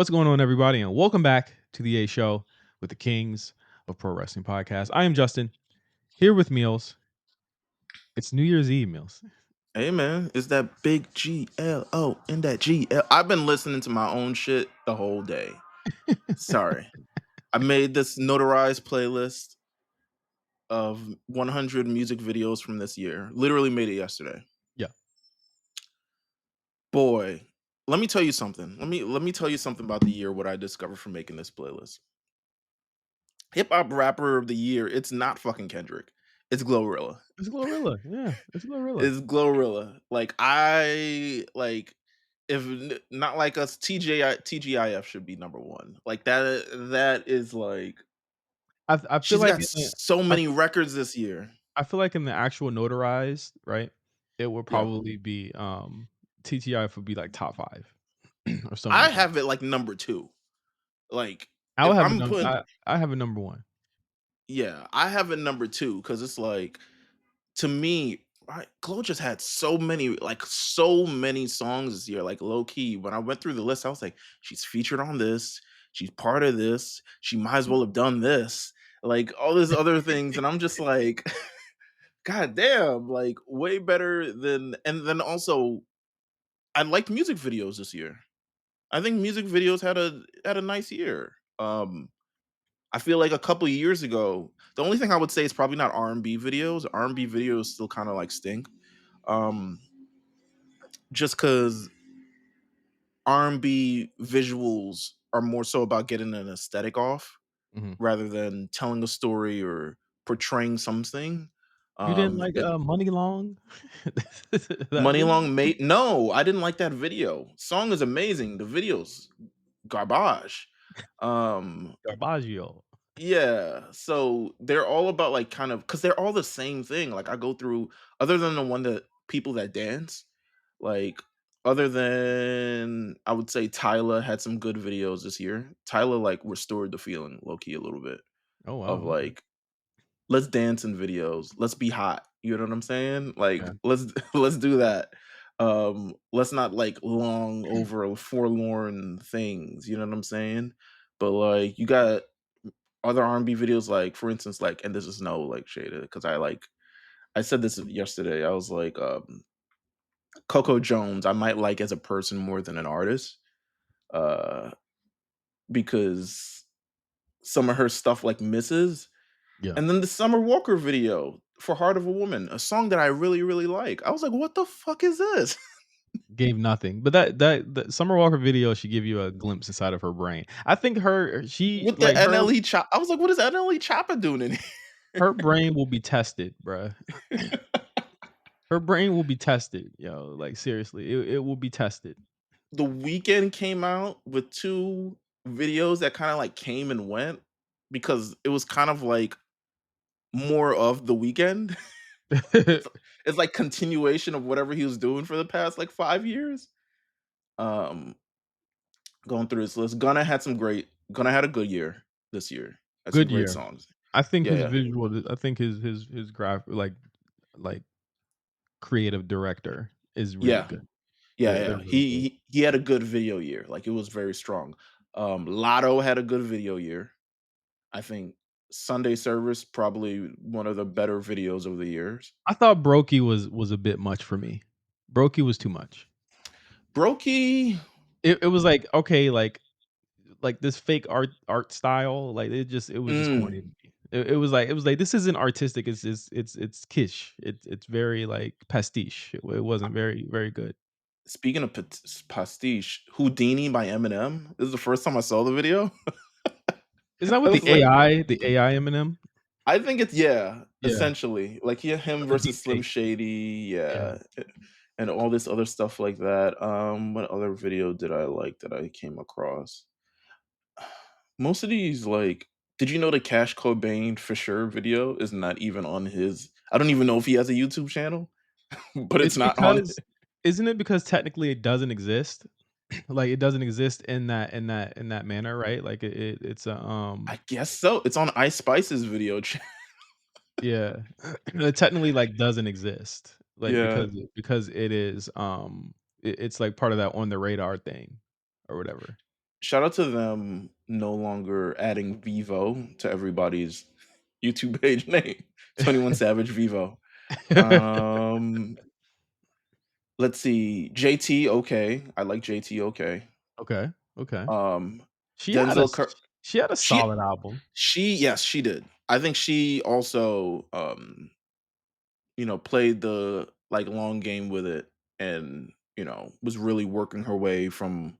What's going on, everybody, and welcome back to the A Show with the Kings of Pro Wrestling Podcast. I am Justin, here with Meelz. It's New Year's Eve, Meelz. Hey man, it's that big GLO in that GL. I've been listening to my own shit the whole day. Sorry. I made this notarized playlist of 100 music videos from this year. Literally made it yesterday. Yeah. Boy, let me tell you something. Let me tell you something about the year what I discovered from making this playlist. Hip hop rapper of the year, it's not fucking Kendrick. It's Glorilla. It's Glorilla. Yeah, it's Glorilla. It's Glorilla. If not like us, TGIF should be number one. Like that. That is like I feel she's like got so I, many records this year. I feel like in the actual notarized, right, it would Yeah, probably be TTI would be like top 5 or something I like that. have it like number two. Like I would if have I'm putting, I have a number 1. yeah, I have it number two because it's like to me, right, Glow just had so many songs this year, like low key. When I went through the list, I was like, she's featured on this, she's part of this, she might as well have done this, like all these other things, and I'm just like, God damn, like way better than. And then also, I liked music videos this year. I think music videos had a nice year. I feel like a couple of years ago, the only thing I would say is probably not R&B videos. R&B videos still kind of like stink. Um, just because R&B visuals are more so about getting an aesthetic off Mhm. rather than telling a story or portraying something. You didn't like It, Money Long? That Money video? Long mate, no, I didn't like that video. Song is amazing. The video's garbage. Um, Garbaggio. Yeah, so they're all about like kind of because they're all the same thing. Like I go through, other than the one that people that dance, like other than I would say Tyler had some good videos this year. Tyler like restored the feeling low key a little bit Oh of wow. Okay. like let's dance in videos, let's be hot. You know what I'm saying? Like Yeah. let's do that. Let's not like long over forlorn things. You know what I'm saying? But like you got other R&B videos, like for instance, like, and this is no like shaded because I said this yesterday. I was like, Coco Jones, I might like as a person more than an artist, uh, because some of her stuff like misses. Yeah. And then the Summer Walker video for Heart of a Woman, a song that I really, really like. I was like, what the fuck is this? Gave nothing. But that Summer Walker video should give you a glimpse inside of her brain. I think she With like the NLE chop. I was like, what is NLE Choppa doing in her brain will be tested, bruh. here? Her brain will be tested, yo. Like seriously, it will be tested. The Weekend came out with two videos that kind of like came and went because it was kind of like more of the Weekend. it's, it's like continuation of whatever he was doing for the past like 5 years. Um, Going through his list, Gunna had a good year this year. Had some Good great year. songs. I think Yeah, his yeah, visual. I think his graph like creative director is really yeah, good. yeah, They're yeah. really good. He had a good video year. Like it was very strong. Lotto had a good video year. I think Sunday Service probably one of the better videos of the years. I thought Brokey was a bit much for me. Brokey was too much. Brokey, It was like okay, like this fake art style, like it was just corny to mm, me. It was like this isn't artistic. It's kitsch. It's very like pastiche. It wasn't very good. speaking of pastiche, Houdini by Eminem. This is the first time I saw the video. Is that I with was like, The AI Eminem? I think it's yeah, Yeah, essentially like him with the versus deep Slim fake. Shady, Yeah, yeah, and all this other stuff like that. What other video did I like that I came across? Most of these, like, did you know the Cash Cobain for sure video is not even on his? I don't even know if he has a YouTube channel, but it's it's not on. because isn't it because technically it doesn't exist? Like it doesn't exist in that manner, right? Like it's a I guess so. It's on Ice Spice's video. yeah, it technically like doesn't exist, like Yeah, because it is it's like part of that on the radar thing or whatever. shout out to them no longer adding Vivo to everybody's YouTube page name. 21 Savage Vivo. Um, let's see. JT, okay. I like JT, okay. Okay, okay. Um, She had a Denzel s Cur she had a she solid album. yes, she did. I think she also played the like long game with it and, was really working her way from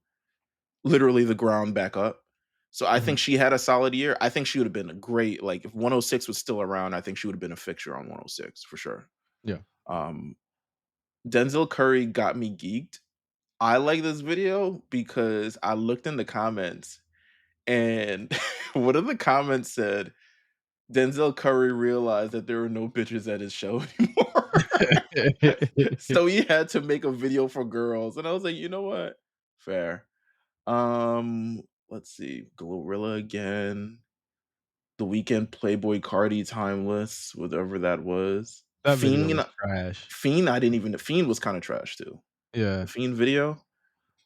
literally the ground back up. So I Mhm. think she had a solid year. I think she would have been a great like if 106 was still around, I think she would have been a fixture on 106 for sure. Yeah. Um Denzel Curry got me geeked. I like this video because I looked in the comments and one of the comments said Denzel Curry realized that there were no bitches at his show anymore. So he had to make a video for girls. And I was like, you know what? Fair. Let's see. Glorilla again. The Weekend Playboy Cardi Timeless, whatever that was. That video was trash. Fiend, I didn't even Fiend was kinda trash too. Yeah. The Fiend video,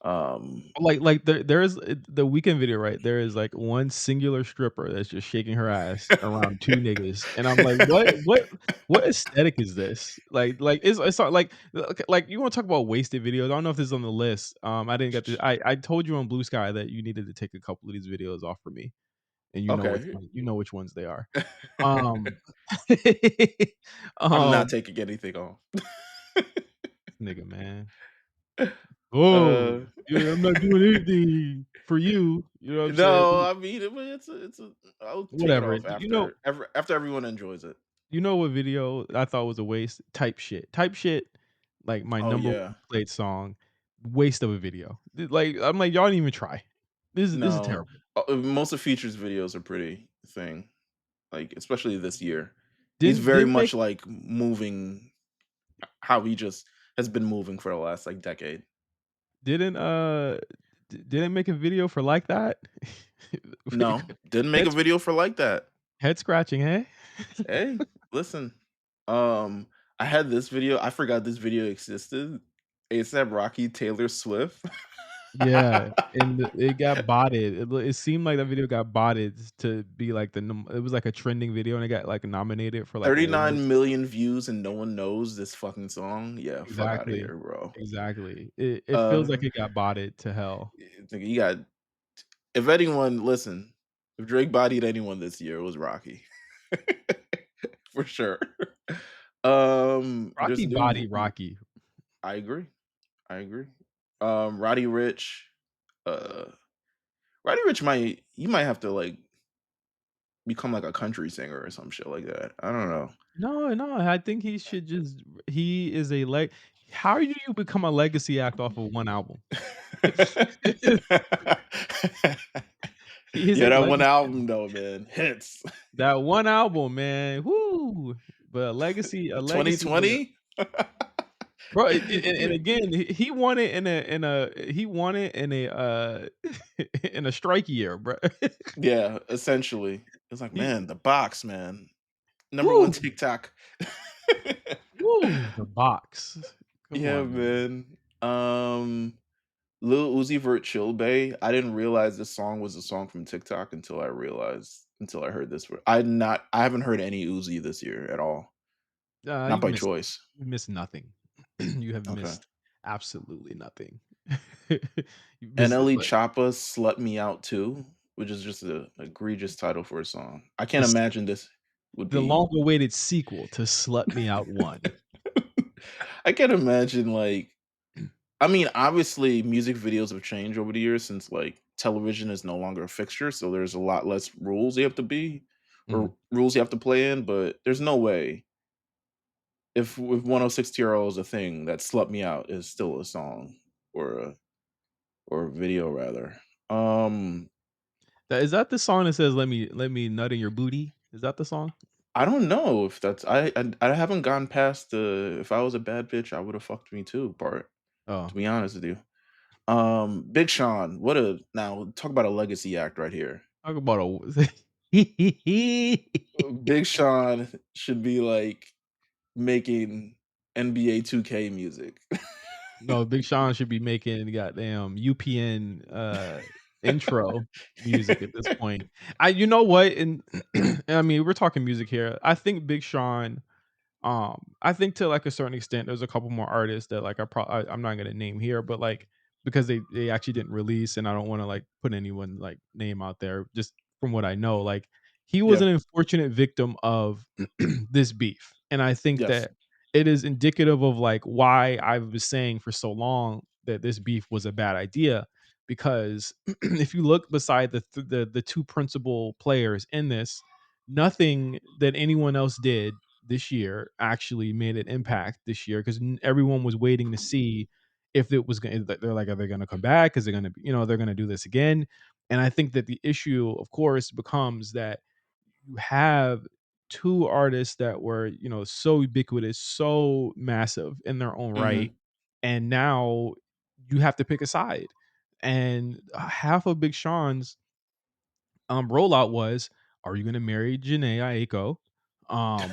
um Like, there is the Weekend video, right? There is, like, one singular stripper that's just shaking her ass around 2 niggas, and I'm like, what aesthetic is this?" It's not like okay, like, you wanna talk about wasted videos, I don't know if this is on the list, I didn't get to I told you on Blue Sky that you needed to take a couple of these videos off for me, and Okay. you know which ones they are. Um, I'm not um, taking anything off. nigga, man. "Oh, Uh, yeah, I'm not doing anything for you." You know what I'm saying? no, I mean, it's a I'll take it Whatever. off after everyone enjoys it. You know what video I thought was a waste? Type Shit. Type Shit, like, my Oh, number yeah. 1 played song, waste of a video. Like, I'm like, "Y'all didn't even try." This is No. terrible. Most of Feature's videos are pretty thing, like, especially this year. He's Didn't very didn't make much, like, moving how he just has been moving for the last, like, decade. didn't, didn't make a video for Like That? No, didn't make Head a video for like that. head scratching, hey? Hey, listen, um, I had this video I forgot this video existed. A$AP Rocky, Taylor Swift. Yeah, and it got botted. It seemed like that video got botted to be like it was like a trending video and it got, like, nominated for, like, 39 awards. million views and no one knows this fucking song? Yeah, fuck out of Exactly, here, bro. exactly. It feels Uh, like it got botted to hell. nigga, you got if anyone listen, if Drake bodied anyone this year, it was Rocky. For sure. There's Rocky a new body Rocky. I agree. I agree. Roddy Rich, uh, Roddy Rich might have to like become like a country singer or some shit like that. I don't know. No, no, I think he should just he is a how do you become a legacy act off of one album? He is Yeah, a that one legacy album though, man, hits. that one album, man, woo! But a legacy with a 2020. bro, and again, he won it he won it in a, in a strike year, bro. Yeah, essentially. It's like, He man, the box, man. Number one woo, TikTok. woo, the box. Come Yeah, on, man. man. Lil Uzi Vert Chill Bay. I didn't realize this song was a song from TikTok until I heard this. I haven't heard any Uzi this year at all. Not by choice. You missed nothing. You have Okay. missed absolutely nothing. You missed it, NLE but Choppa Slut Me Out Too, which is just a egregious title for a song. I the can't s imagine this would the be long-awaited sequel to Slut Me Out 1. I can't imagine like I mean, obviously music videos have changed over the years since like television is no longer a fixture, so there's a lot less rules you have to be Mhm. or rules you have to play in, but there's no way if 106 TRL is a thing that Slut Me Out is still a song or a video rather. Um That is that the song that says, let me nut in your booty"? Is that the song? I don't know if that's I haven't gone past the "if I was a bad bitch, I would have fucked me too" part, Oh, to be honest with you. Big Sean, what a now talk about a legacy act right here. talk about a Big Sean should be like making NBA 2K music. No, Big Sean should be making goddamn UPN, intro music at this point. You know what? And I mean, we're talking music here. I think Big Sean, I think to like a certain extent, there's a couple more artists that like I'm not gonna name here, but like because they actually didn't release, and I don't want to like put anyone like name out there. Just from what I know, like he was Yeah. an unfortunate victim of this beef, and I think Yes. that it is indicative of like why I was saying for so long that this beef was a bad idea. Because if you look beside the two principal players in this, nothing that anyone else did this year actually made an impact this year because everyone was waiting to see if it was going to, they're like, are they going to come back? Is it going to be, they're going to do this again? And I think that the issue, of course, becomes that you have two artists that were, so ubiquitous, so massive in their own right. Mhm. And now you have to pick a side. And half of Big Sean's rollout was, are you going to marry Janae Aiko? Um,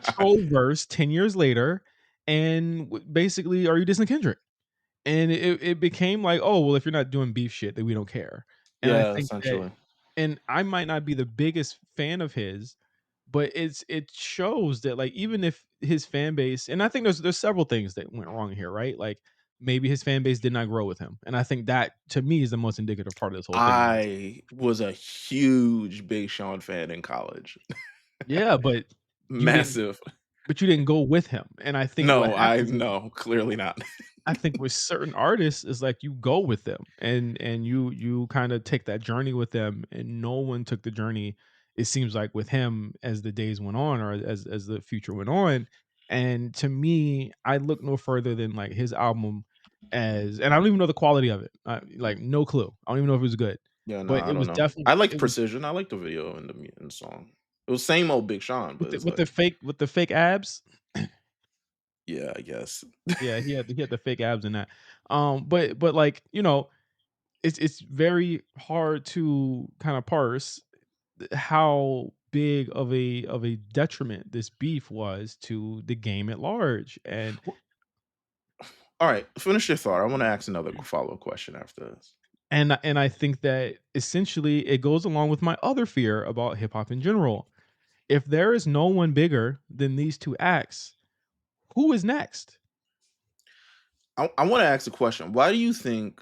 Trollverse 10 years later, and basically, are you dissing Kendrick? And it became like, "Oh, well, if you're not doing beef shit, then we don't care." And I Yeah, think that, essentially. and I might not be the biggest fan of his, but it shows that, like, even if his fan base, and I think there's several things that went wrong here, right? Like, maybe his fan base did not grow with him, and I think that, to me, is the most indicative part of this whole thing, honestly. I was a huge Big Sean fan in college. Yeah, but you didn't Massive. but you didn't go with him, and I think what No, I happens is, no, clearly not. I think with certain artists is like you go with them and you kind of take that journey with them, and no one took the journey, it seems like, with him as the days went on, or as the future went on. And to me, I look no further than like his album, as, and I don't even know the quality of it. Like no clue. I don't even know if it was good. Yeah, no, But I it don't was know. I definitely, liked it was Precision. I liked the video and the song. It was same old Big Sean, but it's with like, the fake abs. yeah, I guess. Yeah, he had the fake abs in that. But like, it's very hard to kind of parse how big of a detriment this beef was to the game at large. All right, finish your thought. I want to ask another follow-up question after this. And I think that essentially it goes along with my other fear about hip hop in general. If there is no one bigger than these two acts, who is next? I want to ask a question. Why do you think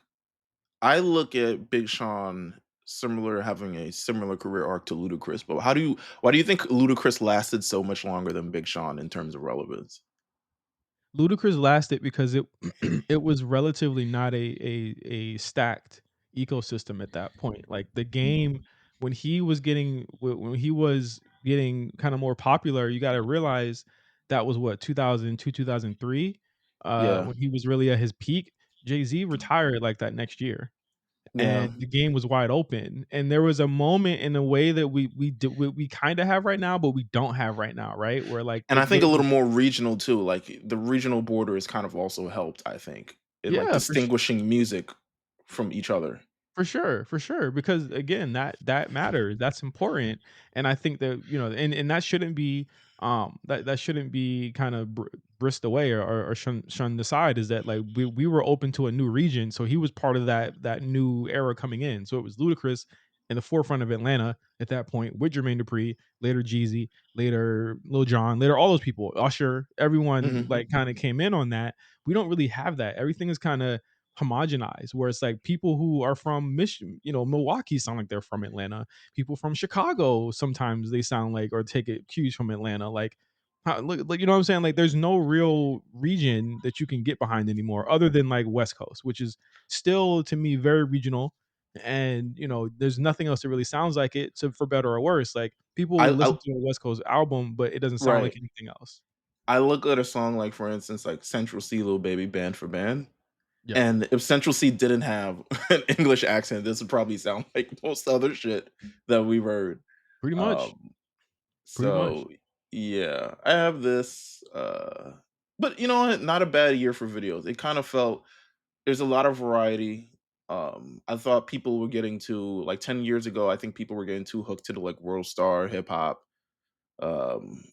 I look at Big Sean similar having a similar career arc to Ludacris, but why do you think Ludacris lasted so much longer than Big Sean in terms of relevance? Ludacris lasted because it it was relatively not a stacked ecosystem at that point. Like the game, when he was getting kind of more popular, you got to realize that was what, 2002, 2003, Yeah. when he was really at his peak. Jay-Z retired like that next year, Yeah. and the game was wide open. And there was a moment in a way that we kind of have right now, but we don't have right now, right? Where like And I think a little more regional too. Like the regional border has kind of also helped, I think, in like yeah, distinguishing music from each other. for sure, because again, that matters, that's important. And I think that, and that shouldn't be, that shouldn't be kind of brist away, or shunned aside, is that like we were open to a new region, so he was part of that new era coming in. So it was Ludacris in the forefront of Atlanta at that point, with Jermaine Dupri, later Jeezy, later Lil Jon, later all those people, Usher, everyone Mhm. like kind of came in on that. We don't really have that. Everything is kind of homogenized, where it's like people who are from Michigan, Milwaukee, sound like they're from Atlanta. People from Chicago, sometimes they sound like, or take it cues from Atlanta. Like, look, like, you know what I'm saying? Like, there's no real region that you can get behind anymore, other than like West Coast, which is still to me very regional. And there's nothing else that really sounds like it, so for better or worse. Like, people will I listen to a West Coast album, but it doesn't sound like right. anything else. I look at a song like, for instance, like Central C, Little Baby, Band for Band, Yep, and if Central C didn't have an English accent, this would probably sound like most other shit that we've heard. pretty much, Um, pretty much. so yeah, I have this, but you know what? Not a bad year for videos. It kind of felt there's a lot of variety. I thought people were getting too like 10 years ago. I think people were getting too hooked to the like world star hip hop. Um,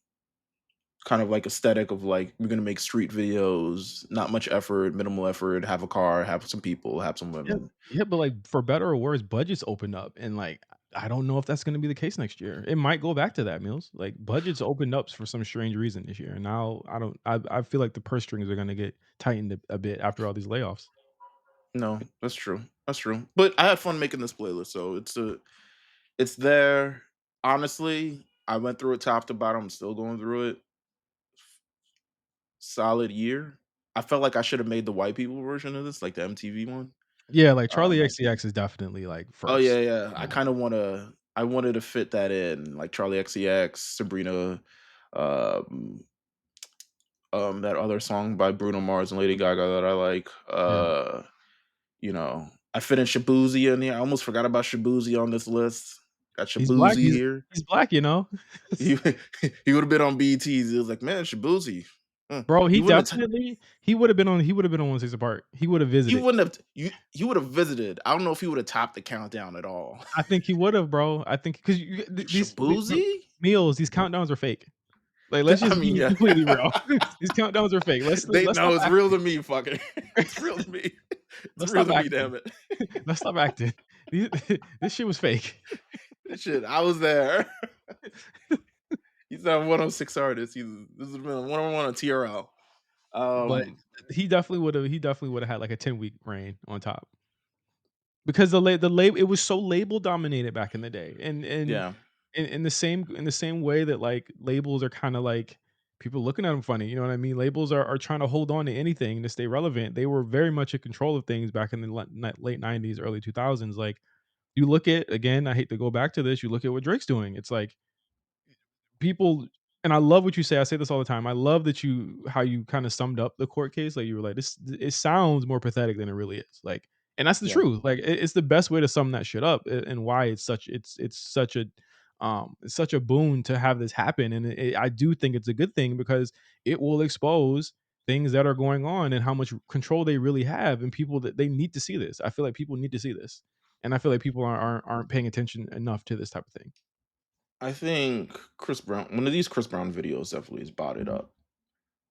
kind of like aesthetic of like we're gonna make street videos, not much effort, minimal effort, have a car, have some people, have some Yeah, women. yeah, but, like, for better or worse, budgets opened up, and, like, I don't know if that's gonna be the case next year. It might go back to that, Meals. Like, budgets opened up for some strange reason this year, and now I don't I feel like the purse strings are gonna get tightened a bit after all these layoffs. No, that's true. That's true. But I had fun making this playlist, so it's there. Honestly, I went through it top to bottom. I'm still going through it. Solid year. I felt like I should have made the white people version of this, like the MTV one. Yeah, like, Charlie Um, XCX is definitely, like, oh yeah, first. yeah. I Yeah. kind of I wanted to fit that in, like Charlie XCX, Sabrina, um, that other song by Bruno Mars and Lady Gaga that I like. Yeah. I finished Shabuzi in here. I almost forgot about Shabuzi on this list. Got He's black, Shabuzi here. he's black, you know? He he would have been on BET's. He was like, man, Shabuzi. Bro, He he wouldn't have. definitely he would've been on 1 6 Apart. He would've He visited. wouldn't have. He would have visited. I don't know if he would have topped the countdown at all. I think he would've, bro. I think 'cause you these Shabuzi? Meals, these countdowns are fake. Like, let's I just mean, be yeah. completely real. These countdowns are fake. They Let's stop know it's real acting. to me. Fucking, it's real to me. It's Let's real stop to me. acting. Damn it. Let's stop acting. These this shit was fake. This shit. I was there. He's not a 106 artist. This has been a 101 on TRL. But Um, he definitely would've had, like, a 10-week reign on top. Because the label it was so label dominated back in the day, and yeah, in the same way that, like, labels are kinda like people looking at them funny, you know what I mean? Labels are trying to hold on to anything to stay relevant. They were very much in control of things back in the late '90s, early 2000s. Like, you look at again, I hate to go back to this, you look at what Drake's doing. It's like people and I love what you say. I say this all the time. I love that you how you kinda summed up the court case. Like, you were like, "This it sounds more pathetic than it really is." Like, and that's the yeah. truth. Like, it's the best way to sum that shit up, and why it's such a boon to have this happen, and I do think it's a good thing because it will expose things that are going on and how much control they really have, and people that they need to see this. I feel like people need to see this, and I feel like people aren't paying attention enough to this type of thing. I think Chris Brown. One of these Chris Brown videos definitely has bought it Mhm. up.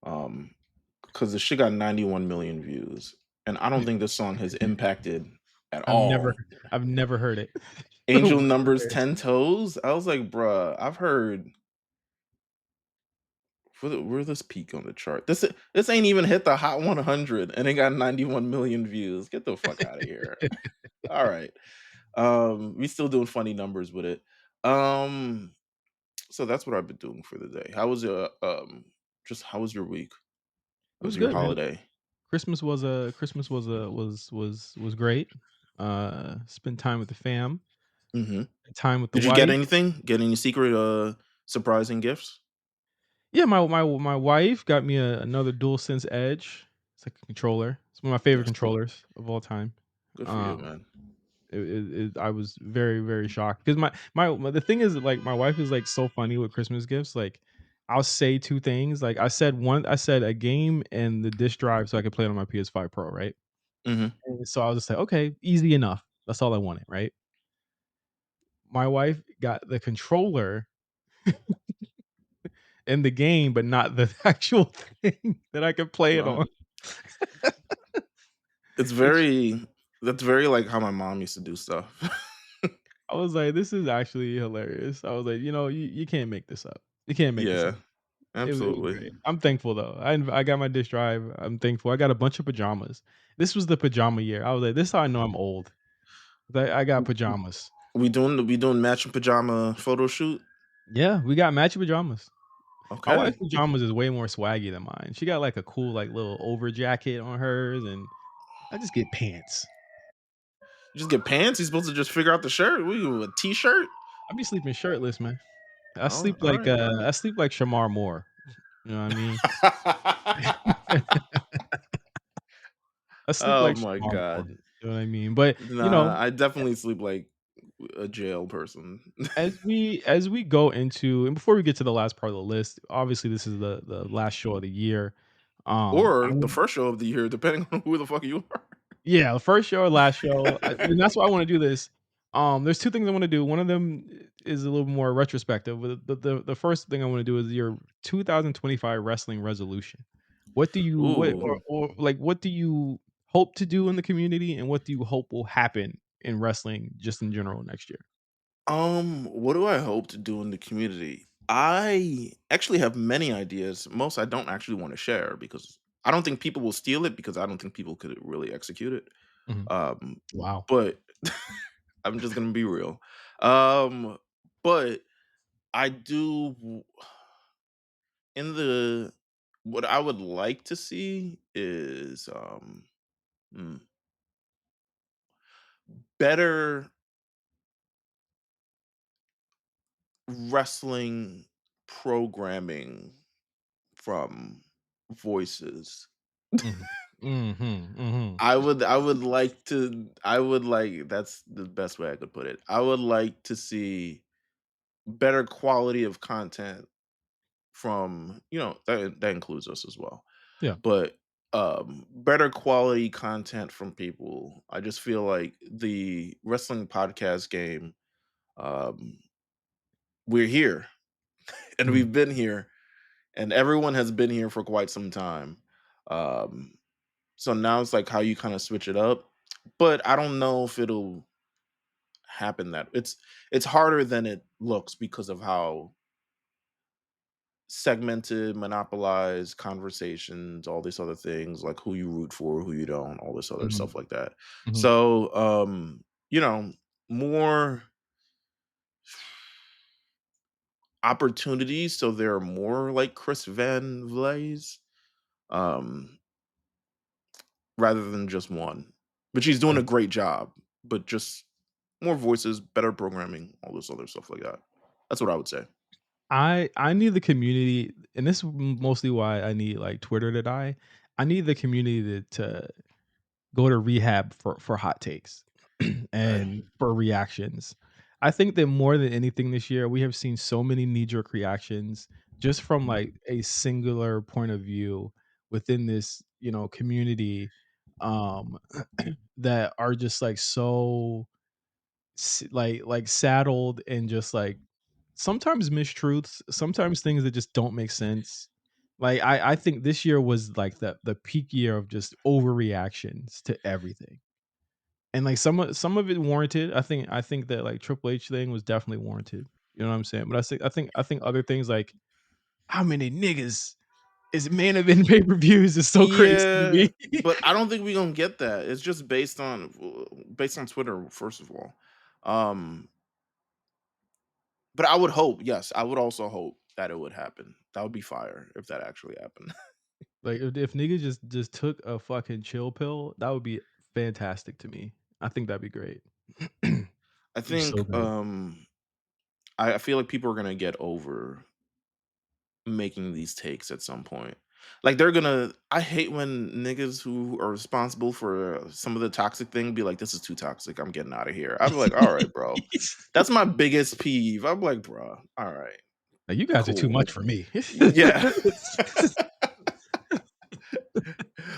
Um, because the shit got 91 million views, and I don't think this song has impacted at I've never all. I've never heard it. Angel What Numbers is 10 Toes. I was like, bruh, I've heard where this peak on the chart. This ain't even hit the hot 100, and it got 91 million views. Get the fuck out of here. All right. We still doing funny numbers with it. Um, so that's what I've been doing for the day. How was your week? It How was was your good, man. holiday? Christmas was great. Spend time with the fam, Mhm. time with the Did you get wife. anything? Get any secret surprising gifts? Yeah, my wife got me another DualSense Edge. It's like a controller. It's one of my favorite That's dope. controllers of all time. Good for you, Um, man. I was very, very shocked because the thing is that, like, my wife is, like, so funny with Christmas gifts. Like, I'll say 2 things. Like, I said a game and the disk drive so I could play it on my PS5 Pro, right? Mhm. And so I was just like, "Okay, easy enough." That's all I wanted, right? My wife got the controller and the game, but not the actual thing that I could play it Well, on. it's And sh very that's very like how my mom used to do stuff. I was like, "This is actually hilarious." I was like, you can't make this up. You can't make this up." Yeah, It was absolutely. great. I'm thankful though. I got my disk drive. I'm thankful. I got a bunch of pajamas. This was the pajama year. I was like, "This is how I know I'm old." I got pajamas. We doing matching pajama photo shoot? Yeah, we got matching pajamas. My wife's Okay. pajamas is way more swaggy than mine. She got, like, a cool, like, little over jacket on hers, and I just get pants. You just get pants? You supposed to just figure out the shirt? What you, a t-shirt? I be sleeping shirtless, man. Oh, all right. I sleep like Shamar Moore, you know what I mean? I sleep Oh like my Shamar Moore, god. you know what I mean? But, Nah, I definitely sleep like a jail person. as we go into and before we get to the last part of the list, obviously, this is the last show of the year. I Or the would first show of the year, depending on who the fuck you are. yeah, the first show or last show, and that's why I wanna do this. There's 2 things I wanna do. One of them is a little more retrospective, but the first thing I wanna do is your 2025 wrestling resolution. What do you what Ooh. like, what do you hope to do in the community, and what do you hope will happen in wrestling just in general next year? What do I hope to do in the community? I actually have many ideas. Most I don't actually want to share because I don't think people will steal it because I don't think people could really execute it. Mhm. Um, Wow. but I'm just gonna be real. Um, but I do in the what I would like to see is hmm, better wrestling programming from voices. Mhm. Mhm, mhm. I would like that's the best way I could put it. I would like to see better quality of content from, that includes us as well. Yeah. But better quality content from people. I just feel like the wrestling podcast game, um we're here and Mm. we've been here and everyone has been here for quite some time. Um So now it's like how you kind of switch it up. But I don't know if it'll happen that it's harder than it looks because of how segmented, monopolized conversations, all these other things, like who you root for, who you don't, all this other Mhm, stuff like that. mhm. So you know, more opportunities so there are more like Chris Van Vleys, um, rather than just one. But she's doing Yeah. a great job, but just more voices, better programming, all this other stuff like that. That's what I would say. I need the community, and this is mostly why I need, like, Twitter to die. I need the community to go to rehab for hot takes Hey. and for reactions. I think that more than anything this year, we have seen so many knee-jerk reactions just from, Mhm. like, a singular point of view within this, community, um, that are just, like, so saddled and just, like, sometimes mistruths, sometimes things that just don't make sense. Like, I think this year was, like, the peak year of just overreactions to everything. And, like, some of it warranted. I think that, like, Triple H thing was definitely warranted. You know what I'm saying? But I think other things like, how many niggas is main event pay-per-views is so crazy to Yeah, me. but I don't think we gonna get that. It's just based on Twitter, first of all. Um, but I would hope, yes, I would also hope that it would happen. That would be fire if that actually happened. Like, if niggas just took a fucking chill pill, that would be fantastic to me. I think that'd be great. I Be think so great. I feel like people are gonna get over making these takes at some point. Like they're gonna I hate when niggas who are responsible for some of the toxic thing be like, this is too toxic. I'm getting out of here. I'm like, all right, bro. That's my biggest peeve. I'm like, bro, all right, Like, you guys are too cool. much for me. Yeah.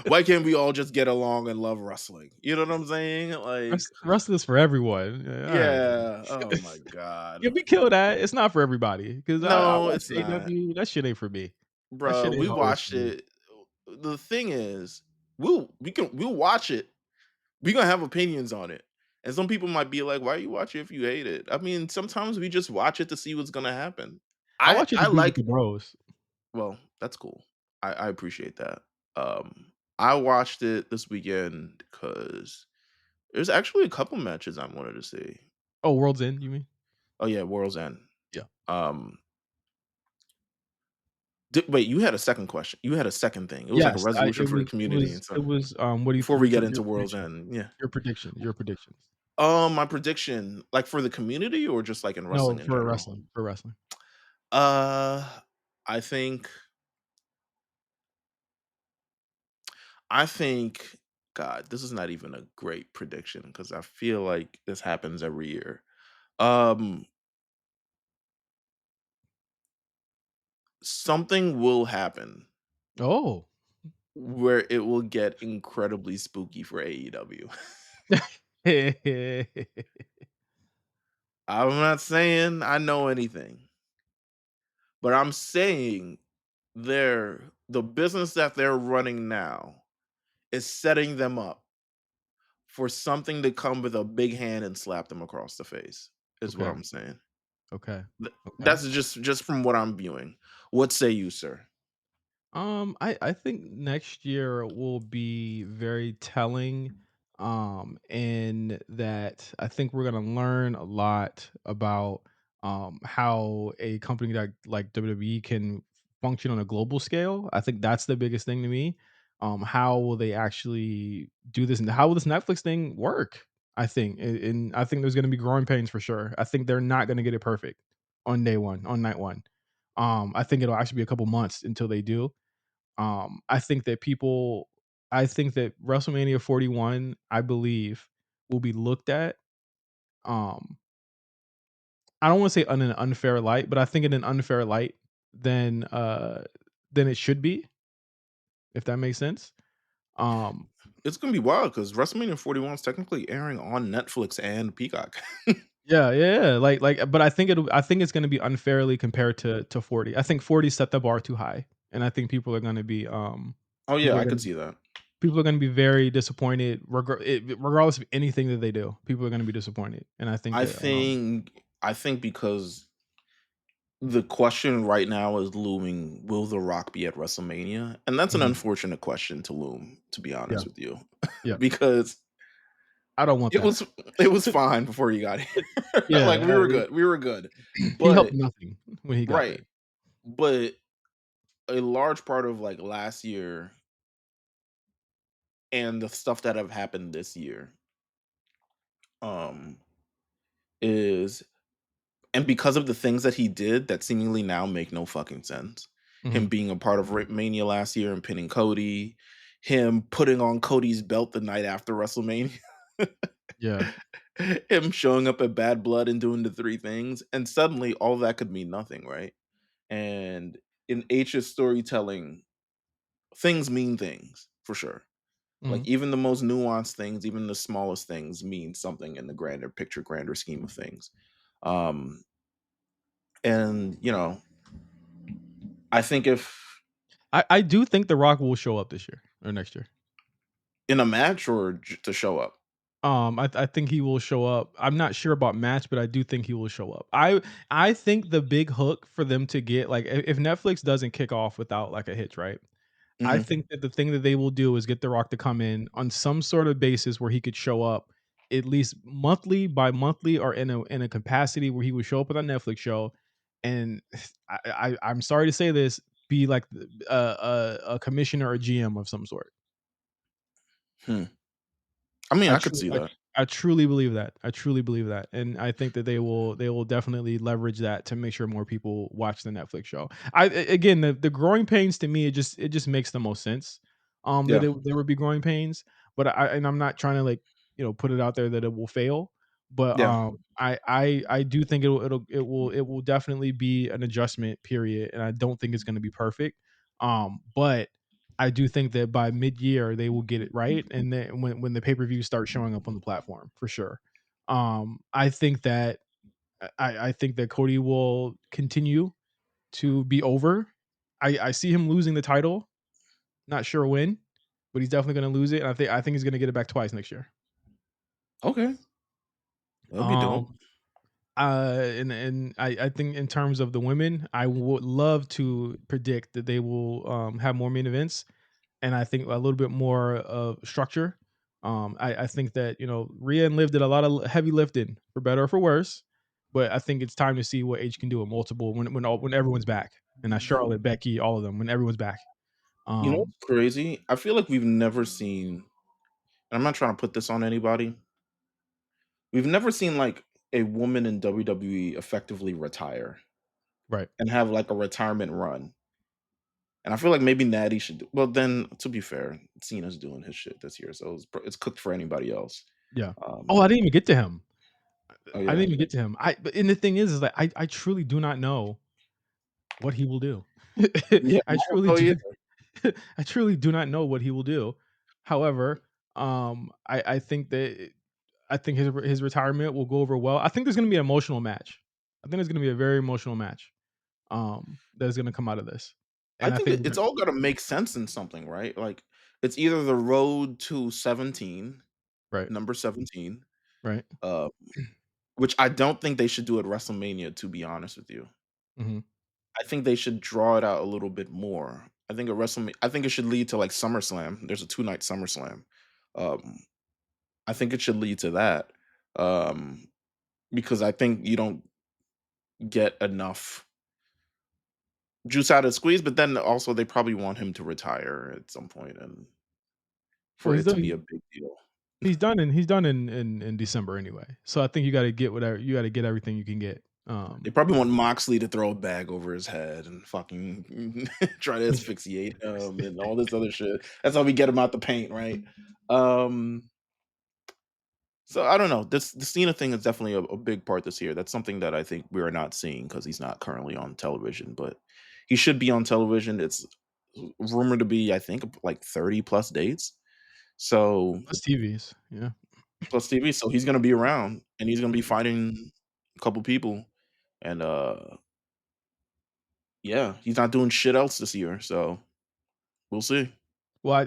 Why can't we all just get along and love wrestling? You know what I'm saying? Like, Wrestling's for everyone. Yeah, alright, man. yeah. Oh my God. Yeah, we kill that. It's not for everybody because I No, watch it's not. AEW. That shit ain't for me. That Bro, shit we ain't always watched for me. it. The thing is, we'll watch it. We gonna have opinions on it. And some people might be like, why you watch it if you hate it? I mean, sometimes we just watch it to see what's gonna happen. I I watch it to I be with like the bros. well, that's cool. I appreciate that. I watched it this weekend because there's actually a couple matches I wanted to see. Oh, World's End, you mean? Oh yeah, World's End. Yeah. Um, wait, you had a second question. You had a second thing. It was like a Yes, I resolution it for the was it community was and it something. was, what do you Before we what's get your into World's prediction? End, yeah. Your predictions. My prediction, like for the community or just like in wrestling No, in for general. wrestling, for wrestling. Uh, I think, I think, God, this is not even a great prediction because I feel like this happens every year. Um, Something will happen Oh. where it will get incredibly spooky for AEW. I'm not saying I know anything, but I'm saying the business that they're running now is setting them up for something to come with a big hand and slap them across the face, is what Okay, I'm saying. okay, Th okay. That's just from what I'm viewing. What say you, sir? I think next year will be very telling, in that I think we're gonna learn a lot about how a company like WWE can function on a global scale. I think that's the biggest thing to me. How will they actually do this, and how will this Netflix thing work? I think, and I think there's gonna be growing pains for sure. I think they're not gonna get it perfect on day one, on night one. I think it'll actually be a couple months until they do. I think that people I think that WrestleMania 41, I believe, will be looked at, um, I don't wanna say on an unfair light, but I think in an unfair light than, than it should be, if that makes sense. Um, It's gonna be wild because WrestleMania 41 is technically airing on Netflix and Peacock. yeah, yeah, yeah, but I think it's gonna be unfairly compared to 40. I think 40 set the bar too high, and I think Oh, yeah, people are I gonna could see that. people are gonna be very disappointed regardless of anything that they do. People are gonna be disappointed, and I think I that, think I think because the question right now is looming, will The Rock be at WrestleMania? And that's an mhm, unfortunate question to loom, to be yeah, honest with you, yeah. because I don't want it that. was it was fine before he got here. Yeah, Like, we were good. he helped But nothing when he got right, there. but a large part of, like, last year and the stuff that have happened this year, um, is and because of the things that he did that seemingly now make no fucking sense. Him Mhm, being a part of Mania last year and pinning Cody, him putting on Cody's belt the night after WrestleMania, yeah, him showing up at Bad Blood and doing the three things, and suddenly all that could mean nothing, right? And in H's storytelling, things mean things for sure. Like mhm. even the most nuanced things, even the smallest things mean something in the grander picture, grander scheme of things. Um, and I think if I do think The Rock will show up this year or next year. in a match or to show up. I think he will show up. I'm not sure about match, but I do think he will show up. I think the big hook for them to get, like, if Netflix doesn't kick off without, like, a hitch, right? I Mhm. think that the thing that they will do is get The Rock to come in on some sort of basis where he could show up at least monthly, bi-monthly, or in a capacity where he would show up with a Netflix show, and I'm sorry to say this, be like a commissioner or GM of some sort. Hmm. I mean, I I could truly see I that. I truly believe that. I truly believe that, and I think that they will definitely leverage that to make sure more people watch the Netflix show. Again, the growing pains to me, it just makes the most sense, that Yeah. there would be growing pains, but I'm not trying to, like, put it out there that it will fail, but, Yeah. I do think it will definitely be an adjustment period, and I don't think it's gonna be perfect, but I do think that by mid-year they will get it right, and then when the pay-per-views start showing up on the platform, for sure. I think that I think that Cody will continue to be over. I see him losing the title, not sure when, but he's definitely gonna lose it, and I think he's gonna get it back twice next year. Okay. That'd be dope. Um, and I think in terms of the women, I would love to predict that they will, have more main events, and I think a little bit more of structure. I think that Rhea and Liv did a lot of heavy lifting, for better or for worse, but I think it's time to see what H can do with multiple when everyone's back, and that Charlotte, Becky, all of them when everyone's back. You know Um, what's crazy? I feel like we've never seen, and I'm not trying to put this on anybody. We've never seen like a woman in WWE effectively retire right. and have like a retirement run. And I feel like maybe Natty should well, then to be fair, Cena's doing his shit this year, so it's cooked for anybody else. Yeah. Oh, I Um, didn't even get to him. oh I yeah. didn't even get to him. But and the thing is that I truly do not know what he will do. Yeah, I I don't truly know do. either. I truly do not know what he will do. However, I think that. I think his retirement will go over well. I think there's gonna be an emotional match. I think there's gonna be a very emotional match, that's gonna come out of this, I and I think think that it's all gotta make sense in something, right? Like, it's either the road to 17, right, number 17, right. uh, which I don't think they should do at WrestleMania, to be honest with you. Mhm. I think they should draw it out a little bit more. I think it should lead to, like, SummerSlam. There's a two-night SummerSlam. Um, I think it should lead to that, um, because I think you don't get enough juice out of squeeze, but then also they probably want him to retire at some point and Well, for it to be a big deal. he's done in December anyway, so I think you gotta get everything you can get, They probably want Moxley to throw a bag over his head and fucking try to asphyxiate him and all this other shit. That's how we get him out the paint, right? Um, so I don't know. The Cena thing is definitely a big part this year. That's something that I think we are not seeing because he's not currently on television, but he should be on television. It's rumored to be, I think, like 30 plus dates. So plus TVs, yeah. plus TV. So he's gonna be around and he's gonna be fighting a couple people. And yeah, he's not doing shit else this year, so we'll see. Well,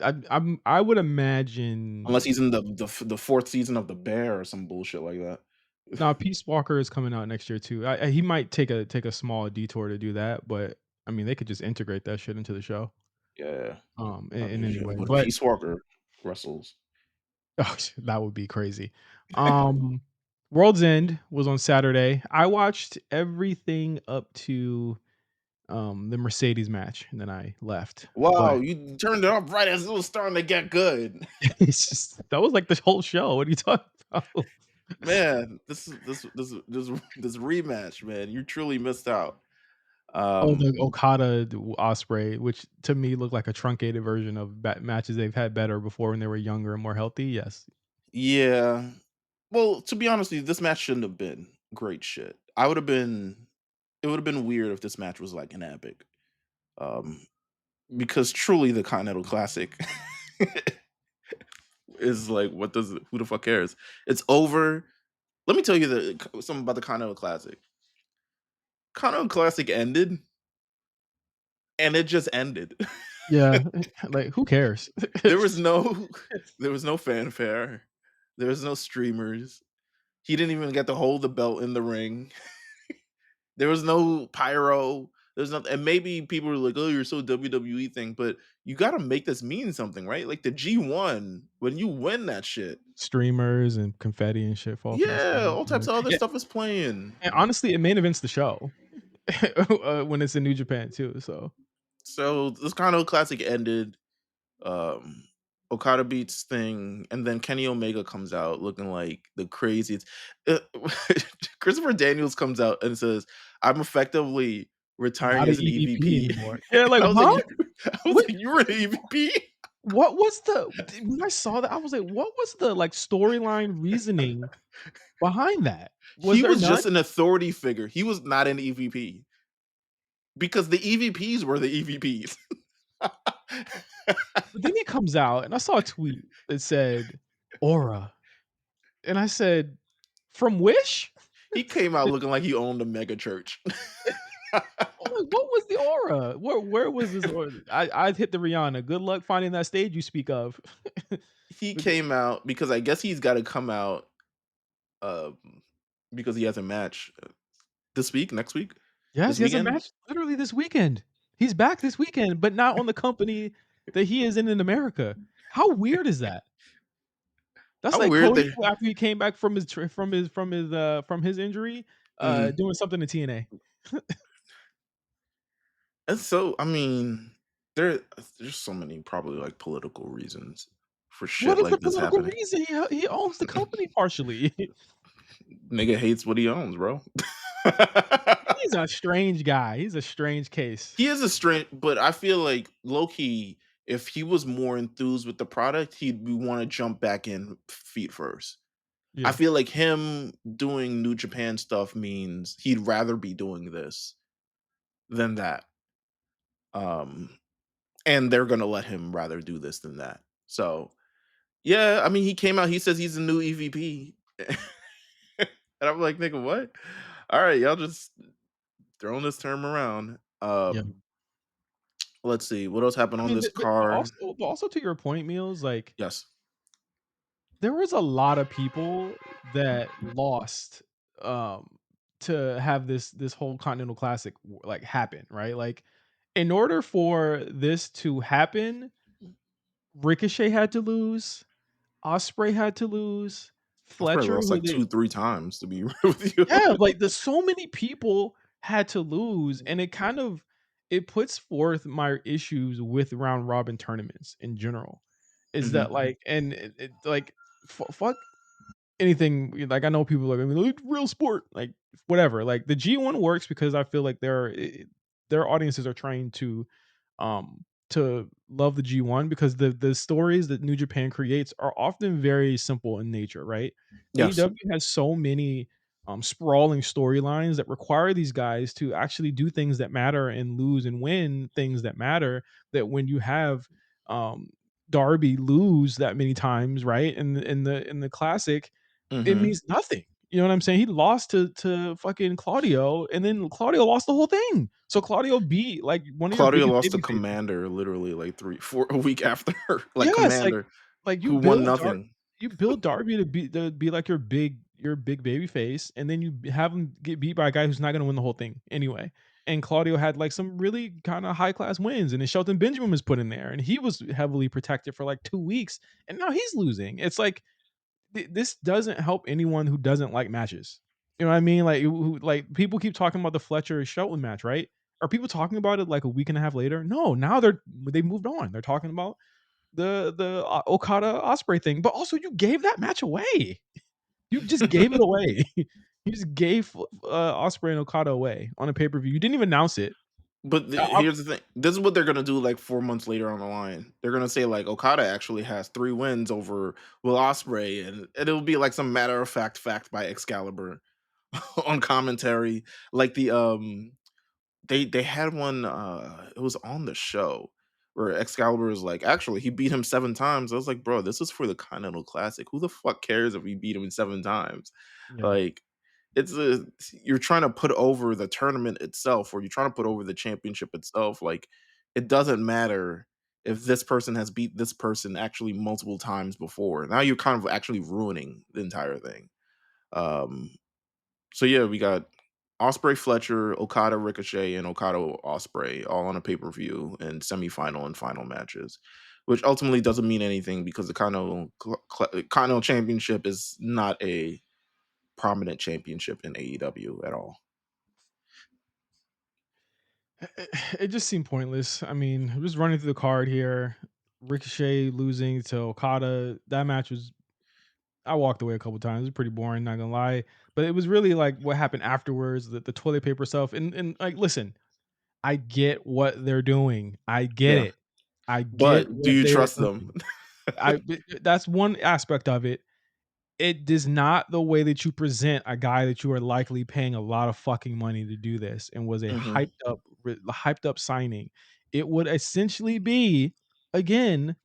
I would Unless imagine he's in the 4th season of The Bear or some bullshit like that. now Peace Walker is coming out next year too. He might take a small detour to do that, but I mean, they could just integrate that shit into the show, Yeah, I in mean, any shit, way, when but Peace Walker wrestles. oh, that would be crazy. Um, World's End was on Saturday. I watched everything up to, the Mercedes match, and then I left, Wow, but you turned it off right as it was starting to get good. it's just that was like the whole show. What are you talking about? Man, this rematch, man, you truly missed out. Oh, the Um, Okada Osprey, which to me looked like a truncated version of matches they've had better before when they were younger and more healthy. Yes. yeah. Well, to be honest with you, this match shouldn't have been great shit. It would have been weird if this match was like an epic. Um, because truly the Continental Classic is like, what does who the fuck cares? It's over. Let me tell you something about the Continental Classic. Continental Classic ended, and it just ended. Yeah, like who cares? there was no, there was no fanfare. There was no streamers. He didn't even get to hold the belt in the ring. There was no pyro. There's nothing, and maybe people were like, "Oh, you're so WWE thing," but you got to make this mean something, right? Like the G1, when you win that shit, Streamers and confetti and shit fall from the yeah, sky. all Yeah. types of other Yeah, stuff is playing. and honestly, it main events the show when it's in New Japan too. So So this kind of classic ended. Um, Okada beats Thing, and then Kenny Omega comes out looking like the craziest. Uh, Christopher Daniels comes out and says, "I'm effectively retiring not an as an EVP EVP." anymore. Yeah, like I was like, huh? I was What? like, "You were an EVP?" What was the when I saw that? I was like, what was the like storyline reasoning behind that? Was He there was none? just an authority figure. He was not an EVP because the EVPs were the EVPs. But then he comes out and I saw a tweet that said, "Aura," and I said, "From Wish?" He came out looking like he owned a mega church. I'm like, "What was the aura? Where was this aura?" I hit the Rihanna, "Good luck finding that stage you speak of." He Becau came out because I guess he's got to come out um, because he has a match this week, next week, Yes, this he has a weekend. match literally this weekend. He's back this weekend, but not on the company that he is in America. How weird is that? That's How like weird Cody they after he came back from his from his injury, mhm. doing something to TNA. And so I mean, there's so many probably like political reasons for What shit is the like this political happening. reason? He owns the company partially. Nigga hates what he owns, bro. He's a strange guy. He's a strange case. He is a strength, but I feel like low key, if he was more enthused with the product, he'd want to jump back in feet first. I Yeah. feel like him doing New Japan stuff means he'd rather be doing this than that. Um, and they're gonna let him rather do this than that. So yeah, I mean, he came out. He says he's a new EVP. And I'm like, "Nigga, what? Alright, y'all just throwing this term around." Yeah. Let's see, what else happened I on mean, this but card? also to your point, Meals, like, Yes. there was a lot of people that lost, um, to have this whole Continental Classic like, happen, right? Like, in order for this to happen, Ricochet had to lose, Osprey had to lose, Ospreay Fletcher, lost who like they 2, 3 times to be real with you. yeah, like, there's so many people had to lose, and it kind of it puts forth my issues with round robin tournaments in general, is that, Mhm. like and like, fuck anything like, I know people are gonna be like, "Real sport," like, whatever, like, the G1 works because I feel like their audiences are trying to love the G1 because the stories that New Japan creates are often very simple in nature, right? Yes. AEW has so many, sprawling storylines that require these guys to actually do things that matter and lose and win things that matter, that when you have, um, Darby lose that many times, right, in the classic, it Mhm. means nothing. You know what I'm saying? He lost to fucking Claudio, and then Claudio lost the whole thing. So Claudio beat like one of your Claudio biggest lost to baby faces. Commander literally like 3 4 a week after, like, Yes, Commander, like who won nothing. You build Darby to be like your big baby face, and then you have him get beat by a guy who's not gonna win the whole thing anyway. And Claudio had like some really kind of high class wins, and then Shelton Benjamin was put in there, and he was heavily protected for like 2 weeks, and now he's losing. It's like this doesn't help anyone who doesn't like matches. You know what I mean? Like, like people keep talking about the Fletcher Shelton match, right? Are people talking about it like a week and a half later? No, now they moved on. They're talking about the Okada Osprey thing, but also you gave that match away. You just gave it away. You just gave Osprey and Okada away on a pay per view. You didn't even announce it. But I- here's the thing. This is what they're gonna do like 4 months later on the line. They're gonna say like Okada actually has 3 wins over Will Osprey, and it'll be like some matter of fact by Excalibur on commentary. Like they had one. It was on the show where Excalibur was like, actually, he beat him 7 times. I was like, bro, this is for the Continental Classic. Who the fuck cares if he beat him 7 times? yeah. Like, it's a you're trying to put over the tournament itself, or you're trying to put over the championship itself. Like, it doesn't matter if this person has beat this person actually multiple times before. Now you're kind of actually ruining the entire thing. Um, so yeah, we got Osprey Fletcher, Okada Ricochet, and Okada Osprey all on a pay per view in semifinal and final matches, which ultimately doesn't mean anything because the Continental Championship is not a prominent championship in AEW at all. It just seemed pointless. I mean, I'm just running through the card here. Ricochet losing to Okada. That match was I walked away a couple times. It was pretty boring, not gonna lie. But it was really like what happened afterwards, the toilet paper stuff. And like, listen, I get what they're doing. I get Yeah, it. I get but do what you they are trust them? doing. That's one aspect of it. It is not the way that you present a guy that you are likely paying a lot of fucking money to do this and was a Mhm. hyped up signing. It would essentially be, again,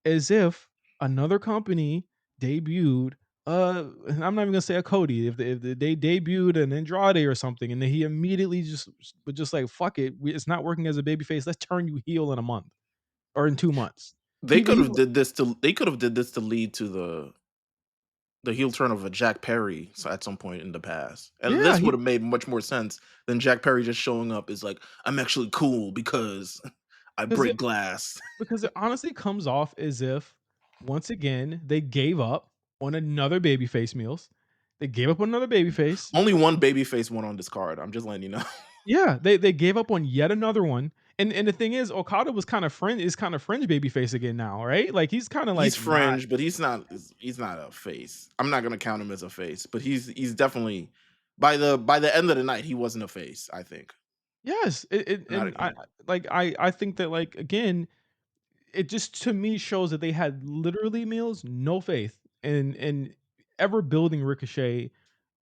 as if another company debuted, and I'm not even gonna say a Cody, if they debuted an Andrade or something, and then he immediately just like, "Fuck it, it's not working as a babyface, let's turn you heel in a month or in 2 months." They could have did this to lead to the heel turn of a Jack Perry at some point in the past. And Yeah, this he would have made much more sense than Jack Perry just showing up is like, I'm actually cool because I 'cause break glass. because it honestly comes off as if once again they gave up on another babyface meals. They gave up on another babyface. Only one babyface won on this card. I'm just letting you know. Yeah, they gave up on yet another one. And the thing is, Okada was kind of fringe babyface again now, right? Like he's kind of He's like not. fringe, but he's not a face. I'm not gonna count him as a face, but he's definitely by the end of the night, he wasn't a face, I think. Yes, Not and anymore. I think that like again, it just to me shows that they had literally meals no faith in ever building Ricochet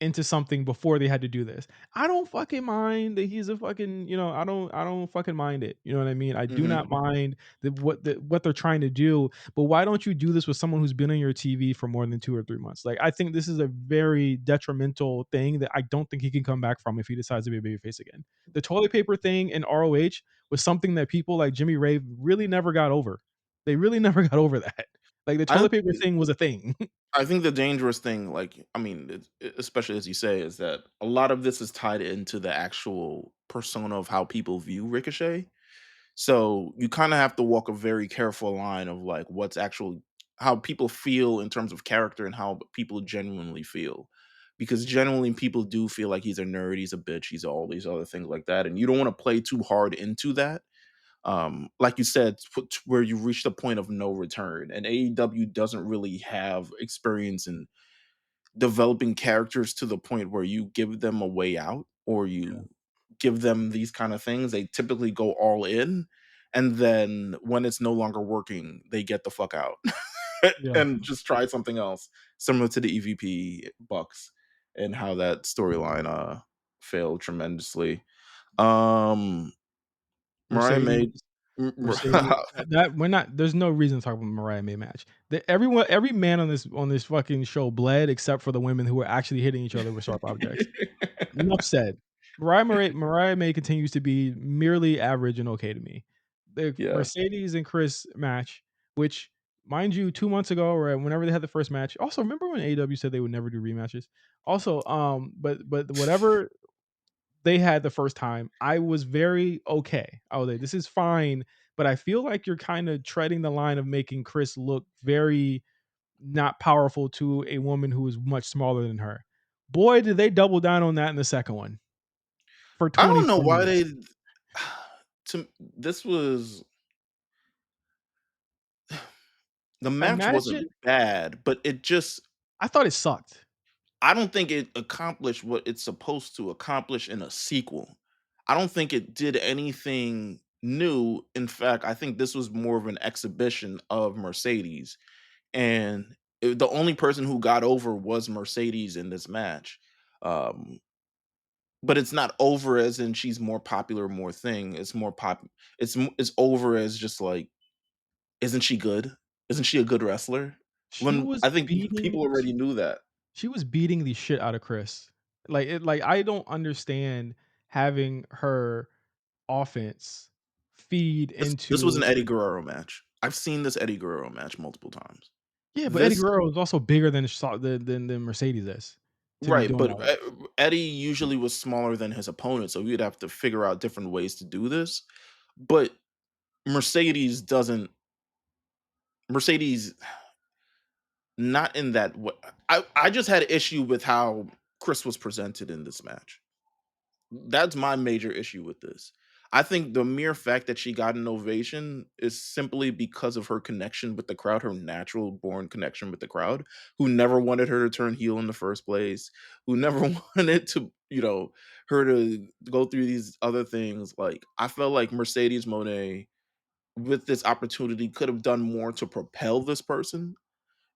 into something before they had to do this. I don't fucking mind that he's a fucking, I don't fucking mind it. You know what I mean? I do Mhm. not mind what they're trying to do, but why don't you do this with someone who's been on your TV for more than 2 or 3 months? Like, I think this is a very detrimental thing that I don't think he can come back from if he decides to be a babyface again. The toilet paper thing in ROH was something that people like Jimmy Rave really never got over. They really never got over that. Like, the I toilet paper thing was a thing. I think the dangerous thing, like, I mean, especially as you say, is that a lot of this is tied into the actual persona of how people view Ricochet. So you kind of have to walk a very careful line of like what's actual how people feel in terms of character and how people genuinely feel. Because genuinely people do feel like he's a nerd, he's a bitch, he's all these other things like that. And you don't want to play too hard into that. Like you said, where you reach the point of no return. And AEW doesn't really have experience in developing characters to the point where you give them a way out or you give them these kind of things. They typically go all in, and then when it's no longer working, they get the fuck out Yeah. and just try something else, similar to the EVP Bucks and how that storyline failed tremendously. Um Mariah Mercedes May m- Mercedes, that we're not there's no reason to talk about Mariah May match. Every man on this fucking show bled except for the women who were actually hitting each other with sharp objects. Enough said. Mariah May continues to be merely average and okay to me. The yeah. Mercedes and Chris match, which, mind you, 2 months ago or whenever they had the first match. Also, remember when AEW said they would never do rematches? Also, but whatever they had the first time, I was very okay. I was like, "This is fine," but I feel like you're kinda treading the line of making Chris look very not powerful to a woman who is much smaller than her. Boy, did they double down on that in the second one for I don't know 24 why minutes. they to this was the match wasn't Imagine bad, but it just I thought it sucked. I don't think it accomplished what it's supposed to accomplish in a sequel. I don't think it did anything new. In fact, I think this was more of an exhibition of Mercedes. And the only person who got over was Mercedes in this match. Um, but it's not over as in she's more popular, more thing. It's more pop. It's over as just like, isn't she good? Isn't she a good wrestler? She When was I think beating people already knew that. she was beating the shit out of Chris. I don't understand having her offense feed This was an into. Eddie Guerrero match. I've seen this Eddie Guerrero match multiple times. Yeah, but Eddie This Guerrero is also bigger than Mercedes is to be right, doing but all that. Eddie usually was smaller than his opponent, so we'd have to figure out different ways to do this. But Mercedes doesn't Mercedes not in that way. I just had an issue with how Chris was presented in this match. That's my major issue with this. I think the mere fact that she got an ovation is simply because of her connection with the crowd, her natural born connection with the crowd, who never wanted her to turn heel in the first place, who never wanted to, her to go through these other things. Like, I felt like Mercedes Monet, with this opportunity, could have done more to propel this person.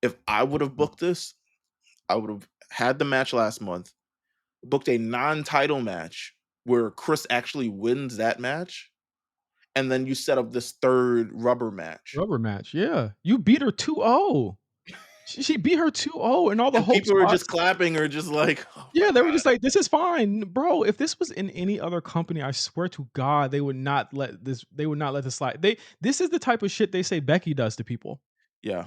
If I would have booked this, I would have had the match last month, booked a non-title match where Chris actually wins that match, and then you set up this third rubber match. Rubber match, yeah. You beat her 2-0. She beat her 2-0 in all the And hope people are just spots. clapping or just like, "Oh my Yeah, they were god." just like, "This is fine." Bro, if this was in any other company, I swear to God, they would not let this slide. This is the type of shit they say Becky does to people. Yeah.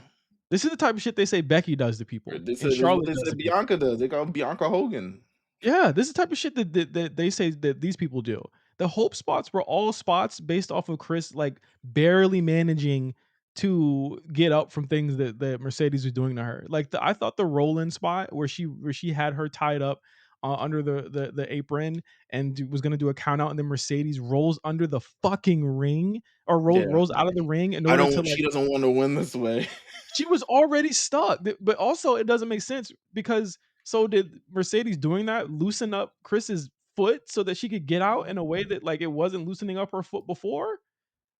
This is the type of shit they say Becky does to people and This is what Charlotte they does said to people. Bianca does. They call Bianca Hogan. Yeah, this is the type of shit that they say that these people do. The hope spots were all spots based off of Chris, like, barely managing to get up from things that Mercedes was doing to her. Like, I thought the roll-in spot where she had her tied up, under the apron and was gonna do a count out, and then Mercedes rolls under the fucking ring or Yeah. rolls out of the ring in I order to, don't like, she doesn't want to win this way. she was already stuck, but also it doesn't make sense because so did Mercedes doing that loosen up Chris's foot so that she could get out in a way that, like, it wasn't loosening up her foot before?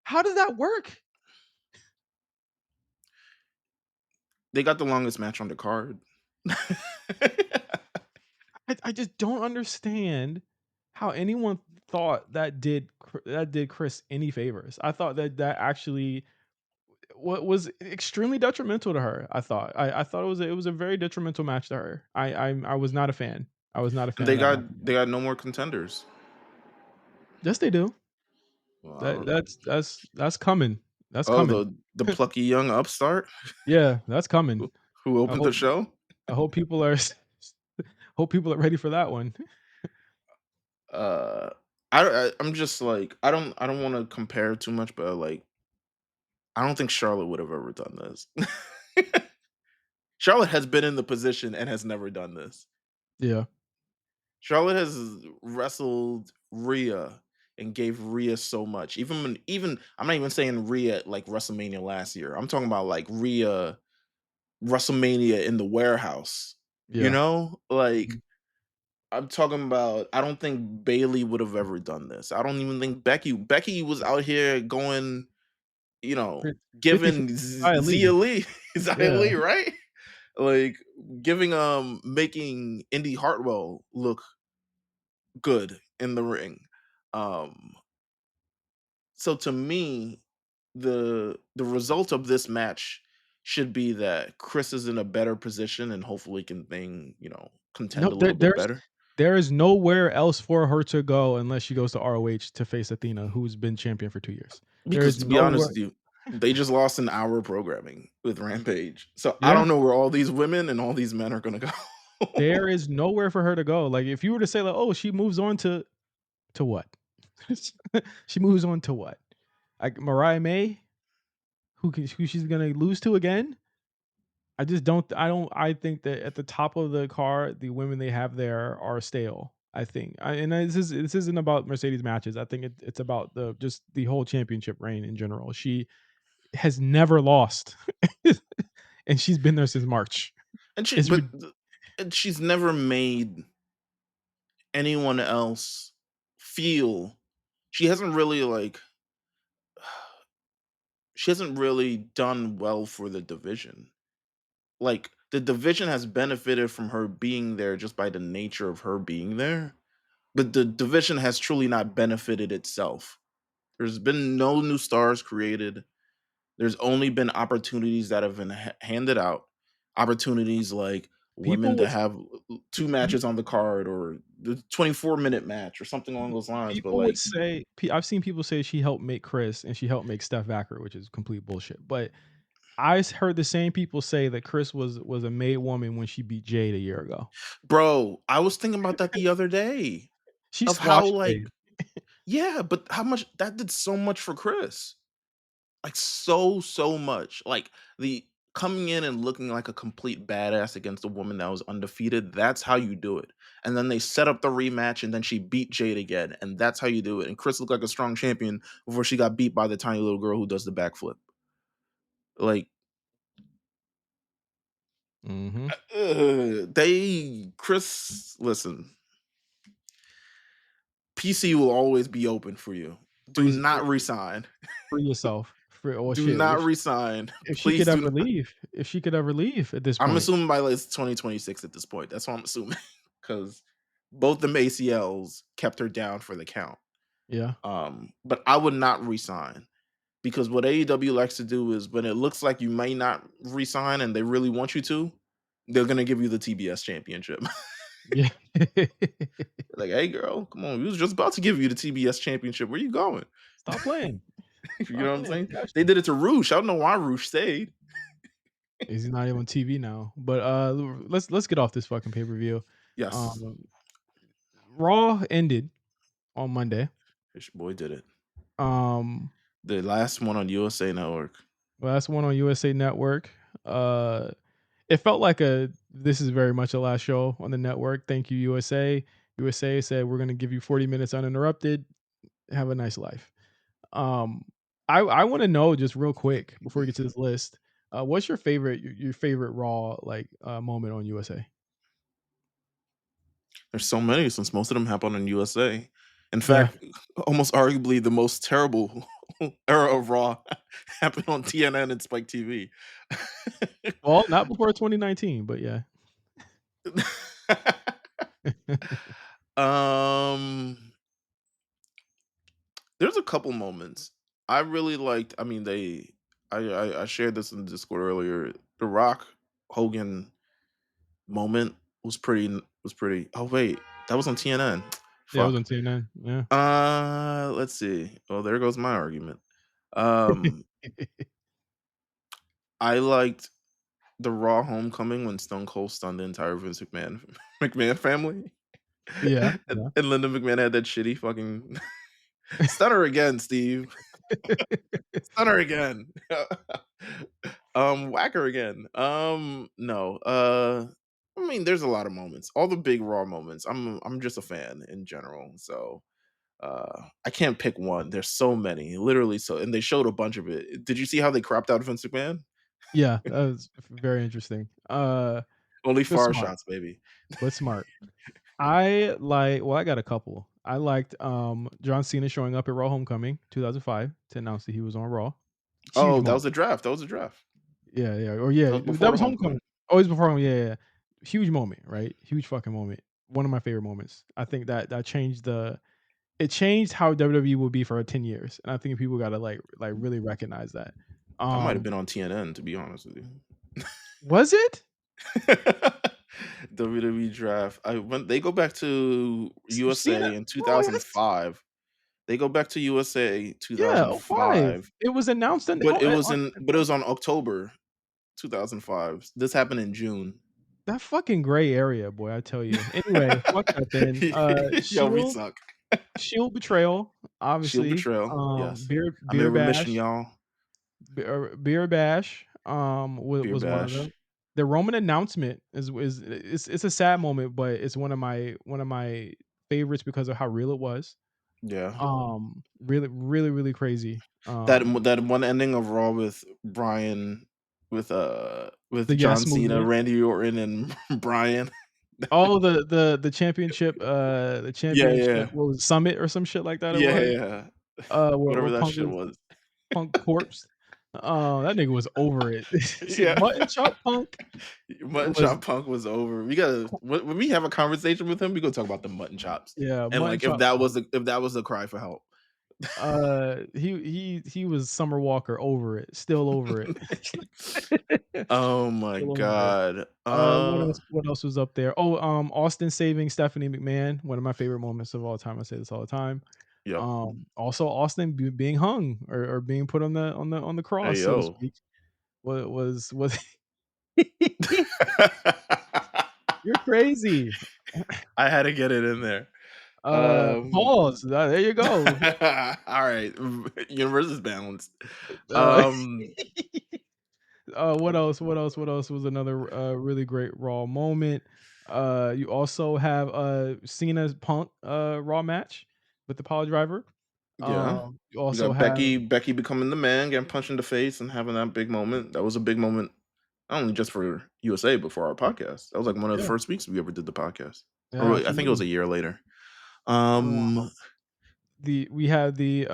How does that work? They got the longest match on the card. I just don't understand how anyone thought that did Chris any favors. I thought that that actually was extremely detrimental to her. I thought it was a very detrimental match to her. I was not a fan. I was not a And fan of that match at they all. got no more contenders. Yes, they do. Well, I That don't know. that's coming. That's Oh, coming. the plucky young upstart Yeah, that's coming. who I opened the hope show. I hope people are hope people are ready for that one. Uh, I'm just like I don't want to compare too much, but like I don't think Charlotte would have ever done this. Charlotte has been in the position and has never done this. Yeah. Charlotte has wrestled Rhea and gave Rhea so much. Even I'm not even saying Rhea like WrestleMania last year. I'm talking about like Rhea WrestleMania in the warehouse. You Yeah. know? Like Mhm. I'm talking about I don't think Bailey would have ever done this. I don't even think Becky was out here going, you know, Fif 50 giving Xia Zia Li. Lee, Xia Yeah. Lee, right? Like giving making Indy Hartwell look good in the ring. Um so to me, the result of this match should be that Chris is in a better position and hopefully can contend No, a little bit better. there is nowhere else for her to go unless she goes to ROH to face Athena, who's been champion for 2 years. There Because is to be honest nowhere. with you, they just lost an hour programming with Rampage. So I Yeah, don't know where all these women and all these men are gonna go. there is nowhere for her to go. Like, if you were to say, like, "Oh, she moves on to what?" She moves on to what? Like, Mariah May, who she's gonna lose to again? I don't I think that at the top of the card, the women they have there are stale, I think. This isn't about Mercedes matches. I think it's about the just the whole championship reign in general. She has never lost, and she's been there since March. and she It's but rid th- and she's never made anyone else feel she hasn't really she hasn't really done well for the division. Like the division has benefited from her being there just by the nature of her being there, but the division has truly not benefited itself. There's been no new stars created. There's only been opportunities that have been handed out. Opportunities like women people to would have two pe matches on the card or the 24-minute match or something along those lines. But people would like, say I've seen people say she helped make Chris and she helped make Steph Vacker, which is complete bullshit, but heard the same people say that Chris was a made woman when she beat Jade a year ago. bro, I was thinking about that the other day She of how squashed like, Jade. yeah, but how much that did so much for Chris. Like, so much. Like, the coming in and looking like a complete badass against a woman that was undefeated, that's how you do it. And then they set up the rematch, and then she beat Jade again, and that's how you do it. And Chris looked like a strong champion before she got beat by the tiny little girl who does the backflip. Like, Mhm. listen, PC will always be open for you. Do Free not resign. free yourself. Free oh Do shit, not resign. if she could Please do ever not. leave if she could ever leave at this I'm point. assuming by like it's 2026 at this point. That's what I'm assuming because both the ACLs kept her down for the count. Yeah. But I would not resign because what AEW likes to do is when it looks like you may not resign and they really want you to, they're gonna give you the TBS championship. Yeah. Like, hey girl, come on, we was just about to give you the TBS championship. Where you going? Stop playing. You know Stop what I'm playing. saying? We got They you. did it to Roosh. I don't know why Roosh stayed. He's not even on TV now. But, let's get off this fucking pay-per-view. Yes, Um, Raw ended on Monday. your boy did it. Um, The last one on USA Network. Last one on USA Network. Uh, it felt like this is very much a last show on the network. Thank you, USA. USA said, "We're gonna give you 40 minutes uninterrupted. Have a nice life." Um, I wanna know just real quick before we get to this list, what's your favorite Raw, like, moment on USA? There's so many since most of them happen on USA. In Yeah. fact, almost arguably the most terrible era of Raw happened on TNN and Spike TV. Well, not before 2019, but yeah. Um, there's a couple moments. I really liked I mean, I shared this in the Discord earlier. The Rock Hogan moment was pretty oh, wait, that was on TNN. Yeah, it was Fuck. on CNN, yeah. Let's see. Oh, there goes my argument. Um, I liked the Raw homecoming when Stone Cold stunned the entire Vince McMahon family. Yeah, And yeah. Linda McMahon had that shitty fucking "Stunner again, Steve. Stunner again." Whack her again. No, I mean, there's a lot of moments. All the big Raw moments. I'm just a fan in general, so, I can't pick one. There's so many, literally so and they showed a bunch of it. Did you see how they cropped out Vince McMahon? Yeah, that was very interesting. Only But far smart, shots, baby. but smart. I got a couple. I liked, John Cena showing up at Raw Homecoming 2005 to announce that he was on Raw. Huge Oh, that was moment. a draft, that was a draft. Yeah, yeah, or yeah, That was that before the was Homecoming. homecoming. Always before home, yeah, yeah, yeah. Huge moment, right? Huge fucking moment. One of my favorite moments. I think that changed it changed how WWE will be for 10 years, and I think people gotta, really recognize that. That might have Um, been on TNN, to be honest with you. was it? WWE draft. I when they go back to Cena? USA in Oh, yes. 2005. They go back to USA Yeah, '05. 2005, It was announced in ho but it was on October 2005. This happened in June. that fucking gray area, boy, I tell you. Anyway, fuck that then. Yo, we suck. Shield betrayal, Shield obviously. betrayal. Yes. I'm Beer ever mission, bash. y'all. Beer bash, Beer was one of them. bash. The Roman announcement is it's a sad moment, but it's one of my favorites because of how real it was. Yeah. Really, really, really crazy. That one ending of Raw with Brian with The John Yes Cena, movement. Randy Orton, and Brian. Oh, the Yeah, championship, yeah. what was it, summit or some shit like that it Yeah, was? yeah. Where Whatever that Punk shit was was. Punk corpse. That nigga was over it. Yeah. Mutton chop Punk Mutton was chop punk was over. We gotta when we have a conversation with him, we gonna talk about the mutton chops. yeah, And mutton like chop Punk. if that was a cry for help. He was Summer Walker over it, still over it. Oh my Still over it. god. What else was up there? Oh, Austin saving Stephanie McMahon, one of my favorite moments of all time, I say this all the time. Yep. Also Austin being hung or being put on the cross, Hey so to yo. speak. Was You're crazy. I had to get it in there. Um Pause. There you go. all right. Universe is balanced. Uh, Um what else was another, really great Raw moment? You also have, Cena's Punk, Raw match with the pile driver. yeah. You We also got have Becky becoming the man, getting punched in the face and having that big moment. That was a big moment not only just for USA, but for our podcast. That was like one of the yeah, first weeks we ever did the podcast. Or yeah, wait, I think it was absolutely. a year later. Um, Um, we have the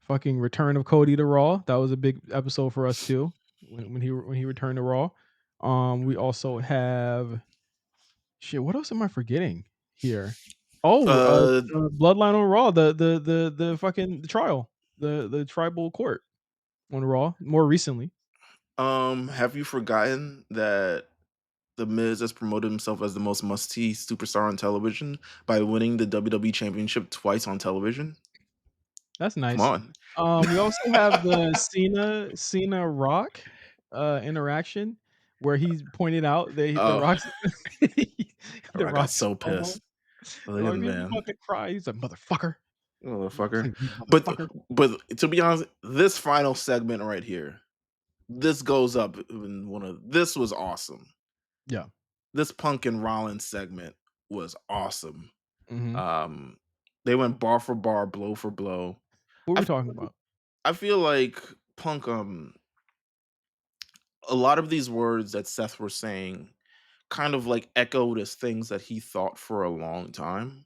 fucking return of Cody to Raw. That was a big episode for us too, when he returned to Raw. We also have shit, what else am I forgetting here? Oh, uh, Bloodline on Raw, the fucking the trial, the tribal court on Raw more recently. have you forgotten that the Miz has promoted himself as the most must-see superstar on television by winning the WWE Championship twice on television? That's Come nice. on. We also have the Cena Rock, interaction where he's pointed out the Oh, Rock's the I got Rock's so promo. pissed. Look Oh, at he the made me man, fucking cry. He's like, "Motherfucker." motherfucker. You But motherfucker. to be honest, this final segment right here, this goes up in one of this was awesome. Yeah. This Punk and Rollins segment was awesome. Mhm. Um, they went bar for bar, blow for blow. What were I we f- talking about? I feel like Punk, a lot of these words that Seth were saying kind of like echoed as things that he thought for a long time.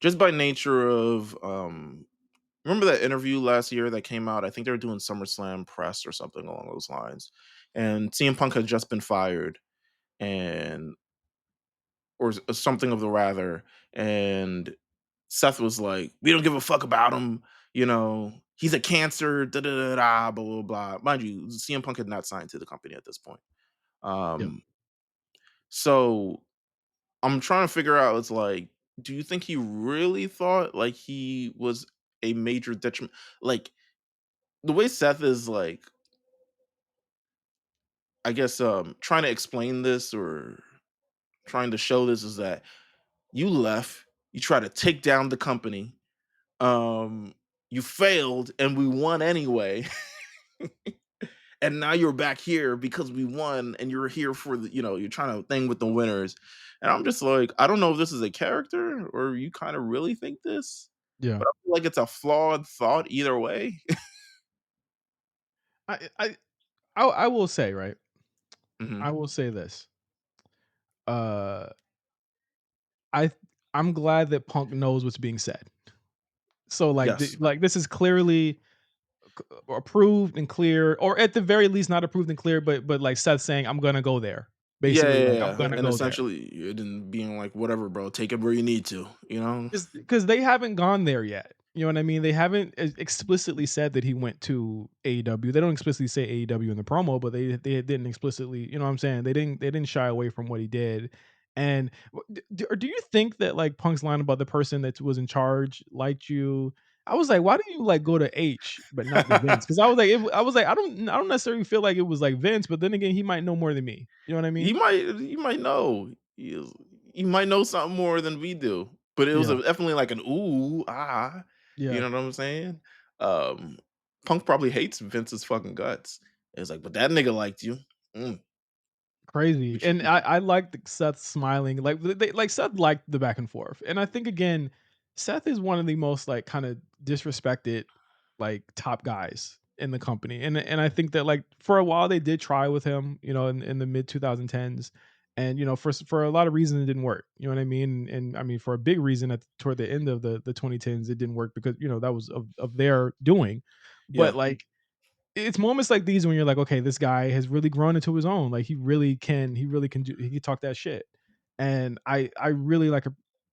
Just by nature of remember that interview last year that came out? I think they were doing SummerSlam press or something along those lines. And CM Punk had just been fired. And or something of the rather, and Seth was like, "We don't give a fuck about him, you know, he's a cancer, da da da da, blah blah blah." Mind you, CM Punk had not signed to the company at this point. Yeah. Um, so I'm trying to figure out, it's like, do you think he really thought like he was a major detriment? Like the way Seth is like, I guess trying to explain this or trying to show this is that you left, you try to take down the company, um, you failed and we won anyway. And now you're back here because we won and you're here for the, you're trying to thing with the winners. And I'm just like, I don't know if this is a character or you kind of really think this, Yeah. but I feel like it's a flawed thought either way. I I I will say, right? Hmm. I will say this. Uh, I I'm glad that Punk knows what's being said. So like Yes. this is clearly approved and clear, or at the very least not approved and clear, but like Seth saying, "I'm gonna go there." Yeah, Basically, yeah, like I'm yeah. gonna And go there. essentially it didn't being like, whatever, bro, take it where you need to, you know? Because they haven't gone there yet. You know what I mean? They haven't explicitly said that he went to AEW. They don't explicitly say AEW in the promo, but they didn't explicitly. You know what I'm saying? They didn't shy away from what he did. And do you think that like Punk's line about the person that was in charge liked you? I was like, why didn't you like go to H but not to Vince? Because I was like, I don't necessarily feel like it was like Vince, but then again, he might know more than me. You know what I mean? You might know. You might know something more than we do. But it was Yeah, definitely like an ooh, you yeah. know what I'm saying? Um, Punk probably hates Vince's fucking guts. It's like, but that nigga liked you. Mm, Crazy, but and you I liked Seth smiling, like, like, Seth liked the back and forth, and I think, again, Seth is one of the most, like, kinda disrespected, like, top guys in the company, and I think that, like, for a while, they did try with him, in the mid-2010s, and, for a lot of reasons, it didn't work, you know what I mean? And, I mean, for a big reason toward the end of the 2010s, it didn't work because, that was of their doing, but, yeah. like, it's moments like these when you're like, okay, this guy has really grown into his own. Like he really can do he can talk that shit. And I really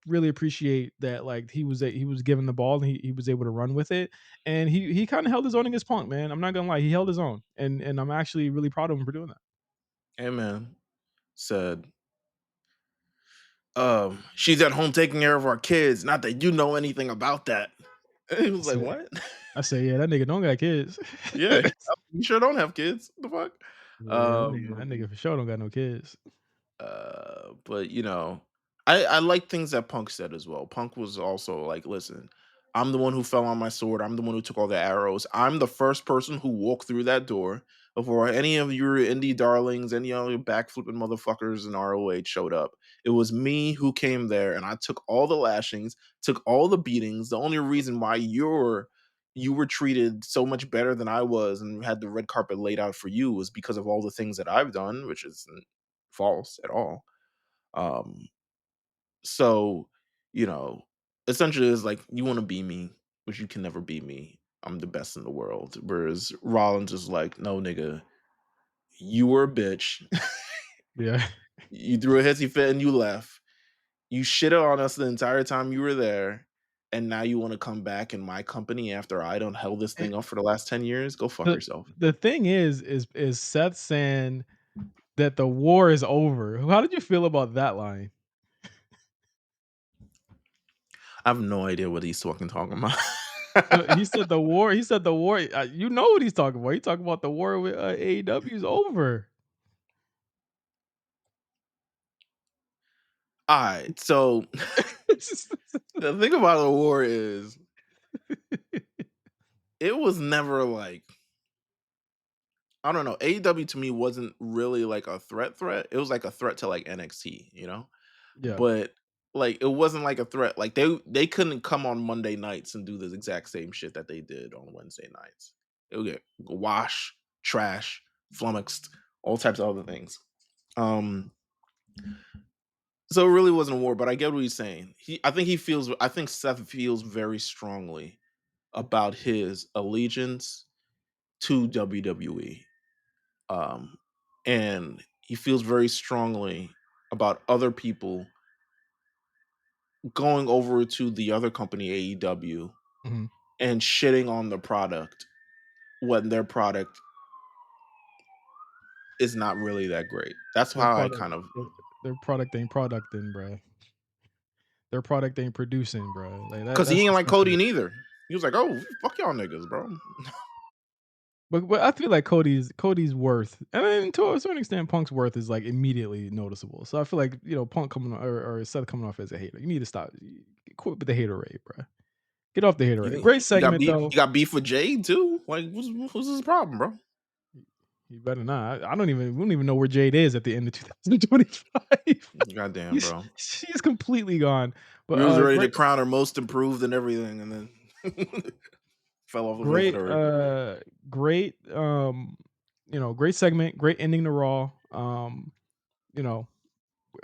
really appreciate that like he was given the ball and he was able to run with it. And he kind of held his own against Punk, man. I'm not gonna lie, he held his own. And I'm actually really proud of him for doing that. Hey man said, she's at home taking care of our kids. Not that you know anything about that. And he I was like, said what? I said, yeah, that nigga don't got kids. Yeah, you sure don't have kids. The fuck? Yeah, that nigga Um for sure don't got no kids. But I like things that Punk said as well. Punk was also like, listen, I'm the one who fell on my sword. I'm the one who took all the arrows. I'm the first person who walked through that door before any of your indie darlings, any other backflipping motherfuckers in ROH showed up. It was me who came there, and I took all the lashings, took all the beatings. The only reason why you were treated so much better than I was and had the red carpet laid out for you was because of all the things that I've done, which isn't false at all. Um, so, you know, essentially it's like you want to be me, but you can never be me. I'm the best in the world. Whereas Rollins is like, no, nigga, you were a bitch. Yeah. You threw a hissy fit and you left. You shitted on us the entire time you were there. And now you want to come back in my company after I don't held this And thing up for the last 10 years? Go fuck the yourself. the thing is Seth saying that the war is over. How did you feel about that line? I have no idea what he's talking about. He said the war, you know what he's talking about. He talking about the war with, AEW is over. All right. So the thing about the war is it was never like, I don't know. AEW to me wasn't really like a threat. It was like a threat to like NXT, you know? Yeah. But like it wasn't like a threat. Like they couldn't come on Monday nights and do the exact same shit that they did on Wednesday nights. It would get wash, trash, flummoxed, all types of other things. Um so it really wasn't a war, but I get what he's saying. I think Seth feels very strongly about his allegiance to WWE. Um, and he feels very strongly about other people going over to the other company, AEW, Mhm. and shitting on the product when their product is not really that great. That's Their how I product kind of their product ain't producting, bruh. Their product ain't producing, bruh. Like, because he that's ain't just like simple. Cody neither. He was like, "Oh, fuck y'all niggas, bro." But I feel like Cody's worth, and then to a certain extent, Punk's worth is, like, immediately noticeable. So I feel like, Punk coming or Seth coming off as a hater. You need to stop. Quit with the haterade, bruh. Get off the You haterade. think Great you got segment, beef? though. You got beef with Jade too? Like, what's his problem, bro? You better not. I don't even we don't even know where Jade is at the end of 2025. Goddamn, bro. She's completely gone. But, We was ready to great crown her most improved and everything, and then fell off the face of great, the earth. great, great segment, great ending to Raw. You know,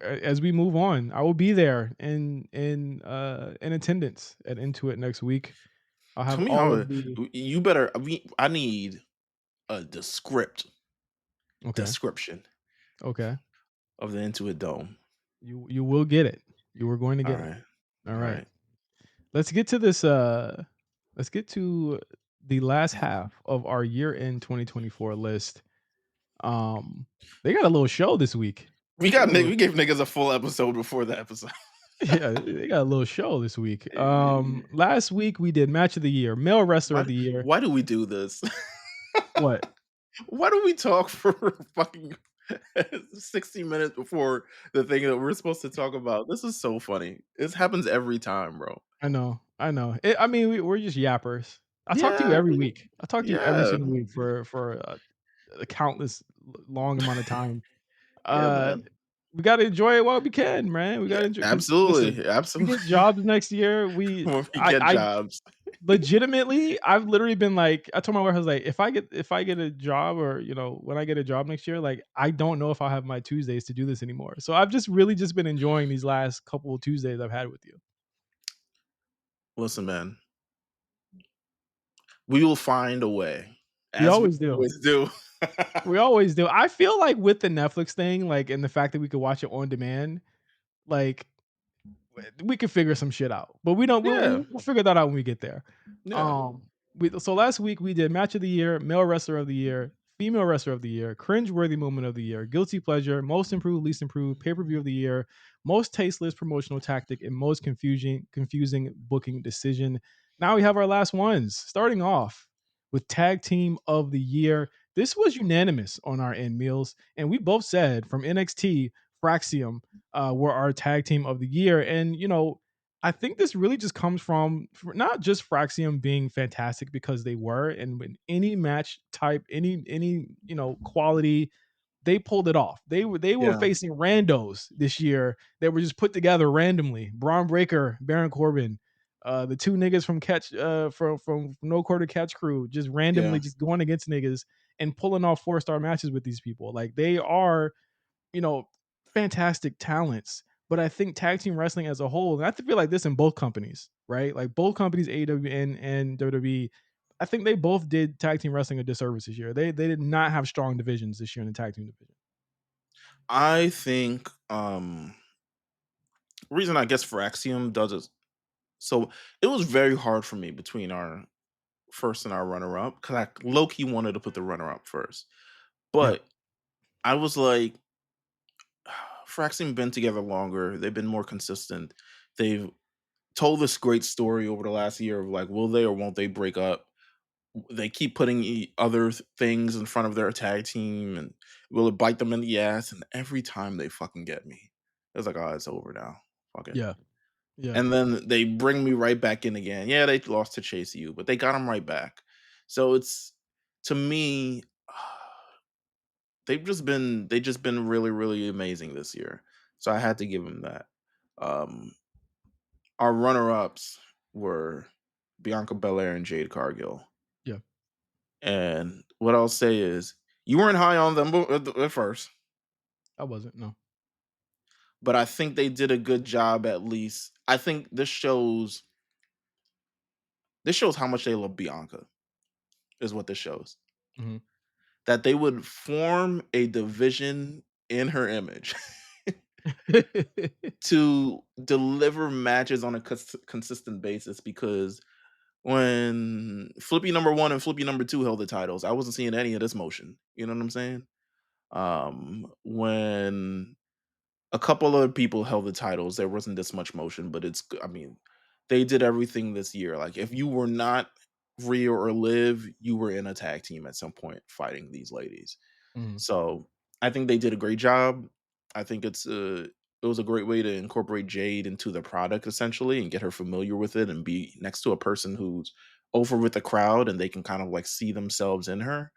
as we move on, I will be there in attendance at Into It next week. I'll have Tell me all how of the you better. I need a okay, description okay. of the Intuit Dome. You will get it. You are going to All get it. right, All all right. right. Let's get to let's get to the last half of our year-end 2024 list. Um, they got a little show this week. They got a little We gave niggas a full episode before the episode. yeah, they got a little show this week. Last week we did match of the year, male wrestler of why the year. why do we do this? What? Why do we talk for fucking 60 minutes before the thing that we're supposed to talk about? This is so funny. This happens every time, bro. I know, I know. I mean, we're just yappers. I talk to you Yeah, every week. I talk to you every yeah, single week for a countless long amount of time. yeah, Uh, man. we gotta enjoy it while we can, man. We Yeah, gotta enjoy because listen, absolutely, we absolutely. get jobs next year. When we get I jobs, legitimately, I've literally been like, I told my wife, I was like, if I get a job or when I get a job next year, like I don't know if I'll have my Tuesdays to do this anymore. So I've just really just been enjoying these last couple of Tuesdays I've had with you. listen, man. We will find a way, We as we always do. always do. We always do. I feel like with the Netflix thing, like and the fact that we could watch it on demand, like we could figure some shit out, but we don't. We'll, Yeah, we'll we'll figure that out when we get there. yeah, Um, so last week we did match of the year, male wrestler of the year, female wrestler of the year, cringe-worthy moment of the year, guilty pleasure, most improved, least improved, pay-per-view of the year, most tasteless promotional tactic, and most confusing booking decision. Now we have our last ones, starting off with tag team of the year. This was unanimous on our end, Meals, and we both said from NXT, Fraxium were our tag team of the year. And, I think this really just comes from not just Fraxium being fantastic because they were, and in any match type, any quality, they pulled it off. They were yeah, facing randos this year that were just put together randomly. Braun Breaker, Baron Corbin, the two niggas from Catch from No Quarter Catch Crew, just randomly yeah. just going against niggas and pulling off 4-star matches with these people. Like they are you know, fantastic talents. But I think tag team wrestling as a whole, and I feel like this in both companies, right? Like both companies, AEW and WWE, I think they both did tag team wrestling a disservice this year. They did not have strong divisions this year in the tag team division. I think reason I guess for Axiom does it. So it was very hard for me between our first and our runner up because I low key wanted to put the runner up first, Yeah, but I was like, Fraxing been together longer. They've been more consistent. They've told this great story over the last year of like, will they or won't they break up? They keep putting other things in front of their tag team, and will it bite them in the ass? And every time they fucking get me, it's like, oh, it's over now. Fuck it. yeah, yeah, And then they bring me right back in again. Yeah, they lost to Chase U, but they got him right back. So it's to me, they just been really really amazing this year. So I had to give them that. Um, our runner ups were Bianca Belair and Jade Cargill. yeah. And what I'll say is, you weren't high on them at first, I wasn't. No. but I think they did a good job. At least I think this shows how much they love Bianca. Is what this shows. Hmm. That they would form a division in her image. to deliver matches on a consistent basis because when Flippy number 1 and Flippy number 2 held the titles, I wasn't seeing any of this motion, you know what I'm saying? When a couple other people held the titles, there wasn't this much motion, but I mean, they did everything this year. Like, if you were not Rhea or Liv, you were in a tag team at some point fighting these ladies. Mhm. So, I think they did a great job. I think it was a great way to incorporate Jade into the product essentially and get her familiar with it and be next to a person who's over with the crowd and they can kind of like see themselves in her.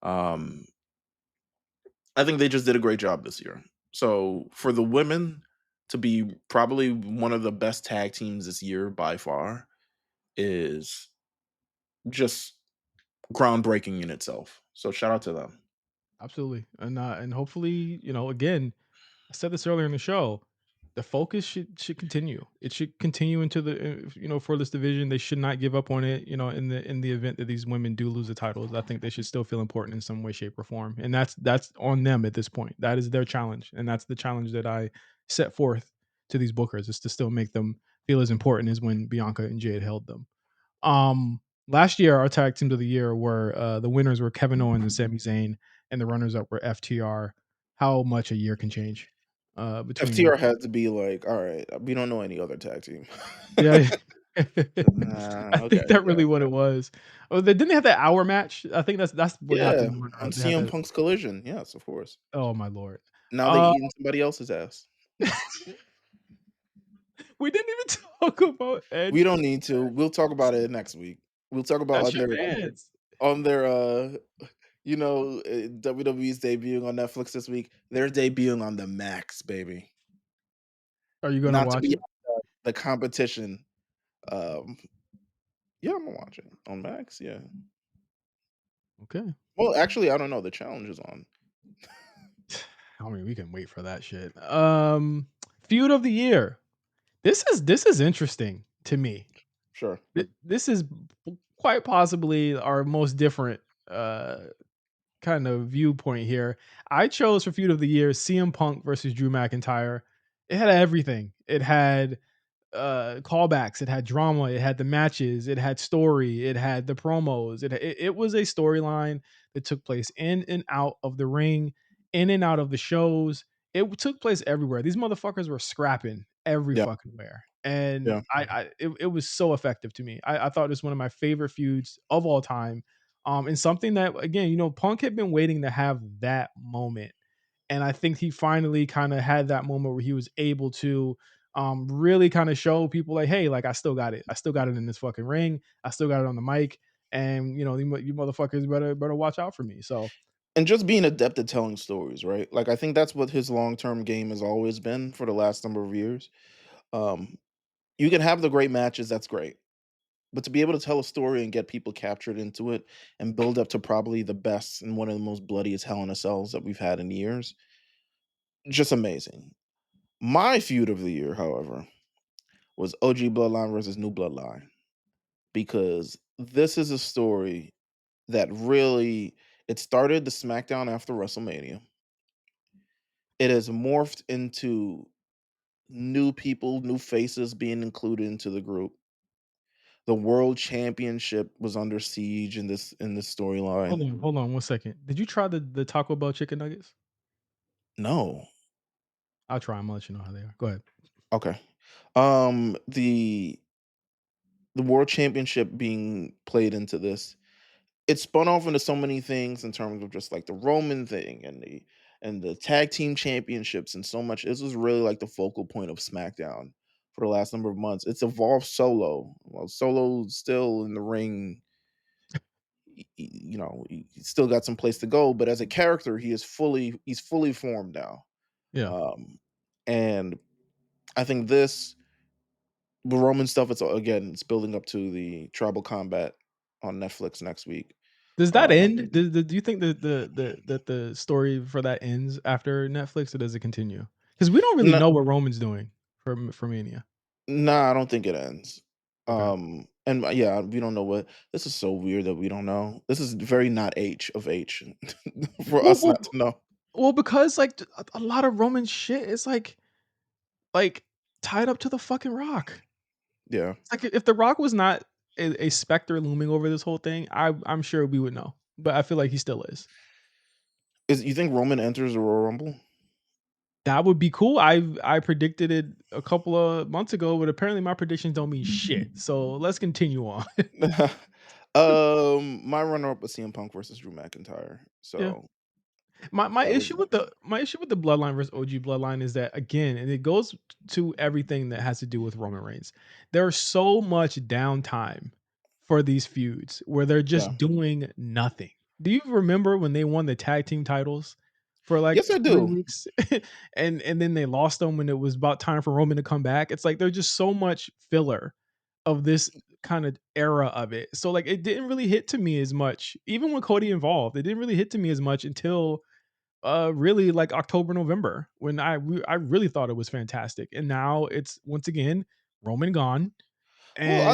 Um, I think they just did a great job this year. So for the women to be probably one of the best tag teams this year by far is just groundbreaking in itself. So shout out to them. Absolutely, and hopefully, again, I said this earlier in the show. The focus should continue. It should continue into the for this division. They should not give up on it. In the event that these women do lose the titles, I think they should still feel important in some way, shape, or form. And that's on them at this point. That is their challenge, and that's the challenge that I set forth to these bookers is to still make them feel as important as when Bianca and Jade held them. Last year, our tag teams of the year were the winners were Kevin Owens and Sami Zayn, and the runners up were FTR. How much a year can change between those? FTR had to be like, all right, we don't know any other tag team. Yeah, I Okay, think that yeah, really what it was. Oh, didn't they have that hour match? I think that's what got yeah. them. On They had CM that. Punk's Collision, yes, of course. Oh my lord! Now they Uh, eating somebody else's ass. we didn't even talk about We Edge don't versus need to. We'll talk about it next week. We'll talk about that's your man's. on their WWE's debuting on Netflix this week. They're debuting on the Max, baby. Are you gonna Not to watch be it? the competition. Um, yeah, I'm gonna watch it on Max. Yeah. Okay. Well, actually, I don't know. The challenge is on. I mean, we can wait for that shit. Feud of the year. This is interesting to me. Sure. This is quite possibly our most different uh kind of viewpoint here. I chose for feud of the year CM Punk versus Drew McIntyre. It had everything. It had callbacks, it had drama, it had the matches, it had story, it had the promos. It was a storyline that took place in and out of the ring, in and out of the shows. It took place everywhere. These motherfuckers were scrapping every Yeah. fucking where. And Yeah. it was so effective to me. I thought it was one of my favorite feuds of all time. And something that again, Punk had been waiting to have that moment. And I think he finally kind of had that moment where he was able to really kind of show people like, hey, like I still got it. I still got it in this fucking ring. I still got it on the mic. And you motherfuckers better watch out for me. So And just being adept at telling stories, right? Like I think that's what his long-term game has always been for the last number of years. Um, you can have the great matches, that's great. But to be able to tell a story and get people captured into it and build up to probably the best and one of the most bloodiest Hell in a Cells that we've had in years, just amazing. My feud of the year, however, was OG Bloodline versus New Bloodline because this is a story that really it started the SmackDown after WrestleMania. It has morphed into new people, new faces being included into the group. The world championship was under siege in this storyline. hold on 1 second. Did you try the Taco Bell chicken nuggets? No. I'll try them. I'll let you know how they are. Go ahead. Okay. The world championship being played into this, it spun off into so many things in terms of just like the Roman thing and the tag team championships and so much. This was really like the focal point of SmackDown for the last number of months. It's evolved Solo. Well, Solo's still in the ring. He's still got some place to go, but as a character, he's fully formed now. Yeah. Um, and I think the Roman stuff, it's building up to the tribal combat on Netflix next week. Does that Um, end? Do you think that the story for that ends after Netflix, or does it continue? Because we don't really no, know what Roman's doing for Mania. nah, I don't think it ends. Okay. Yeah, we don't know what. This is so weird that we don't know. This is very not H of H for Well, us well, not to know. well, because like a lot of Roman shit, it's like like, tied up to the fucking Rock. Yeah. It's like if the Rock was not a specter looming over this whole thing, I'm sure we would know, but I feel like he still is. Is you think Roman enters the Royal Rumble? That would be cool. I predicted it a couple of months ago, but apparently my predictions don't mean shit. So let's continue on. My runner-up was CM Punk versus Drew McIntyre, Yeah. so My that was issue with the Bloodline versus OG Bloodline is that again, and it goes to everything that has to do with Roman Reigns. There's so much downtime for these feuds where they're yeah. just doing nothing. Do you remember when they won the tag team titles for like Yes, I 3 do. weeks and then they lost them when it was about time for Roman to come back? It's like there's just so much filler of this kind of era of it. So like it didn't really hit to me as much even when Cody involved. It didn't really hit to me as much until really like October, November when I really thought it was fantastic. And now it's once again Roman gone Well, and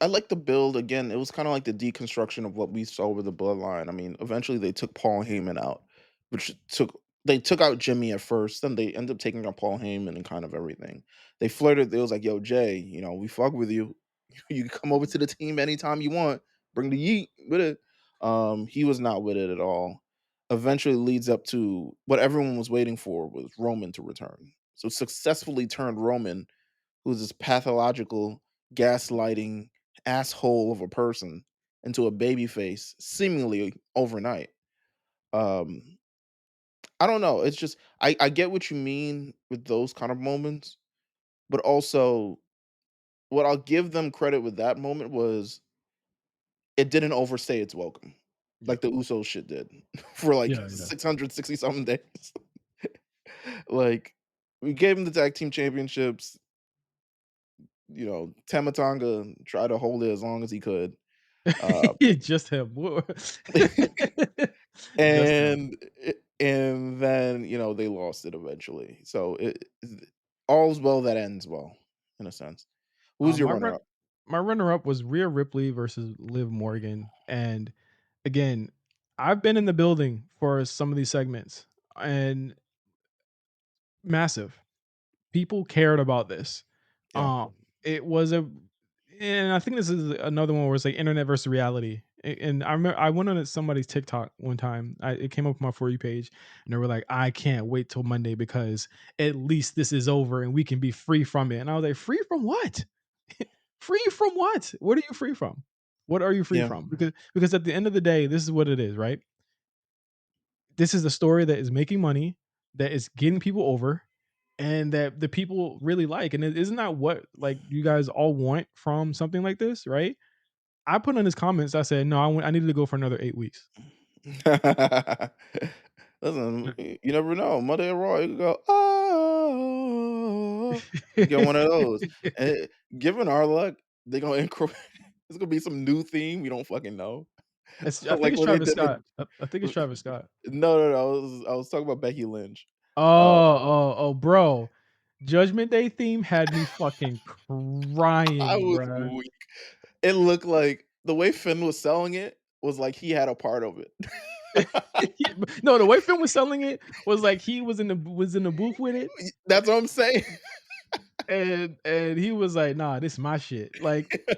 I like the build again. It was kind of like the deconstruction of what we saw with the Bloodline. I mean, eventually they took Paul Heyman out, which took they took out Jimmy at first, then they ended up taking out Paul Heyman and kind of everything. They flirted. It was like, "Yo, Jay, we fuck with you. You can come over to the team anytime you want. Bring the yeet with it." He was not with it at all. Eventually leads up to what everyone was waiting for was Roman to return. So successfully turned Roman, who's this pathological, gaslighting asshole of a person, into a baby face seemingly overnight. Um, I don't know. It's just I get what you mean with those kind of moments, but also what I'll give them credit with that moment was it didn't overstay its welcome, yeah, like the Usos shit did for like yeah, yeah. 660 something days. Like we gave him the tag team championships. Tamatanga tried to hold it as long as he could. Uh, Just him. Just him. and then, they lost it eventually. So all's well that ends well, in a sense. Who's your My runner up? my runner up was Rhea Ripley versus Liv Morgan, and again, I've been in the building for some of these segments and massive. People cared about this. Yeah. It was a and I think this is another one where it's like internet versus reality. And I remember I went on somebody's TikTok one time. It came up on my For You page, and they were like, "I can't wait till Monday because at least this is over and we can be free from it." And I was like, "Free from what? Free from what? What are you free from? What are you free Yeah. from?" Because at the end of the day, this is what it is, right? This is a story that is making money, that is getting people over, and that the people really like. And isn't that what like you guys all want from something like this, right? I put in his comments. I said, "No, I needed to go for another 8 weeks." Listen, you never know. Monday at Raw, you can go, oh, you get one of those. And given our luck, they're gonna increment. It's gonna be some new theme we don't fucking know. I think Like it's what they Travis did with Scott. I think it's Travis Scott. no, no, no. I was talking about Becky Lynch. Uh, Bro. Judgment Day theme had me fucking I crying, was bruh. weak. It looked like the way Finn was selling it was like he had a part of it. No, the way Finn was selling it was like he was in the booth with it, That's what I'm saying. and he was like, "Nah, this is my shit." Like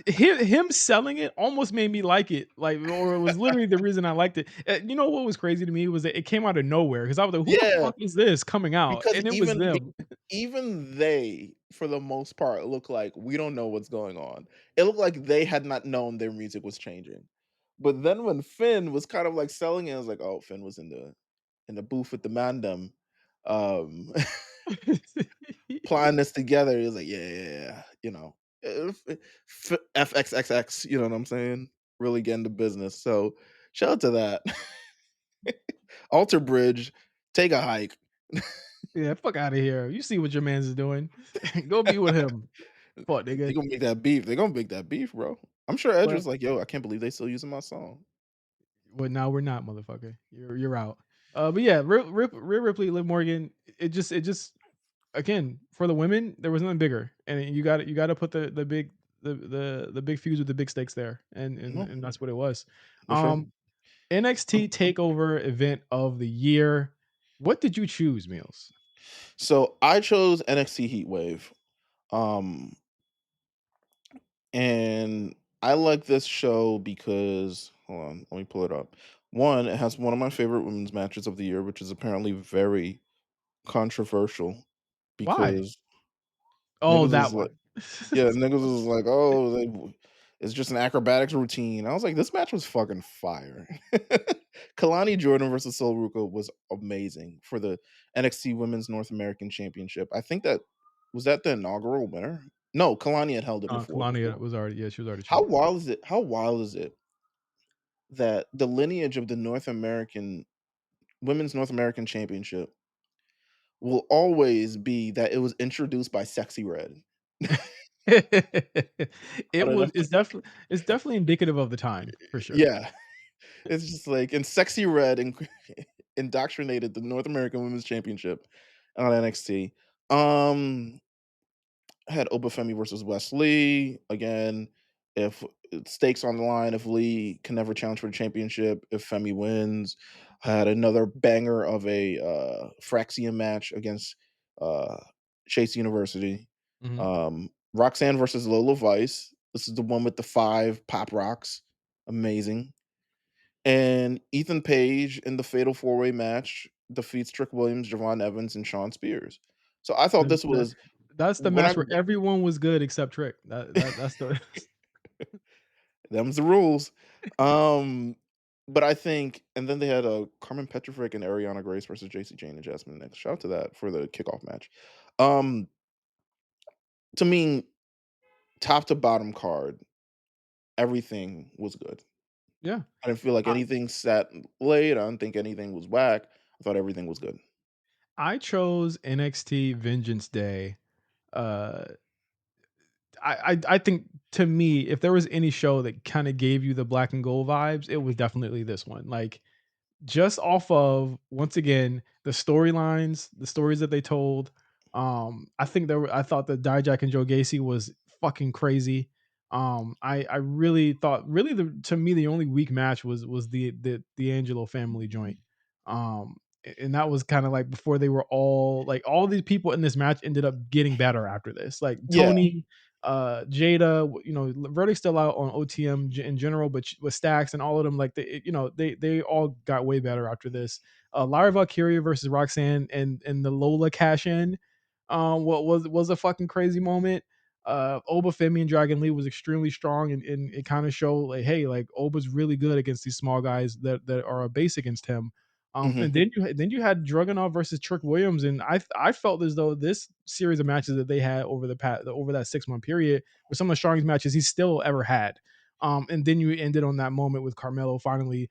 him selling it almost made me like it, like, or it was literally the reason I liked it. You know what was crazy to me was that it came out of nowhere because I was like, "Who the Yeah, fuck is this coming out?" because And it was them. even they, for the most part, look like we don't know what's going on. It looked like they had not known their music was changing. But then when Finn was kind of like selling it, I was like, oh, Finn was in the booth with the mandem, um, applying this together. He was like, yeah, yeah, yeah, FXXX, you know what I'm saying? Really getting the business. So shout out to that. Alter Bridge, take a hike. Yeah, fuck out of here. You see what your man's is doing. Go be with him. Fuck, They nigga. gonna make that beef. They gonna make that beef, bro. I'm sure Edge Well was like, "Yo, I can't believe they still using my song." well, now we're not, motherfucker. You're out. But yeah, Rhea Ripley, Liv Morgan. It just again for the women there was nothing bigger, and you got to put the big the big feuds with the big stakes there, No, and that's what it was. for sure. Um, NXT Takeover event of the year. What did you choose, Meals? So I chose NXT Heatwave. Um, and I like this show because hold on, let me pull it up. One, it has one of my favorite women's matches of the year, which is apparently very controversial Why? because Oh, niggas that is like, one. yeah, niggas is like, oh, it's just an acrobatics routine. I was like, this match was fucking fire. Kalani Jordan versus Sol Ruka was amazing for the NXT Women's North American Championship. I think that was that the inaugural winner. No, Kalani had held it before. Kalani was already she was already How champion. wild is it? How wild is it that the lineage of the North American Women's North American Championship will always be that it was introduced by Sexy Red. I don't know. It's definitely indicative of the time, for sure. Yeah, it's just like and Sexy Red indoctrinated the North American Women's Championship on NXT. Um, had Obafemi versus Wes Lee. Again, if stakes on the line, if Lee can never challenge for the championship, if Femi wins, had another banger of a Fraxium match against uh, Chase University. Mhm. Roxanne versus Lola Vice. This is the one with the five pop rocks. Amazing. And Ethan Page in the Fatal Four Way match defeats Trick Williams, Javon Evans, and Sean Spears. So I thought The this the was that's the when I match where everyone was good except Trick. That's the them's the rules. Um, but I think and then they had, Carmen Petrovic and Ariana Grace versus Jacy Jane and Jasmine Next. Shout out to that for the kickoff match. Um, to me, top to bottom card, everything was good. yeah. I didn't feel like I anything sat late. I don't think anything was whack. I thought everything was good. I chose NXT Vengeance Day. Uh, I think to me, if there was any show that kinda gave you the black and gold vibes, it was definitely this one. Like, just off of once again the storylines, the stories that they told. I think there were. I thought that Dijak and Joe Gacy was fucking crazy. I really thought really to me the only weak match was the Angelo family joint. And that was kind of like before they were all like all these people in this match ended up getting better after this. Like Yeah. Tony, Jada, Verdict's still out on OTM in general, but with Stacks and all of them, like they all got way better after this. Lyra Valkyria versus Roxanne and the Lola cash in, what was a fucking crazy moment. Oba Femi and Dragon Lee was extremely strong, and it kind of showed like, hey, like Oba's really good against these small guys that are a base against him. Mhm. And then you had Dragunov versus Trick Williams, and I felt as though this series of matches that they had over that 6 month period were some of the strongest matches he's still ever had. And then you ended on that moment with Carmelo finally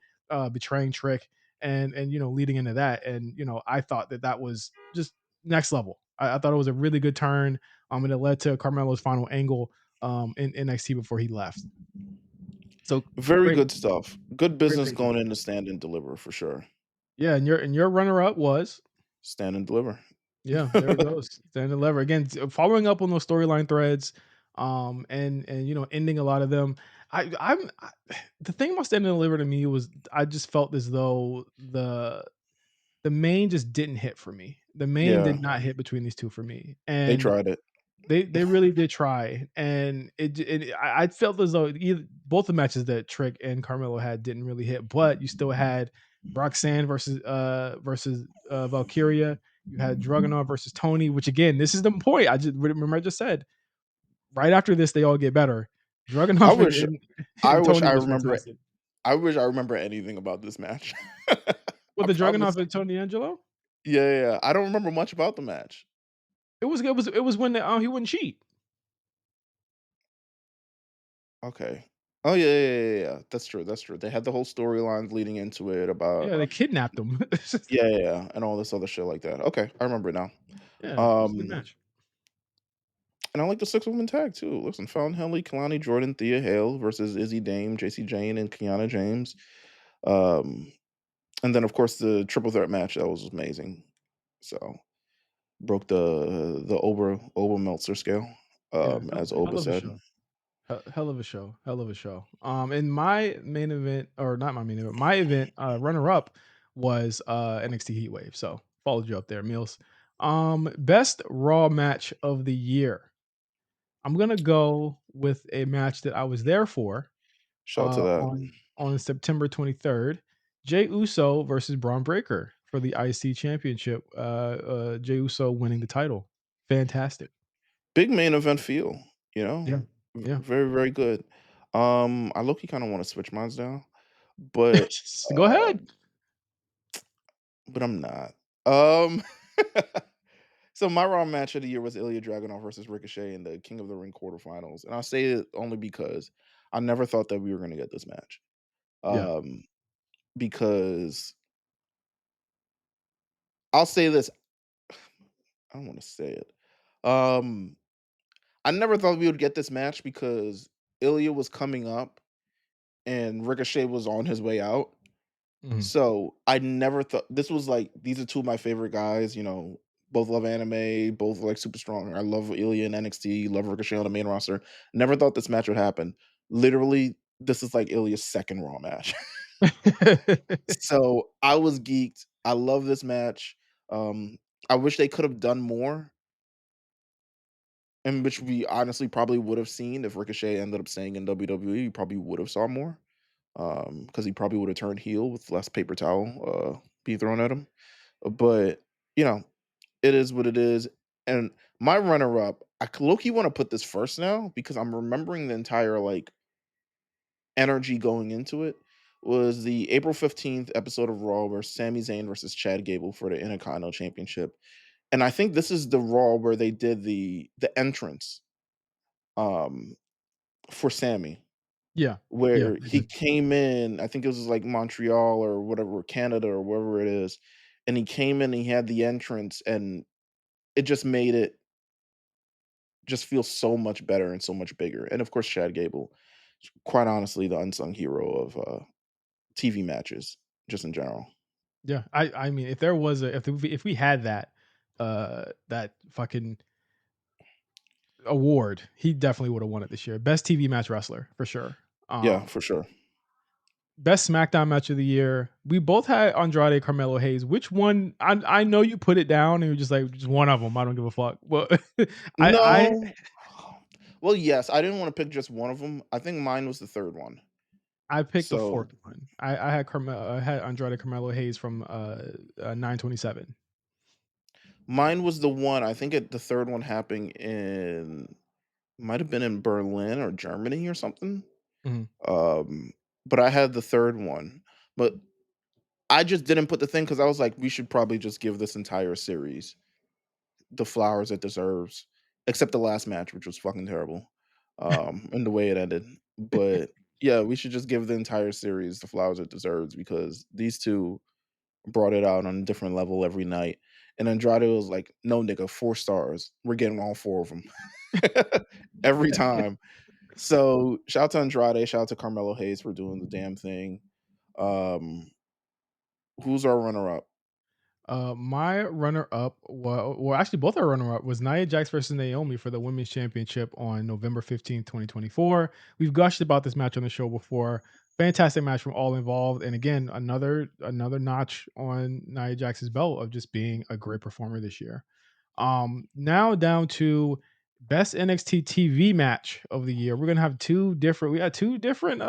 betraying Trick and leading into that, and I thought that was just next level. I thought it was a really good turn, and it led to Carmelo's final angle in NXT before he left. So Very great, good stuff. Good business great show. going in to stand and deliver for sure. Yeah, and your runner up was. Stand and deliver. Yeah, there it goes. Stand and lever again. Following up on those storyline threads, and ending a lot of them. The thing about Stand and Deliver to me was I just felt as though the main just didn't hit for me. The main Yeah, did not hit between these two for me, they and tried it. they really did try, and I felt as though both the matches that Trick and Carmelo had didn't really hit, but you still had Roxanne versus Valkyria. You had Dragunov versus Tony, which again, this is the point. I just remember I just said right after this they all get better. I Dragunov wish I and wish Tony I was remember fantastic. I wish I remember anything about this match. Well, I the Dragunov promise. and Tony Angelo, Yeah, yeah, yeah. I don't remember much about the match. it was when he wouldn't cheat. Okay. Oh, yeah, yeah, yeah, yeah, yeah. That's true, that's true. They had the whole storylines leading into it about Yeah, they kidnapped him. yeah, yeah, yeah, and all this other shit like that. Okay, I remember it now. Yeah, it was a good Um, match. and I like the 6-woman tag too. Listen, Fallon Henley, Kalani Jordan, Thea Hale versus Izzy Dame, JC Jane, and Kiana James. Um, and then of course the triple threat match that was amazing. So broke the Ober Meltzer scale, Yeah, as hell Oba of a said. show. Hell of a show. Hell of a show. And my main event, or not my main event, my event runner up was NXT Heatwave. So followed you up there, Meals. Best Raw match of the year. I'm gonna go with a match that I was there for, Shout out to that. on September 23rd. Jey Uso versus Braun Breaker for the IC championship. Jey Uso winning the title. Fantastic. Big main event feel, you know? Yeah. Yeah. Very, very good. I low-key kinda wanna switch mines now, but, Go ahead. um but I'm not. Um, so my Raw match of the year was Ilya Dragunov versus Ricochet in the King of the Ring quarterfinals, and I'll say it only because I never thought that we were gonna get this match. Yeah. Um, because I'll say this, I don't wanna say it. Um, I never thought we would get this match because Ilya was coming up and Ricochet was on his way out. Mhm. So, I never thought this was like these are 2 of my favorite guys, both love anime, both like super strong. I love Ilya in NXT, love Ricochet on the main roster. Never thought this match would happen. Literally, this is like Ilya's second Raw match. So, I was geeked. I love this match. Um, I wish they could have done more, and which we honestly probably would have seen if Ricochet ended up staying in WWE. We probably would have saw more, because he probably would have turned heel with less paper towel being thrown at him. But you know, it is what it is. And my runner up, low-key want to put this first now because I'm remembering the entire like energy going into it. Was the April 15th episode of Raw where Sami Zayn versus Chad Gable for the Intercontinental Championship. And I think this is the Raw where they did the entrance um for Sammy, Yeah. Yeah, where they he did. came in, I think it was like Montreal or whatever, Canada or wherever it is, and he came in and he had the entrance and it just made it just feel so much better and so much bigger. And of course, Chad Gable, quite honestly, the unsung hero of TV matches, just in general. Yeah. I mean, if there was a if we had that fucking award, he definitely would have won it this year. Best TV match wrestler for sure. Yeah, Um, for sure. Best SmackDown match of the year. We both had Andrade Carmelo Hayes. Which one? I know you put it down and you're just like just one of them. I don't give a fuck. Well, I No. Well, yes, I didn't want to pick just one of them. I think mine was the third one. I picked the So fourth one. I had Andrade Carmelo Hayes from 927. mine was the one. I think the third one happened in might have been in Berlin or Germany or something. Mhm. Um, but I had the third one. But I just didn't put the thing because I was like, we should probably just give this entire series the flowers it deserves, except the last match, which was fucking terrible, and the way it ended. But yeah, we should just give the entire series the flowers it deserves because these two brought it out on a different level every night. And Andrade was like, "No, nigga, 4 stars. We're getting all 4 of them every time." So shout out to Andrade, shout out to Carmelo Hayes for doing the damn thing. Um, who's our runner up? My runner up, well, actually, both our runner up was Nia Jax versus Naomi for the women's championship on November 15th, 2024. We've gushed about this match on the show before. Fantastic match from all involved, and again, another notch on Nia Jax's belt of just being a great performer this year. Now down to best NXT TV match of the year. We're gonna have two different. We got two different.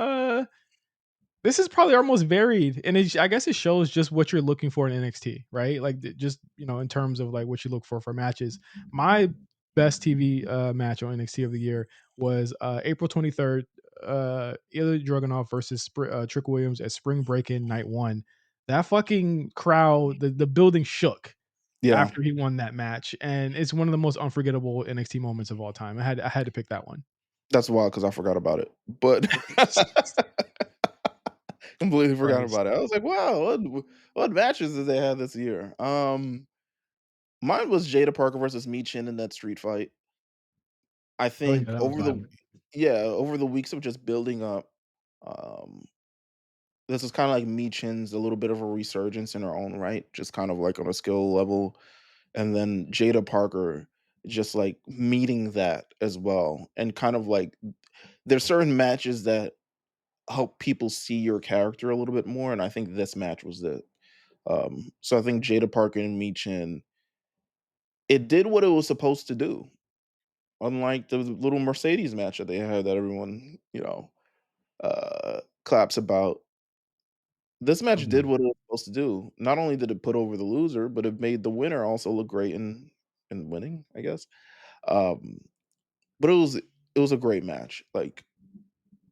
This is probably our most varied, and I guess it shows just what you're looking for in NXT, right? Like just in terms of like what you look for matches. My best TV match on NXT of the year was April 23rd. Ilya Dragunov versus Trick Williams at Spring Break In Night One. That fucking crowd, the building shook Yeah, after he won that match, and it's one of the most unforgettable NXT moments of all time. I had to pick that one. that's wild because I forgot about it, but completely forgot Christ. about it. I was like, wow, what matches did they have this year? Mine was Jada Parker versus Mi Chin in that street fight. I Oh yeah, think that was violent. over the weeks of just building up, um, this is kind of like Mi Chin's a little bit of a resurgence in her own right, just kind of like on a skill level, and then Jada Parker just like meeting that as well, and kind of like there's certain matches that help people see your character a little bit more, and I think this match was it. So I think Jada Parker and Mi Chin It did what it was supposed to do, unlike the little Mercedes match that they had that everyone, claps about. This Oh, match yeah. did what it was supposed to do. Not only did it put over the loser, but it made the winner also look great in winning, I guess. Um, but it was a great match, like,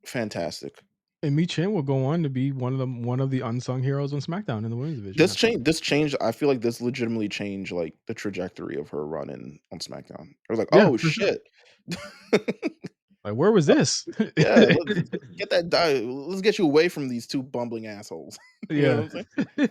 fantastic. And Mi Chen will go on to be one of the unsung heroes on SmackDown in the women's division after this. This changed. I feel like this legitimately changed, like, the trajectory of her run in on SmackDown. I was like, Yeah, "Oh, for sure. shit." Like, where was this? Yeah, let's get that die let's get you away from these 2 bumbling assholes. You know what Yeah. I'm saying?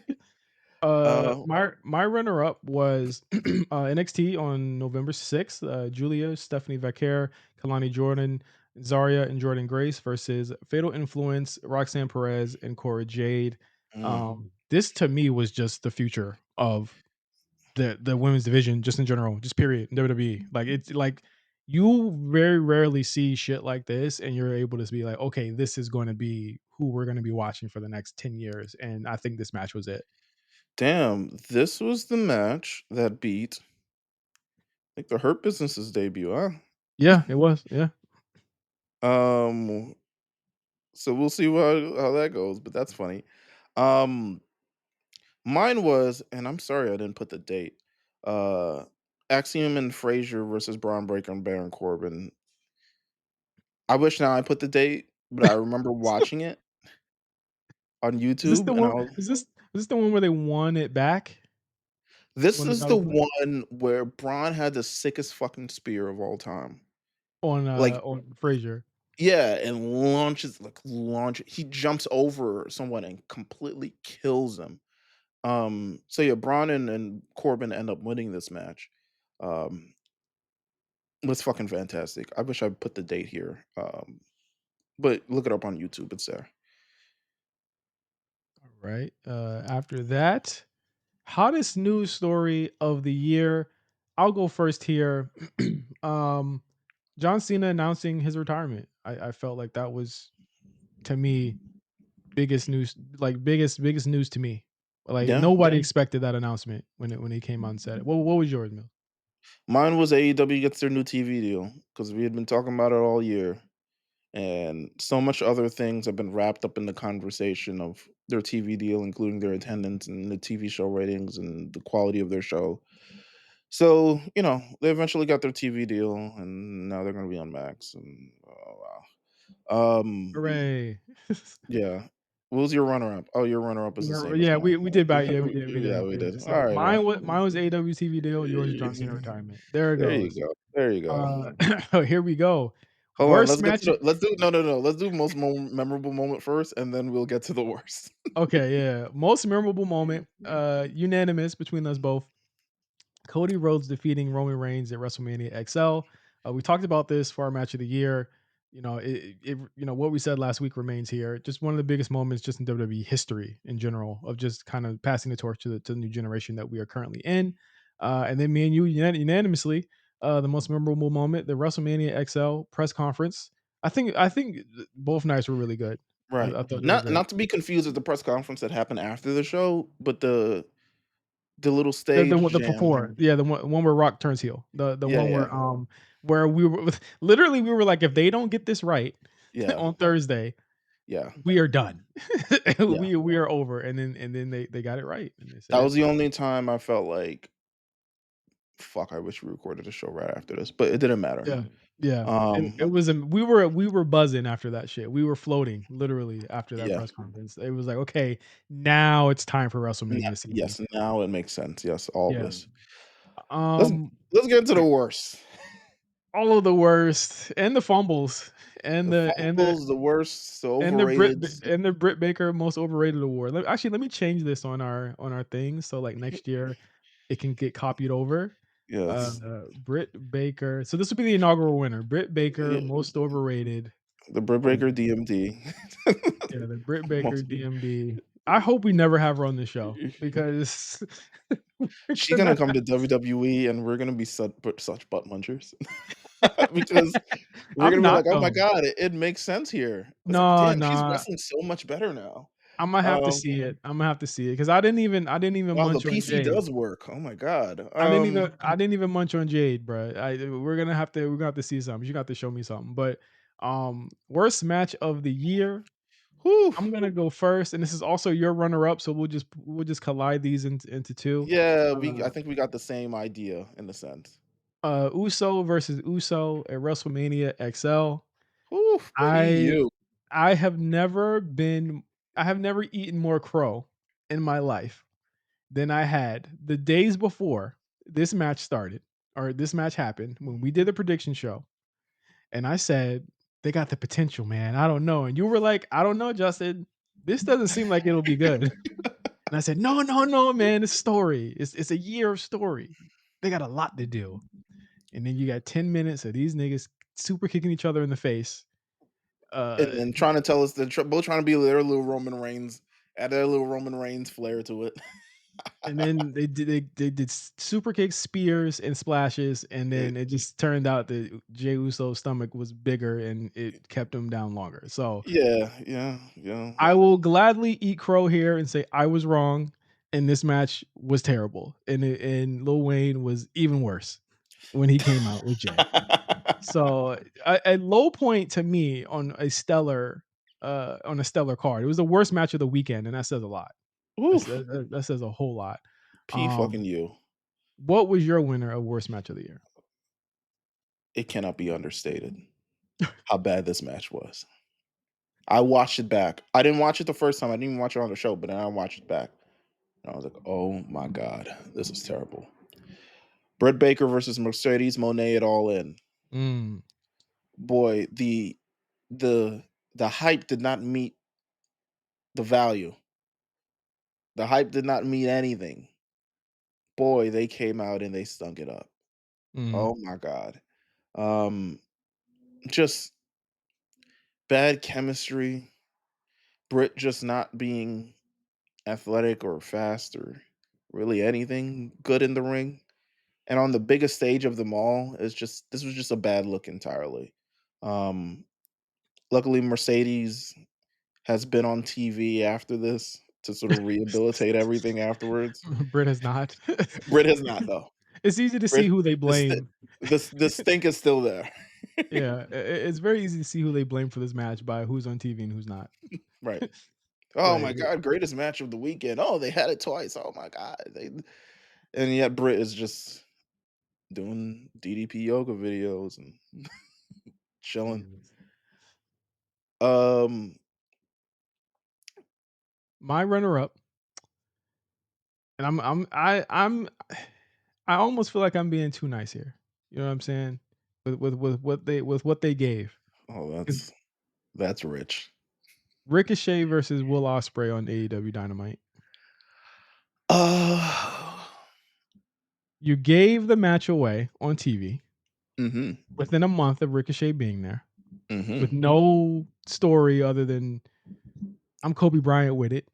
Uh, My runner up was NXT on November 6th. Julia, Stephanie Vaquer, Kalani Jordan, Zarya, and Jordan Grace versus Fatal Influence, Roxanne Perez, and Cora Jade. mm. This to me was just the future of the women's division, just in general, just period. In WWE, like it's like you very rarely see shit like this, and you're able to be like, okay, this is going to be who we're going to be watching for the next 10 years. And I think this match was it. Damn, this was the match that beat, like, the Hurt Business's debut, huh? Yeah, it was. Yeah. Um, so we'll see how that goes, but that's funny. Um, Mine was, and I'm sorry I didn't put the date. Uh, Axiom and Frazier versus Braun Breaker and Baron Corbin. I wish now I put the date, but I remember watching it on Is this YouTube, the and I one? was Is this the one where they won it back this when the is guy the was one where Braun had the sickest fucking spear of all time. Like, on Frazier? yeah, and he jumps over someone and completely kills them. So yeah, Braun and Corbin end up winning this match. Um, was fucking fantastic. I wish I put the date here. But look it up on YouTube, it's there. All right. After that, hottest news story of the year. I'll go first here. um, John Cena announcing his retirement. I felt like that was to me biggest news, like biggest news to me. Like Yeah. nobody expected that announcement when he came on set. What was yours, Mill? Mine was AEW gets their new TV deal because we had been talking about it all year. And so much other things have been wrapped up in the conversation of their TV deal, including their attendance and the TV show ratings and the quality of their show. So, they eventually got their TV deal and now they're gonna be on Max and oh wow. Hooray! Yeah. What was your runner up? Oh, your runner up is the same as Yeah, mine. we did back. Yeah, we did Yeah, have we to. did. All So right, well. mine was AEW TV deal. Yours John Cena retirement. There it There you goes. go. There you go. Here we go. Hold on, Worst match. let's do no, no, no, let's do most memorable moment first, and then we'll get to the worst. Okay, yeah. Most memorable moment. Unanimous between us both. Cody Rhodes defeating Roman Reigns at WrestleMania XL. We talked about this for our match of the year. What we said last week remains here. Just one of the biggest moments just in WWE history in general of just kind of passing the torch to the new generation that we are currently in. And then me and you unanimously, the most memorable moment, the WrestleMania XL press conference. I think both nights were really good. Right. I thought they were great. Not to be confused with the press conference that happened after the show, but the little The stage one the jam. before, yeah, the one where Rock turns heel. The Yeah, one yeah, where we were literally we were like, if they don't get this right yeah, on Thursday, yeah, we are done. yeah. We are over. And then they got it right and they That said, was the only time I felt like, "Fuck, I wish we recorded a show right after this," but it didn't matter. yeah, yeah. It Um, was we were buzzing after that shit. We were floating literally after that yeah. press conference. It was like, okay, now it's time for WrestleMania season. Yes, now it makes sense. Yes, all of Yeah. this. Let's Um let's get into the worst. all of the worst and the fumbles and The the fumbles, the worst, the And the overrated. Britt Baker Most Overrated Award. Let me change this on our thing so like next year it can get copied over. Yes. Britt Baker. So this would be the inaugural winner. Britt Baker Yeah, Most Overrated the Britt Baker Award. DMD. Yeah, the Britt Baker Most DMD. I hope we never have her on this show because we're She's gonna gonna come to WWE and we're gonna be such butt munchers because we're I'm gonna be like, not "Oh my though. god, it makes sense here." It's like, No, "Damn, she's nah. wrestling so much better now." Imma have to Um, see it. Imma have to see it because I didn't even wow, the munch on PC Jade. does work. Oh my god. I didn't even munch on Jade, bro. We're gonna have to see something. You got to show me something. But worst match of the year, Whew. I'm gonna go first, and this is also your runner up, so we'll just collide these into two. Yeah, I Uh, think we got the same idea in a sense. Uso versus Uso at WrestleMania XL. Whew, I PU. I have never been I have never eaten more crow in my life than I had the days before this match started or this match happened when we did the prediction show. And I said, they got the potential, man. I don't know. And you were like, I don't know, Justin. This doesn't seem like it'll be good. And I said, no, no, no, man. It's story. It's a year of story. They got a lot to do. And then you got 10 minutes of these niggas super kicking each other in the face. And Uh then trying to tell us that both trying to be their little Roman Reigns, add their little Roman Reigns flair to it. And then they did super kicks, spears, and splashes, and Eh, then it just turned out that Jey Uso's stomach was bigger and it kept him down longer. So yeah, yeah, yeah. I will gladly eat crow here and say I was wrong, and this match was terrible, and Lil Wayne was even worse when he came out with Jay. So a low point to me on a stellar card. It was the worst match of the weekend, and that says a lot. Oof. That says a whole lot. P Um, fucking you. what was your winner of worst match of the year? It cannot be understated how bad this match was. I watched it back. I didn't watch it the first time. I didn't even watch it on the show, but then I watched it back. And I was like, oh my God, this is terrible. Britt Baker versus Mercedes Monet at All In. Mm, Boy, the the hype did not meet the value. The hype did not mean anything. Boy, they came out and they stunk it up. mm. Oh my god. Um, just bad chemistry. Britt just not being athletic or fast or really anything good in the ring. And on the biggest stage of them all, this was just a bad look entirely. Um, luckily Mercedes has been on TV after this to sort of rehabilitate everything afterwards. Brit has not. Britt has not though. It's easy to see Britt, who they the, st- blame. the stink is still there. Yeah, it's very easy to see who they blame for this match by who's on TV and who's not. Right. Oh Like, my god, greatest match of the weekend. Oh, they had it twice. Oh my god. And yet Britt is just doing DDP yoga videos and chilling. Jesus. Um, My runner up, and I almost feel like I'm being too nice here. You know what I'm saying? With what they gave. oh, 'Cause that's rich. Ricochet versus Will Ospreay on AEW Dynamite. Uh, You gave the match away on TV mhm. within a month of Ricochet being there with Mhm. no story other than I'm Kobe Bryant with it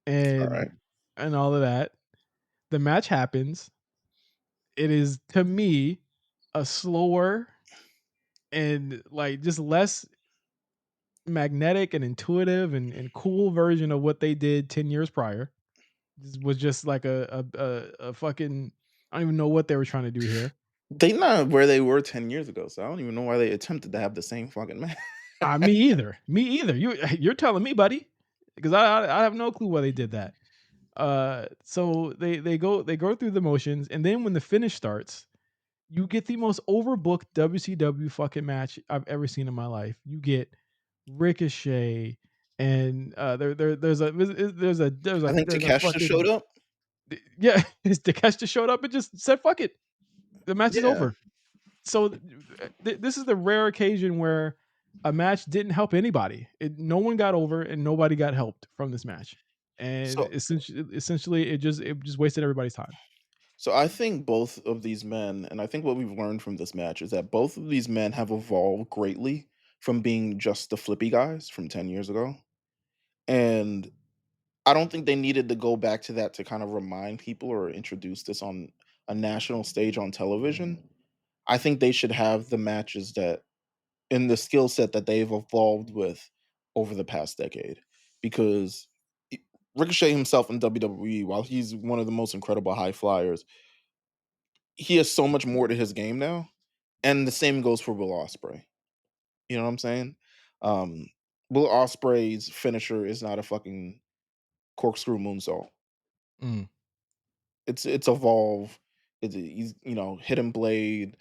All right. and all of that. The match happens. It is to me a slower and like just less magnetic and intuitive and cool version of what they did 10 years prior. This was just like a fucking I don't even know what they were trying to do here. They not where they were 10 years ago, so I don't even know why they attempted to have the same fucking match. Me either. Me either. You're telling me, buddy, because I have no clue why they did that. So they go through the motions, and then when the finish starts, you get the most overbooked WCW fucking match I've ever seen in my life. You get Ricochet, and I think there's a Takeshita fucking showed up. yeah. His Takeshita showed up and just said, "Fuck it, the match is Yeah. over." So this is the rare occasion where a match didn't help anybody. No one got over and nobody got helped from this match, and So essentially it just wasted everybody's time. so I think both of these men, and I think what we've learned from this match is that both of these men have evolved greatly from being just the flippy guys from 10 years ago. And I don't think they needed to go back to that to kind of remind people or introduce this on a national stage on television. I think they should have the matches that in the skill set that they've evolved with over the past decade. Because Ricochet himself in WWE, while he's one of the most incredible high flyers, he has so much more to his game now, and the same goes for Will Ospreay. You know what I'm saying? Um, Will Ospreay's finisher is not a fucking corkscrew moonsault. Mm. It's evolve. It's he's hidden blade,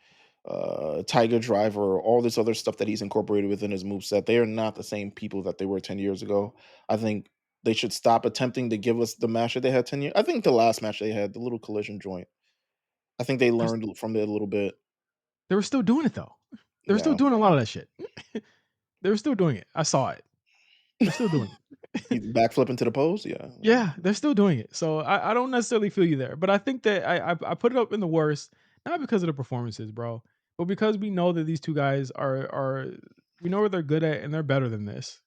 tiger driver, all this other stuff that he's incorporated within his moveset. They are not the same people that they were 10 years ago. I think they should stop attempting to give us the match that they had 10 years. I think the last match they had, the little collision joint. I think they There's learned from it a little bit. they were still doing it though. They were still Yeah. doing a lot of that shit. They were still doing it. I saw it. They're still doing it. He's backflip into the pose. Yeah. Yeah, they're still doing it. So I don't necessarily feel you there, but I think that I put it up in the worst, not because of the performances, bro, but because we know that these 2 guys are we know what they're good at and they're better than this.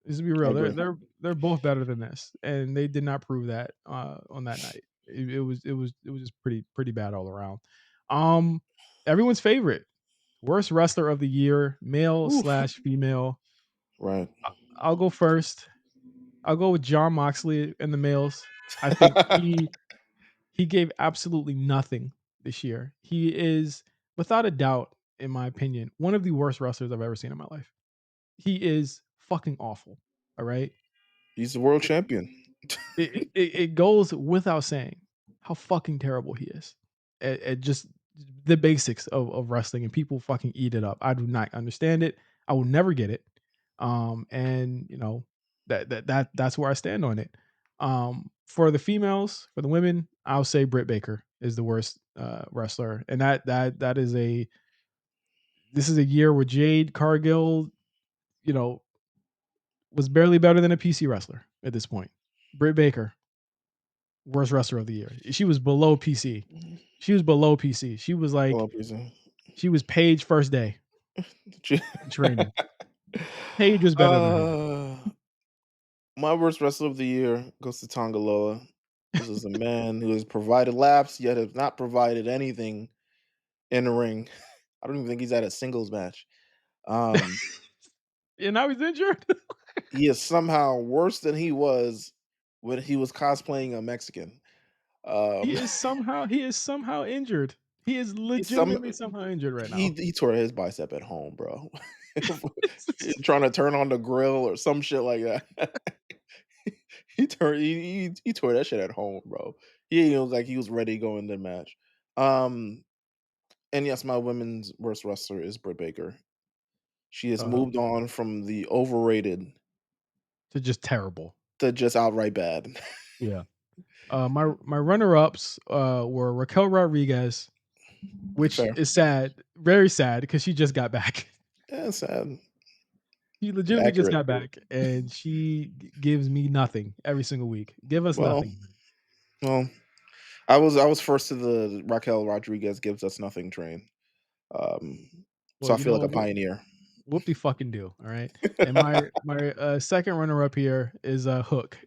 Let's be I real. agree. They're both better than this, and they did not prove that on that night. It was just pretty bad all around. Um, everyone's favorite worst wrestler of the year, male Oof. slash female. Right. I'll go first. I'll go with John Moxley and the males. I think he gave absolutely nothing this year. He is, without a doubt, in my opinion, one of the worst wrestlers I've ever seen in my life. He is fucking awful. All right. He's the world champion. It goes without saying how fucking terrible he is at just the basics of wrestling, and people fucking eat it up. I do not understand it. I will never get it. And that's where I stand on it. For the females, for the women, I'll say Britt Baker is the worst wrestler, and that is a this is a year where Jade Cargill, you know, was barely better than a PC wrestler at this point. Britt Baker, worst wrestler of the year. She was below PC. She was below PC. She was like Well, reason. she was Paige first day in training. Paige was better than her. uh, my worst wrestler of the year goes to Tongaloa. This is a man who has provided laps, yet has not provided anything in the ring. I don't even think he's at a singles match. Um, And now he's injured. he is somehow worse than he was when he was cosplaying a Mexican. Um, He is somehow injured. He is he's some legitimately somehow injured right now. he tore his bicep at home, bro. Trying to turn on the grill or some shit like that. He tore that shit at home, bro. He didn't look like he was ready to go in the match. Um, and yes, my women's worst wrestler is Britt Baker. She has Uh, moved on from the overrated to just terrible. to just outright bad. Yeah. My runner ups were Raquel Rodriguez, which Fair. is sad, very sad because she just got back. Yeah, sad. She legitimately just Accurate. got back, and she gives me nothing every single week. Give us Well, nothing. well, I was first to the Raquel Rodriguez gives us nothing train. Um, Well, so I you feel know like a what? pioneer. Whoop de fucking do. All right. And my second runner up here is Hook,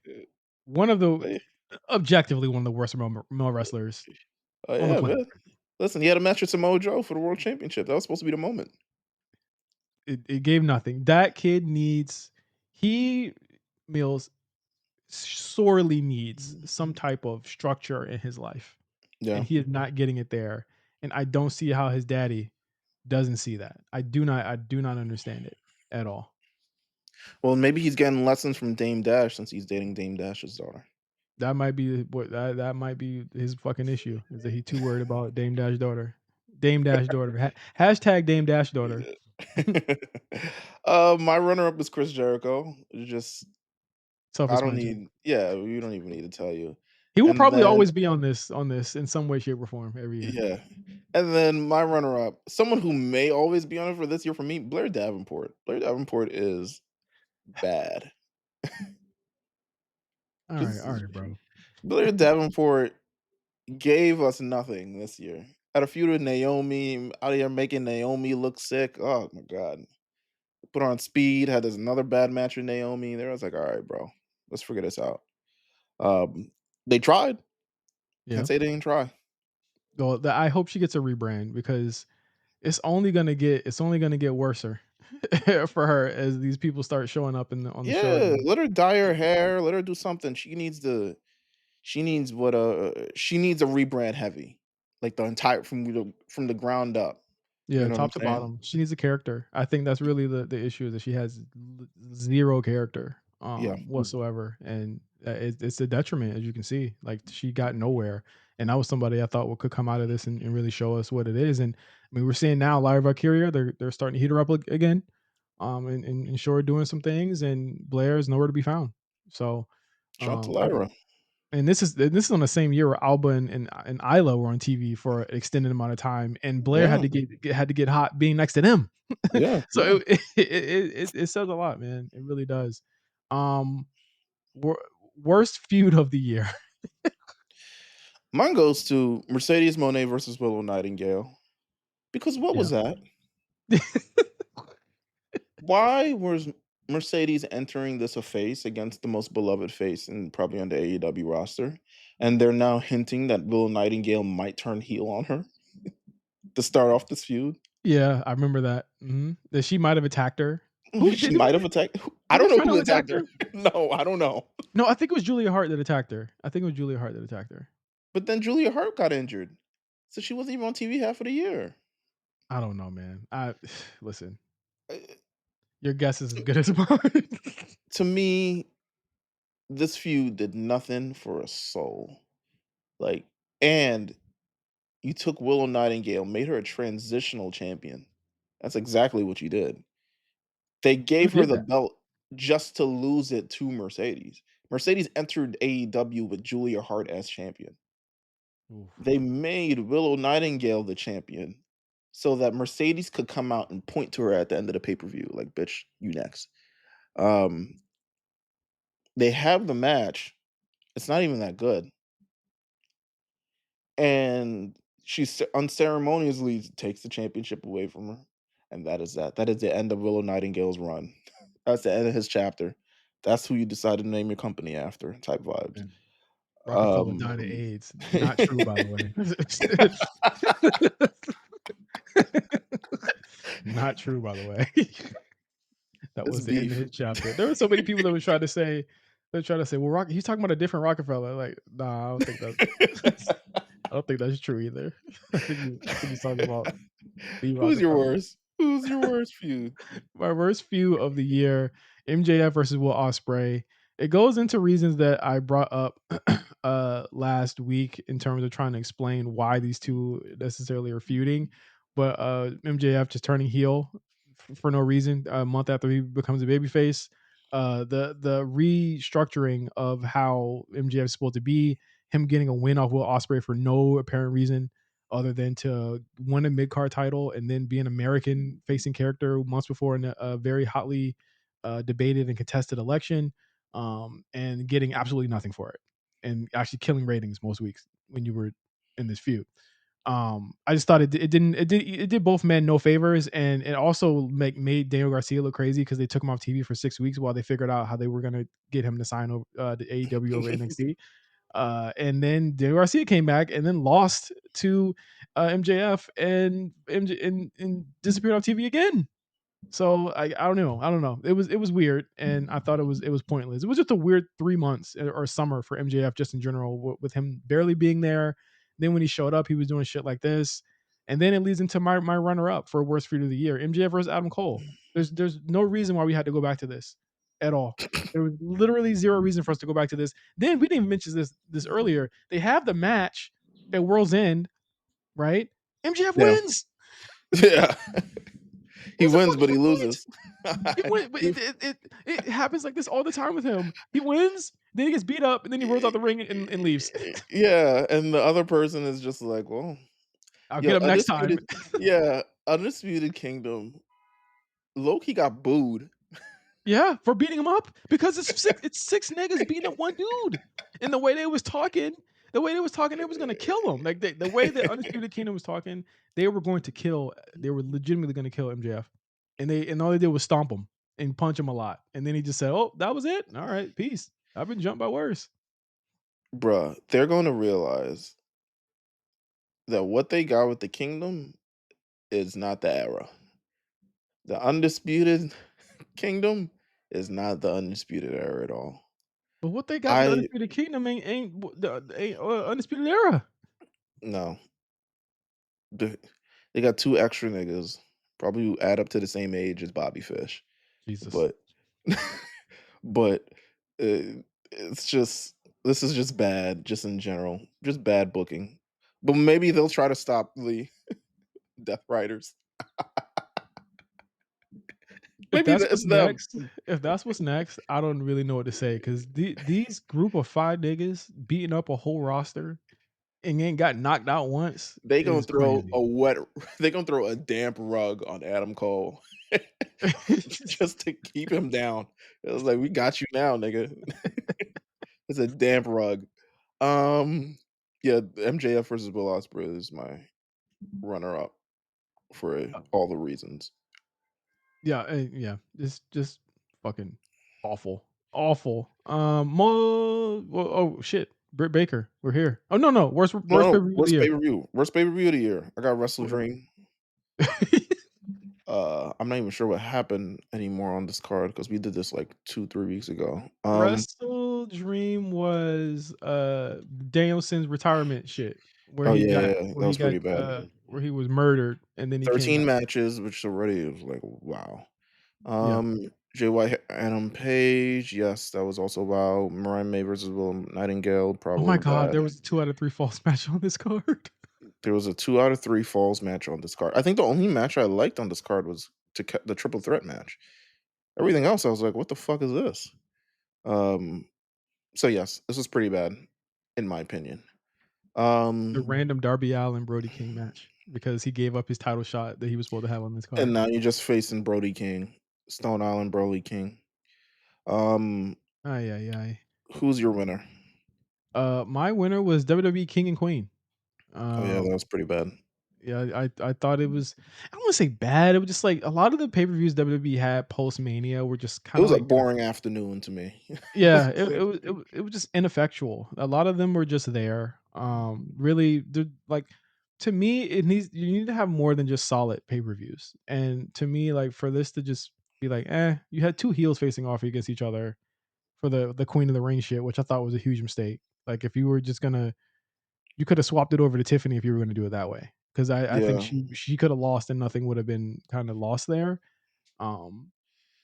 one of the Yeah. objectively one of the worst male wrestlers Oh on the yeah, planet. man. Listen, he had a match with Samoa Joe for the world championship. That was supposed to be the moment. It gave nothing. That kid needs he Mills sorely needs some type of structure in his life, and Yeah. he is not getting it there. And I don't see how his daddy doesn't see that. I do not understand it at all. Well, maybe he's getting lessons from Dame Dash since he's dating Dame Dash's daughter. That might be what that might be his fucking issue, is that he too worried about Dame Dash daughter. Dame Dash daughter. Hashtag Dame Dash daughter. Yeah. My runner-up is Chris Jericho. Just I don't Self-suspension. need yeah, we don't even need to tell you. He will And probably then always be on this in some way, shape, or form every year. yeah. And then my runner-up, someone who may always be on it for this year for me, Blair Davenport. Blair Davenport is bad. Alright, Just alright, bro. Blair Davenport gave us nothing this year. Had a feud with Naomi, out here making Naomi look sick. Oh my god. Put on speed, had this another bad match with Naomi. There I was like, all right, bro, let's figure this out. They tried. Can't Yeah. say they didn't try. Well, I hope she gets a rebrand because it's only gonna get worser. for her as these people start showing up in the on the show Yeah, again. let her dye her hair, let her do something. She needs a rebrand heavy. Like the entire from the ground up. Yeah, You know what I'm top to saying? bottom. She needs a character. I think that's really the issue is that she has 0 character, Yeah, whatsoever, and, it's a detriment, as you can see. Like, she got nowhere, and that was somebody I thought could come out of this and really show us what it is, and, I mean, we're seeing now Lyra Valkyria, they're starting to heat her up again, and show her doing some things, and Blair is nowhere to be found. So, shout out to I Lyra. and this is on the same year where Alba and Isla were on TV for an extended amount of time, and Blair Yeah, had to get hot being next to them. yeah, yeah. So it says a lot, man. It really does. Um, wor- Worst feud of the year. Mine goes to Mercedes Monet versus Willow Nightingale. Because what Yeah, was that? Why was Mercedes entering this a face against the most beloved face in probably on the AEW roster? And they're now hinting that Willow Nightingale might turn heel on her to start off this feud. yeah, I remember that. That she might have attacked her. Who She might have attacked. I did don't they know try who to attack attacked her. her? No, I don't know. No, I think it was Julia Hart that attacked her. I think it was Julia Hart that attacked her. But then Julia Hart got injured, so she wasn't even on TV half of the year. I don't know, man. I listen. Uh, Your guess is as good as mine. To me, this feud did nothing for a soul. Like, and you took Willow Nightingale, made her a transitional champion. That's exactly what you did. They Who gave her did the that? belt just to lose it to Mercedes. Mercedes entered AEW with Julia Hart as champion. Oof. They made Willow Nightingale the champion so that Mercedes could come out and point to her at the end of the pay-per-view, like, "Bitch, you next." Um, they have the match. It's not even that good. And she unceremoniously takes the championship away from her, and that is that. That is the end of Willow Nightingale's run. That's the end of his chapter. That's who you decided to name your company after, type vibes. Man, Rockefeller Um died of AIDS. Not true, by the way. Not true, by the way. That it's was the end of beef. his chapter. There were so many people that would try to say "Well, he's talking about a different Rockefeller." Like, nah, I don't think that I don't think that's true either. I think he's talking about the Who's your Rockefeller. worst? Who's your worst feud? My worst feud of the year, MJF versus Will Ospreay. It goes into reasons that I brought up last week in terms of trying to explain why these two necessarily are feuding. But MJF just turning heel for no reason a month after he becomes a babyface. The restructuring of how MJF is supposed to be, him getting a win off Will Ospreay for no apparent reason other than to win a mid card title and then be an American facing character months before in a very hotly debated and contested election, and getting absolutely nothing for it, and actually killing ratings most weeks when you were in this feud. I just thought it did both men no favors, and it also made Daniel Garcia look crazy because they took him off TV for 6 weeks while they figured out how they were gonna get him to sign over the AEW over NXT. And then Daniel Garcia came back and then lost to MJF and MJ and disappeared off TV again. So I don't know. I don't know. It was weird, and I thought it was pointless. It was just a weird 3 months or summer for MJF just in general, with him barely being there. Then when he showed up, he was doing shit like this, and then it leads into my runner up for worst feud of the year: MJF versus Adam Cole. There's no reason why we had to go back to this at all. There was literally zero reason for us to go back to this. Then we didn't even mention this earlier. They have the match at World's End, right? MJF Yeah. wins. Yeah. He What's the wins, but fucking he point? loses. He win, but He it happens like this all the time with him. He wins, then he gets beat up, and then he rolls out the ring and leaves. Yeah, and the other person is just like, "Well, I'll get yo, him next time. Undisputed Kingdom, Loki got booed." Yeah, for beating him up because it's six niggas beating up one dude. And the way they was talking, they was gonna kill him. Like the way that Undisputed Kingdom was talking, they were legitimately gonna kill MJF. And all they did was stomp him and punch him a lot. And then he just said, "Oh, that was it. All right, peace. I've been jumped by worse." Bruh, they're gonna realize that what they got with the Kingdom is not the era. The undisputed kingdom is not the undisputed era at all. But what they got with the I Undisputed Kingdom ain't ain't Undisputed Era. no, the, they got two extra niggas, probably who add up to the same age as Bobby Fish, Jesus. but but it's just this is just bad, just in general, just bad booking. But maybe they'll try to stop the Death Riders. If Maybe that's it's what's them. next if that's what's next, I don't really know what to say because these group of 5 niggas beating up a whole roster and ain't got knocked out once They gonna is throw crazy. a wet they gonna throw a damp rug on Adam Cole just to keep him down. It was like, "We got you now, nigga." It's a damp rug. Yeah, MJF versus Will Ospreay is my runner-up for all the reasons. Yeah, yeah, it's just fucking awful, awful. Well, oh shit, Britt Baker, we're here. Oh no, no, worst No, pay per view of the worst year. pay-per-view. Worst pay-per-view of the year. I got Wrestle What- Dream. I'm not even sure what happened anymore on this card because we did this like 2, 3 weeks ago. Wrestle Dream was Danielson's retirement shit Oh, yeah, yeah, yeah, that was pretty bad. where he was murdered and then he came 13 back. matches, which already was like, wow. Yeah. Jay White, Adam Page, yes, that was also wow. Mariah May versus Will Nightingale, Oh my probably god, bad. there was a 2 out of 3 false match on this card. There was a 2 out of 3 falls match on this card. I think the only match I liked on this card was the triple threat match. Everything else, I was like, "What the fuck is this?" Um, so yes, this was pretty bad, in my opinion. The Um, random Darby Allin Brody King match because he gave up his title shot that he was supposed to have on this and card. now you're just facing Brody King, Stone Island Brody King. Um, Ay, ay, ay. who's your winner? My winner was WWE King and Queen. Oh yeah, that Um, was pretty bad. yeah, I thought it was I don't wanna say bad, it was just like a lot of the pay-per-views WWE had post Mania were just It kinda was a like boring afternoon to me. yeah, it was just ineffectual. A lot of them were just there. Really, like to me, it needs you need to have more than just solid pay-per-views. And to me, like for this to just be like, you had 2 heels facing off against each other for the Queen of the Ring shit, which I thought was a huge mistake. Like if you were just gonna you could have swapped it over to Tiffany if you were gonna do it that way. Because I think Yeah. she could have lost and nothing would have been kind of lost there. Um,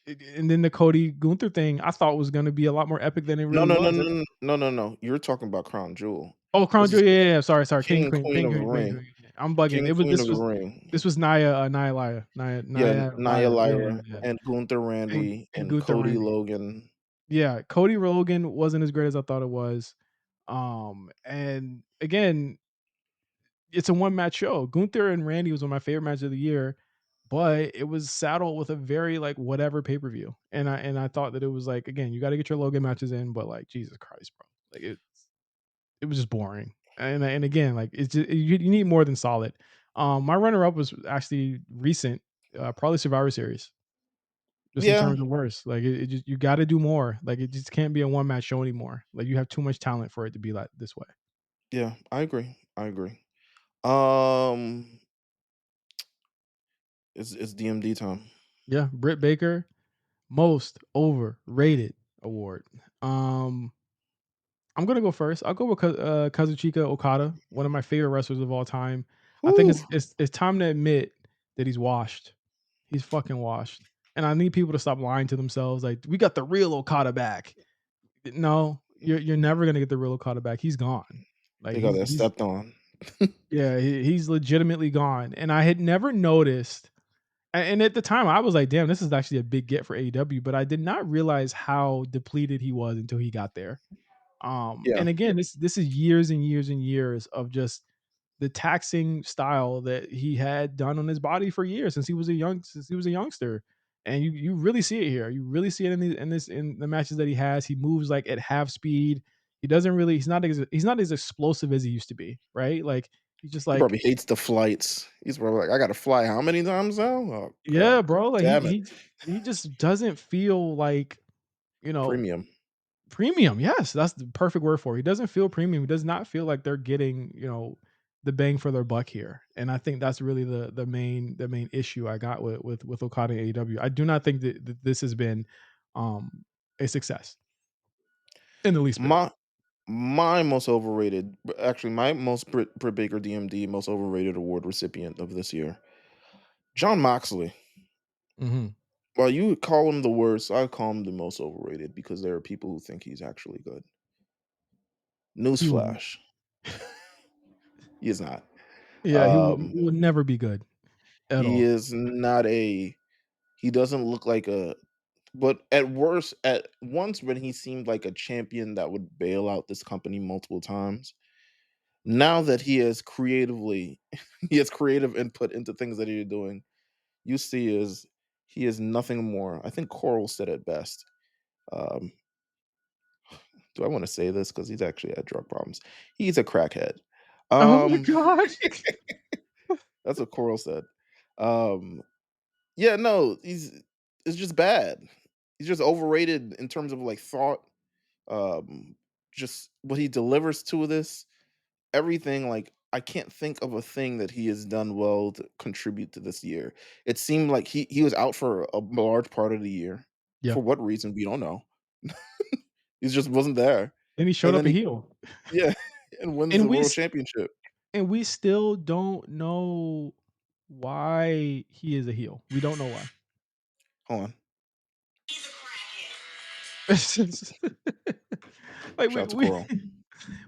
and then the Cody Gunther thing I thought was gonna be a lot more epic than it No, really no, no, was. no, no, no, no, no. You're talking about Crown Jewel. Oh, Crown This is Jewel, yeah, yeah, yeah, sorry, sorry, King and Queen of the King, Ring. I'm King bugging. and It was Queen of the Ring. this was Nia, Yeah, Nia Nia Lyra, yeah, Lyra yeah, and Gunther Randy and and Gunther Cody Randy. Logan. Yeah, Cody Rogan wasn't as great as I thought it was. And again, it's a one match show. Gunther and Randy was one of my favorite matches of the year, but it was saddled with a very like whatever pay per view, and I thought that it was like again, you got to get your Logan matches in, but like Jesus Christ, bro, like it was just boring. And again, like it's just, you need more than solid. My runner up was actually recent, probably Survivor Series, just in Yeah, terms of worse. Like it just you got to do more. Like it just can't be a one match show anymore. Like you have too much talent for it to be like this way. yeah, I agree. I agree. Um, it's DMD time. Yeah, Britt Baker, most overrated award. Um, I'm gonna go first. I'll go with Kazuchika Okada, one of my favorite wrestlers of all time. I think Whew. it's time to admit that he's washed. He's fucking washed. And I need people to stop lying to themselves. Like we got the real Okada back. No, you're never gonna get the real Okada back. He's gone. Like They got that he's stepped on. yeah, he's legitimately gone. And I had never noticed. And at the time, I was like, "Damn, this is actually a big get for AEW." But I did not realize how depleted he was until he got there. Yeah, And again, this is years and years and years of just the taxing style that he had done on his body for years since he was a youngster. And you really see it here. You really see it in the matches that he has. He moves like at half speed. He doesn't really he's not as explosive as he used to be, right? Like he's just he like probably hates the flights. He's probably like, "I gotta fly how many times now? Oh god yeah, bro. Like damn it." he just doesn't feel like, you know, Premium. premium. Yes, that's the perfect word for it. He doesn't feel premium. He does not feel like they're getting, you know, the bang for their buck here, and I think that's really the main issue I got with Okada and AEW. I do not think that this has been, um, a success in the least bit. My my most overrated, actually, my most Britt Baker DMD most overrated award recipient of this year, John Moxley. Mhm. While you would call him the worst, I call him the most overrated because there are people who think he's actually good. He will Newsflash, he is not. yeah, Um, he will never be good at he all. is not a. He doesn't look like a. But at worst, at once when he seemed like a champion that would bail out this company multiple times, now that he has creatively he has creative input into things that he's doing, you see is he is nothing more. I think Coral said it best. Um, do I want to say this? Because he's actually had drug problems. He's a crackhead. Oh my Um, god. that's what Coral said. Um, yeah, no, he's it's just bad. He's just overrated in terms of like thought. Um, just what he delivers to this everything, like, I can't think of a thing that he has done well to contribute to this year. It seemed like he was out for a large part of the year. Yeah, For what reason, we don't know. He just wasn't there. and he And showed then up a he heel. yeah, and wins And the we world s championship. and we still don't know why he is a heel. We don't know why. Hold on. It's just like, Shout we out to we Coral.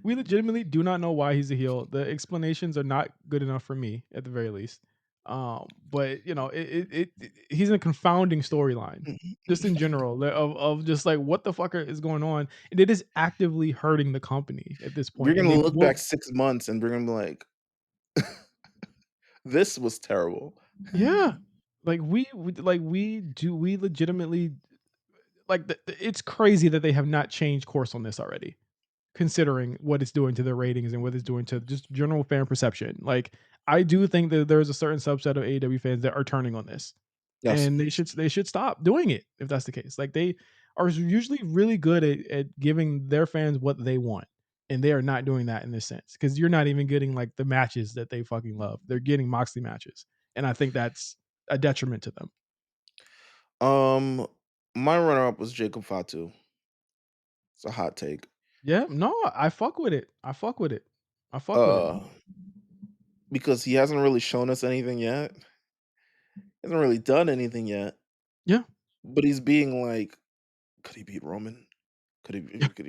we legitimately do not know why he's a heel. The explanations are not good enough for me, at the very least. But, he's a confounding storyline, just in general, of just, like, what the fuck is going on, and it is actively hurting the company at this You're point, and gonna they look back will 6 months and we're gonna be like, "This was terrible." yeah. Like, we legitimately like, it's crazy that they have not changed course on this already, considering what it's doing to their ratings and what it's doing to just general fan perception. Like, I do think that there's a certain subset of AEW fans that are turning on this, Yes. and they should stop doing it if that's the case. Like, they are usually really good at giving their fans what they want, and they are not doing that in this sense because you're not even getting like the matches that they fucking love. They're getting Moxley matches, and I think that's a detriment to them. Um, my runner-up was Jacob Fatu. It's a hot take. Yeah, no, I fuck with it. I fuck with it. I fuck with it. Uh, because he hasn't really shown us anything yet. Hasn't really done anything yet, Yeah, but he's being like, could he beat Roman? Could he? yeah. Could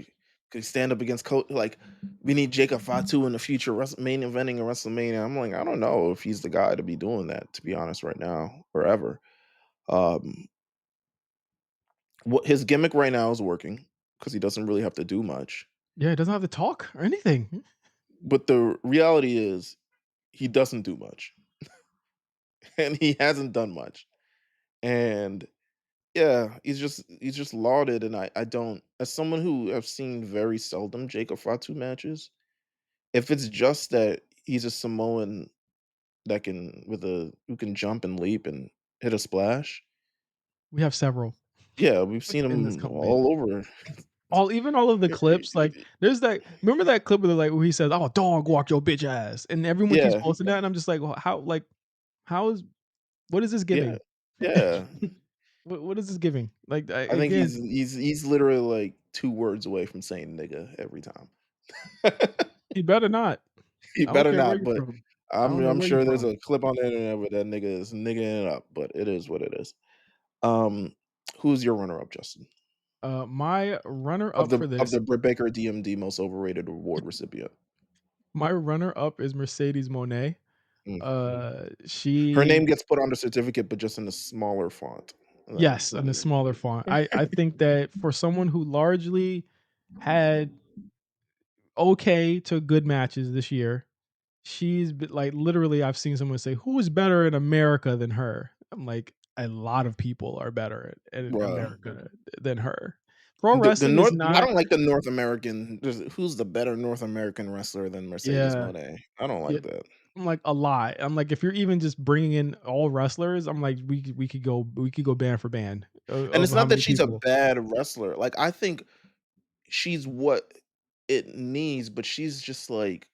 he stand up against like we need Jacob Fatu in the future main eventing in WrestleMania? I'm like, I don't know if he's the guy to be doing that. To be honest, right now or ever. Um, what his gimmick right now is working because he doesn't really have to do much. Yeah, it doesn't have to talk or anything. But the reality is he doesn't do much, and he hasn't done much. And yeah, he's just lauded, and I don't, as someone who have seen very seldom Jacob Fatu matches, if it's just that he's a Samoan that can who can jump and leap and hit a splash, We have several yeah, we've seen in this him company. all over. All of the clips, like, there's that remember that clip where, like, where he says, "Oh, dog walk your bitch ass," and everyone keeps Yeah, posting that, and I'm just like, "Well, how is what is this yeah, giving?" yeah. What is this giving? Like, I think again, he's literally like 2 words away from saying "nigga" every time. he better not. He I don't better care where not, you're but from. I I'm don't know I'm where you're sure there's from. a clip on the internet where that nigga is nigging it up, but it is what it is. Um, who's your runner up, Justin? My runner up for Of this the Britt Baker DMD Most Overrated Award recipient. my runner up is Mercedes Moné. Mm. Her name She gets put on the certificate, but just in a smaller font Yes, in than a it smaller should font. be. I think that for someone who largely had okay to good matches this year, she's been like, literally, I've seen someone say, "Who is better in America than her?" I'm like, a lot of people are better at Bruh. America than her. Pro The wrestling is North I not don't like the North American who's the better North American wrestler than Mercedes yeah, Moné? I don't yeah. like that. I'm like, a lot. I'm like, if you're even just bringing in all wrestlers, I'm like, we could go band for band And of it's how not that many she's a people. bad wrestler, like, I think she's what it needs, but she's just like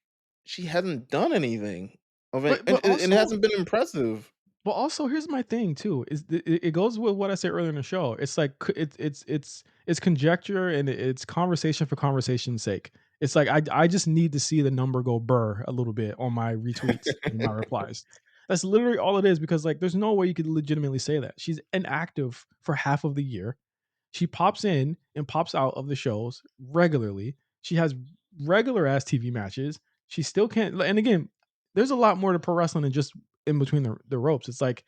she hasn't done anything of it, But and but it also hasn't been impressive. but also here's my thing too, is it goes with what I said earlier in the show. It's like it's conjecture and it's conversation for conversation's sake. It's like I just need to see the number go burr a little bit on my retweets and my replies. That's literally all it is because like there's no way you could legitimately say that. She's inactive for half of the year. She pops in and pops out of the shows regularly. She has regular ass TV matches. She still can't. And again, there's a lot more to pro wrestling than just in between the ropes. It's like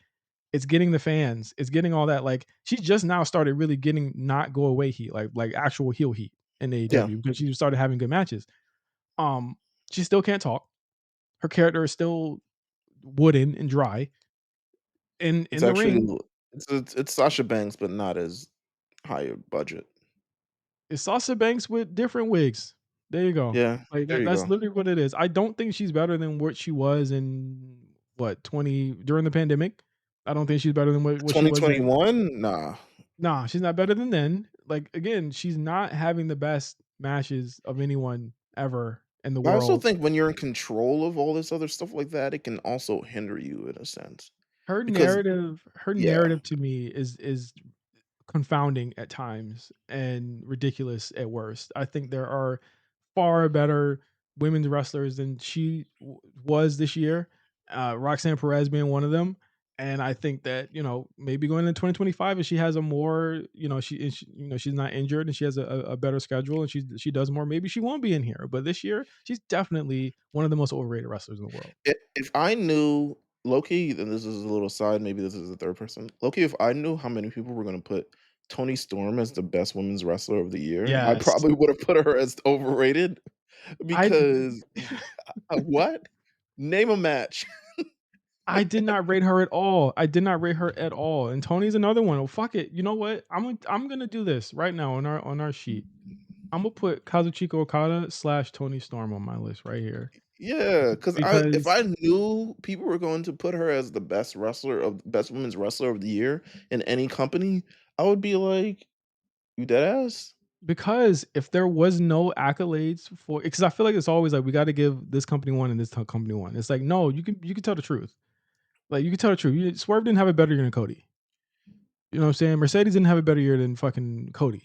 it's getting the fans. It's getting all that. Like she's just now started really getting not go away heat, like actual heel heat in Yeah, AEW because she started having good matches. Um, she still can't talk. Her character is still wooden and dry. it's In the actually ring, it's Sasha Banks, but not as high a budget. it's Sasha Banks with different wigs. There you go. Yeah, Like there you that's go. literally what it is. I don't think she's better than what she was in what 20 during the pandemic. I don't think she's better than what she was at. 2021? Nah. Nah, she's not better than then. Like again, she's not having the best matches of anyone ever in the I also world. think when you're in control of all this other stuff like that, it can also hinder you in a sense. Because Her yeah, narrative to me is confounding at times and ridiculous at worst. I think there are far better women's wrestlers than she was this year. Roxanne Perez being one of them. And I think that maybe going into 2025, if she has a more she's not injured and she has a better schedule and she does more, maybe she won't be in here. But this year, she's definitely one of the most overrated wrestlers in the world. if I knew low-key, then this is a little side, maybe this is the 3rd person. Low-key, if I knew how many people were gonna put Toni Storm as the best women's wrestler of the year, I Yes, probably would have put her as overrated I because what? Name a match. I did not rate her at all. I did not rate her at all. And Tony's another one. Oh fuck it. You know what? I'm gonna do this right now on our sheet. I'm gonna put Kazuchika Okada slash Tony Storm on my list right here Yeah, because if because I knew people were going to put her as the best women's wrestler of the year in any company, I would be like, "You dead ass?" if there was no accolades for because I feel like it's always like we got to give this company one and this company one. It's like no, you can tell the truth. Like you can tell the truth. Swerve didn't have a better year than Cody. You know what I'm saying? Mercedes didn't have a better year than fucking Cody.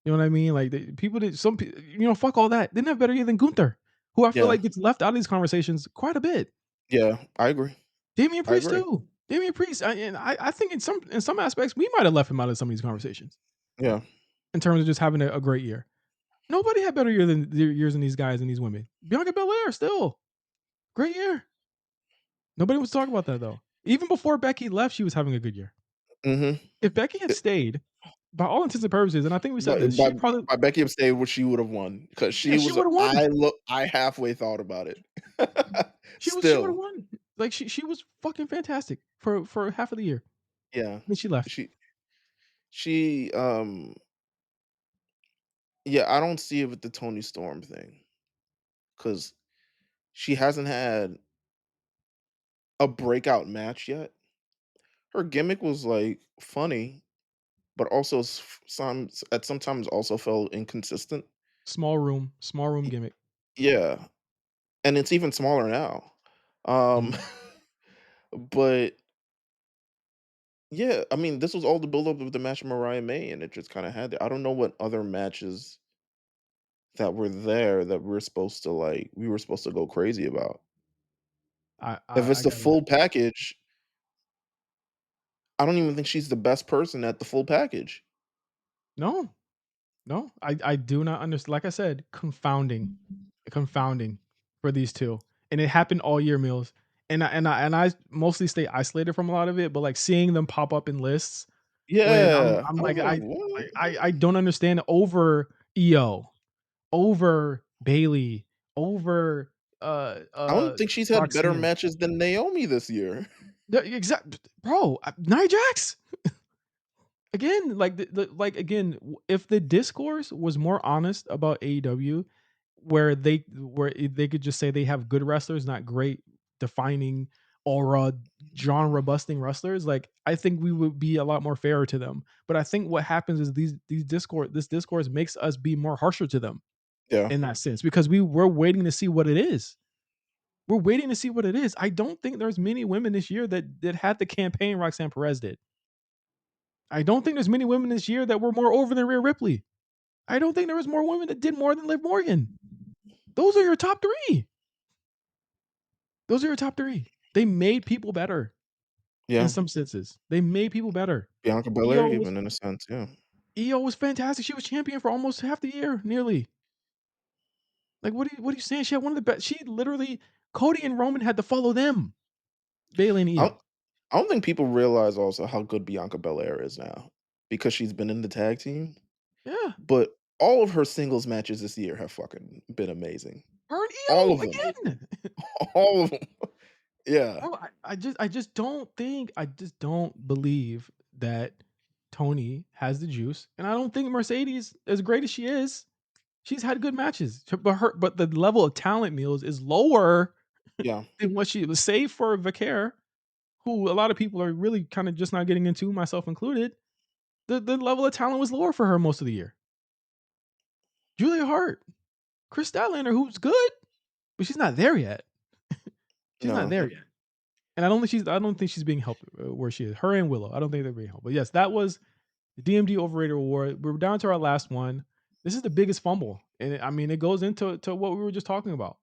You know what I mean? Like people did some fuck all that. Didn't have a better year than Gunther, who I feel Yeah, like gets left out of these conversations quite a bit. yeah, I agree. Damian I Priest agree. too. Damian Priest, I think in some aspects we might have left him out of some of these conversations Yeah. in terms of just having a great year. Nobody had better year than years than these guys and these women. Bianca Belair still great year. Nobody was talking about that though. Even before Becky left, she was having a good year. Mhm. If Becky had stayed, by all intents and purposes, and I think we said But this, she probably by Becky Abstay, what she would have won because yeah, she she was would have won. I halfway thought about it. She would have Still, won. Like she was fucking fantastic for half of the year. yeah. Then she left. She she, yeah, I don't see it with the Tony Storm thing because she hasn't had a breakout match yet. Her gimmick was, like, funny, but also sometimes also felt inconsistent. Small room Y gimmick. yeah, and it's even smaller now. Um, Mhm. but yeah, I mean, this was all the build up of the match with Mariah May, and it just kinda had I don't know what other matches that were there that we were supposed to go crazy about. If it's I the gotta full package, I don't even think she's the best person at the full package. no, no. I do not understand. Like I said, confounding for these two, and it happened all year, Meals. And I mostly stay isolated from a lot of it, but like seeing them pop up in lists when Yeah, I'm I was like like, "What?" I don't understand over EO, over Bailey, over I don't think she's had better Roxanne. matches than Naomi this year. The exact bro, Nia Jax again. Like like again, if the discourse was more honest about AEW, where they could just say they have good wrestlers, not great defining aura genre busting wrestlers, like I think we would be a lot more fairer to them. But I think what happens is this discourse makes us be more harsher to them Yeah, in that sense because we're waiting to see what it is. We're waiting to see what it is. I don't think there's many women this year that had the campaign Roxanne Perez did. I don't think there's many women this year that were more over than Rhea Ripley. I don't think there was more women that did more than Liv Morgan. Those are your top 3. Those are your top 3. They made people better in Yeah. some senses. They made people better. Bianca Belair, EO was even in a sense, yeah. EO was fantastic. She was champion for almost half the year, nearly. Like, what are you saying? She had one of the best. She literally Cody and Roman had to follow them. Bayley and I don't EO. I don't think people realize also how good Bianca Belair is now because she's been in the tag team, Yeah. but all of her singles matches this year have fucking been amazing. Her and All EO of them. again. All of them. Yeah. Bro, I just don't believe that Tony has the juice. And I don't think Mercedes, as great as she is, she's had good matches. But the level of talent Meals is lower Yeah. than what she was, save for Vicaire, who a lot of people are really kind of just not getting into, myself included. The level of talent was lower for her most of the year. Julia Hart, Chris Statlander, who's good, but she's not there yet. She's not No. there yet. And I don't think she's being helped where she is. Her and Willow. I don't think they're being helped. But yes, that was the DMD Overrated Award. We're down to our last one. This is the biggest fumble. And I mean it goes into what we were just talking about.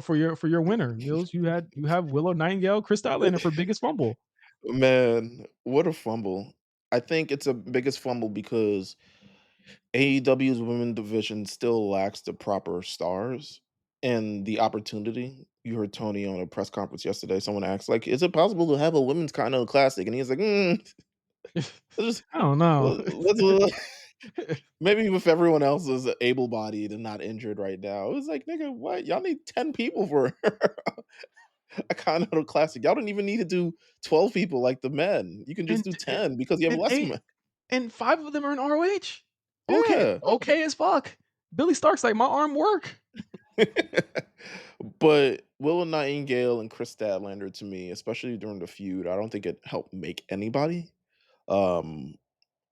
For your winner, Mills, you have Willow Nightingale, Chris Statlander for biggest fumble. Man, what a fumble. I think it's a biggest fumble because AEW's women division still lacks the proper stars and the opportunity. You heard Tony on a press conference yesterday. Someone asked, like, "Is it possible to have a women's Continental Classic?" And he's like, let's just I don't know. let's maybe if everyone else is able-bodied and not injured right now." It was like, nigga, what? Y'all need 10 people for a Continental Classic. Y'all don't even need to do 12 people like the men. You can just and do 10 because you have and less eight men. and 5 of them are in ROH. Okay, Yeah. okay as fuck. Billy Stark's like, my arm work. But Willow Nightingale and Chris Statlander to me, especially during the feud, I don't think it helped make anybody. Um,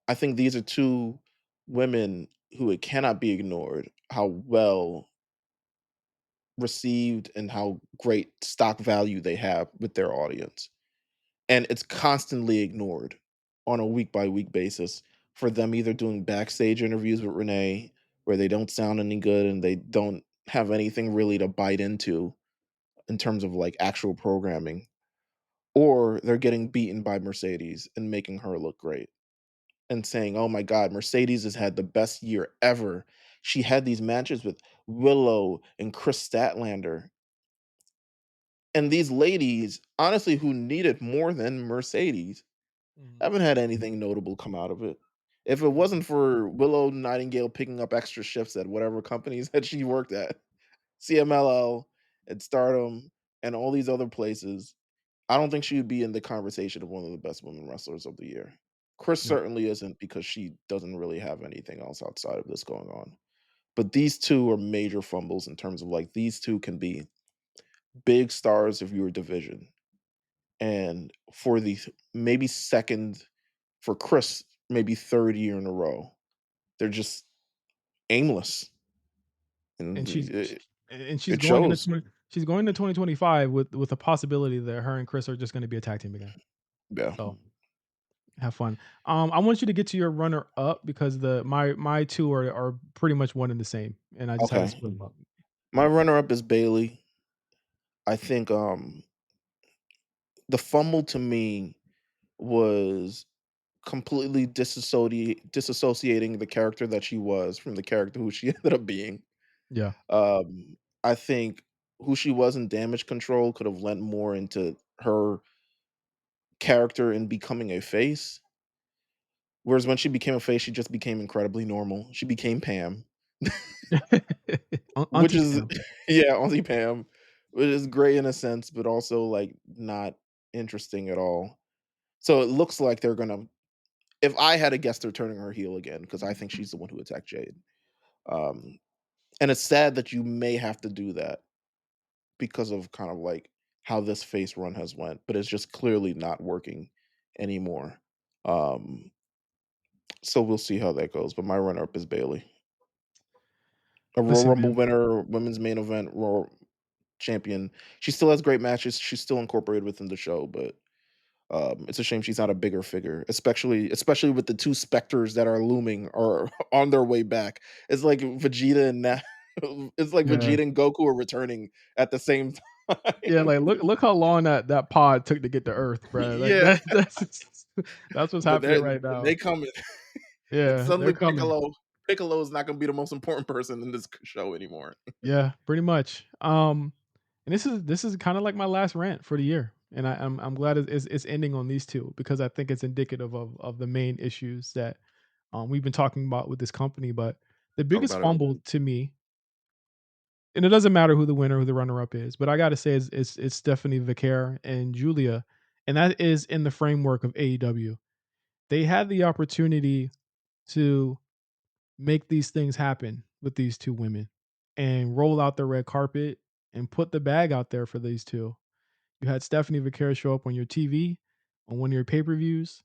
I think these are 2 women who it cannot be ignored how well received and how great stock value they have with their audience. And it's constantly ignored on a week by week basis for them either doing backstage interviews with Renee where they don't sound any good and they don't have anything really to bite into in terms of like actual programming, or they're getting beaten by Mercedes and making her look great and saying, "Oh my God, Mercedes has had the best year ever. She had these matches with Willow and Chris Statlander." And these ladies, honestly, who need it more than Mercedes, Mhm, haven't had anything notable come out of it. If it mhm, wasn't for Willow Nightingale picking up extra shifts at whatever companies that she worked at, CMLL and Stardom and all these other places, I don't think she would be in the conversation of one of the best women wrestlers of the year. Chris yep. certainly isn't because she doesn't really have anything else outside of this going on. But these 2 are major fumbles in terms of like these 2 can be big stars of your division. And for the maybe second, for Chris, maybe third year in a row, they're just aimless. And And she's sh and it shows. she's going into 2025 with a possibility that her and Chris are just gonna be a tag team again. Yeah. So, have fun. I want you to get to your runner up because my 2 are pretty much one and the same, and I just had to Okay. split them up. My runner up is Bailey. I think the fumble to me was completely disassociating the character that she was from the character who she ended up being. Yeah. I think who she was in Damage Control could have lent more into her character in becoming a face. Whereas when she became a face, she just became incredibly normal. She became Pam, which Auntie is Pam. yeah, Auntie Pam, which is great in a sense, but also like not interesting at all. So it looks like they're gonna. If I had to guess, they're turning her heel again because I think she's the one who attacked Jade. Um, and it's sad that you may have to do that because of kind of like how this face run has went, but it's just clearly not working anymore. Um, so we'll see how that goes. But my runner up is Bailey, a Royal Listen, Rumble man. winner, women's main event, Royal. champion. She still has great matches. She's still incorporated within the show, but it's a shame she's not a bigger figure, especially with the two specters that are looming or on their way back. It's like Vegeta and it's like Yeah. Vegeta and Goku are returning at the same Yeah, time. like, look how long that pod took to get to Earth, bro. Like, Yeah, that's what's but happening right now. they coming, and Yeah, they're suddenly coming. Piccolo is not going to be the most important person in this show anymore. Yeah, pretty much. And this is kinda like my last rant for the year, and I'm glad it's ending on these 2 because I think it's indicative of the main issues that, we've been talking about with this company, but the Talk biggest about it all fumble week. to me, and it doesn't matter who the winner, who the runner-up is, but I gotta say it's Stephanie Vicaire and Julia, and that is in the framework of AEW. They had the opportunity to make these things happen with these 2 women and roll out the red carpet and put the bag out there for these 2. You had Stephanie Vicaire show up on your TV, on one of your pay-per-views,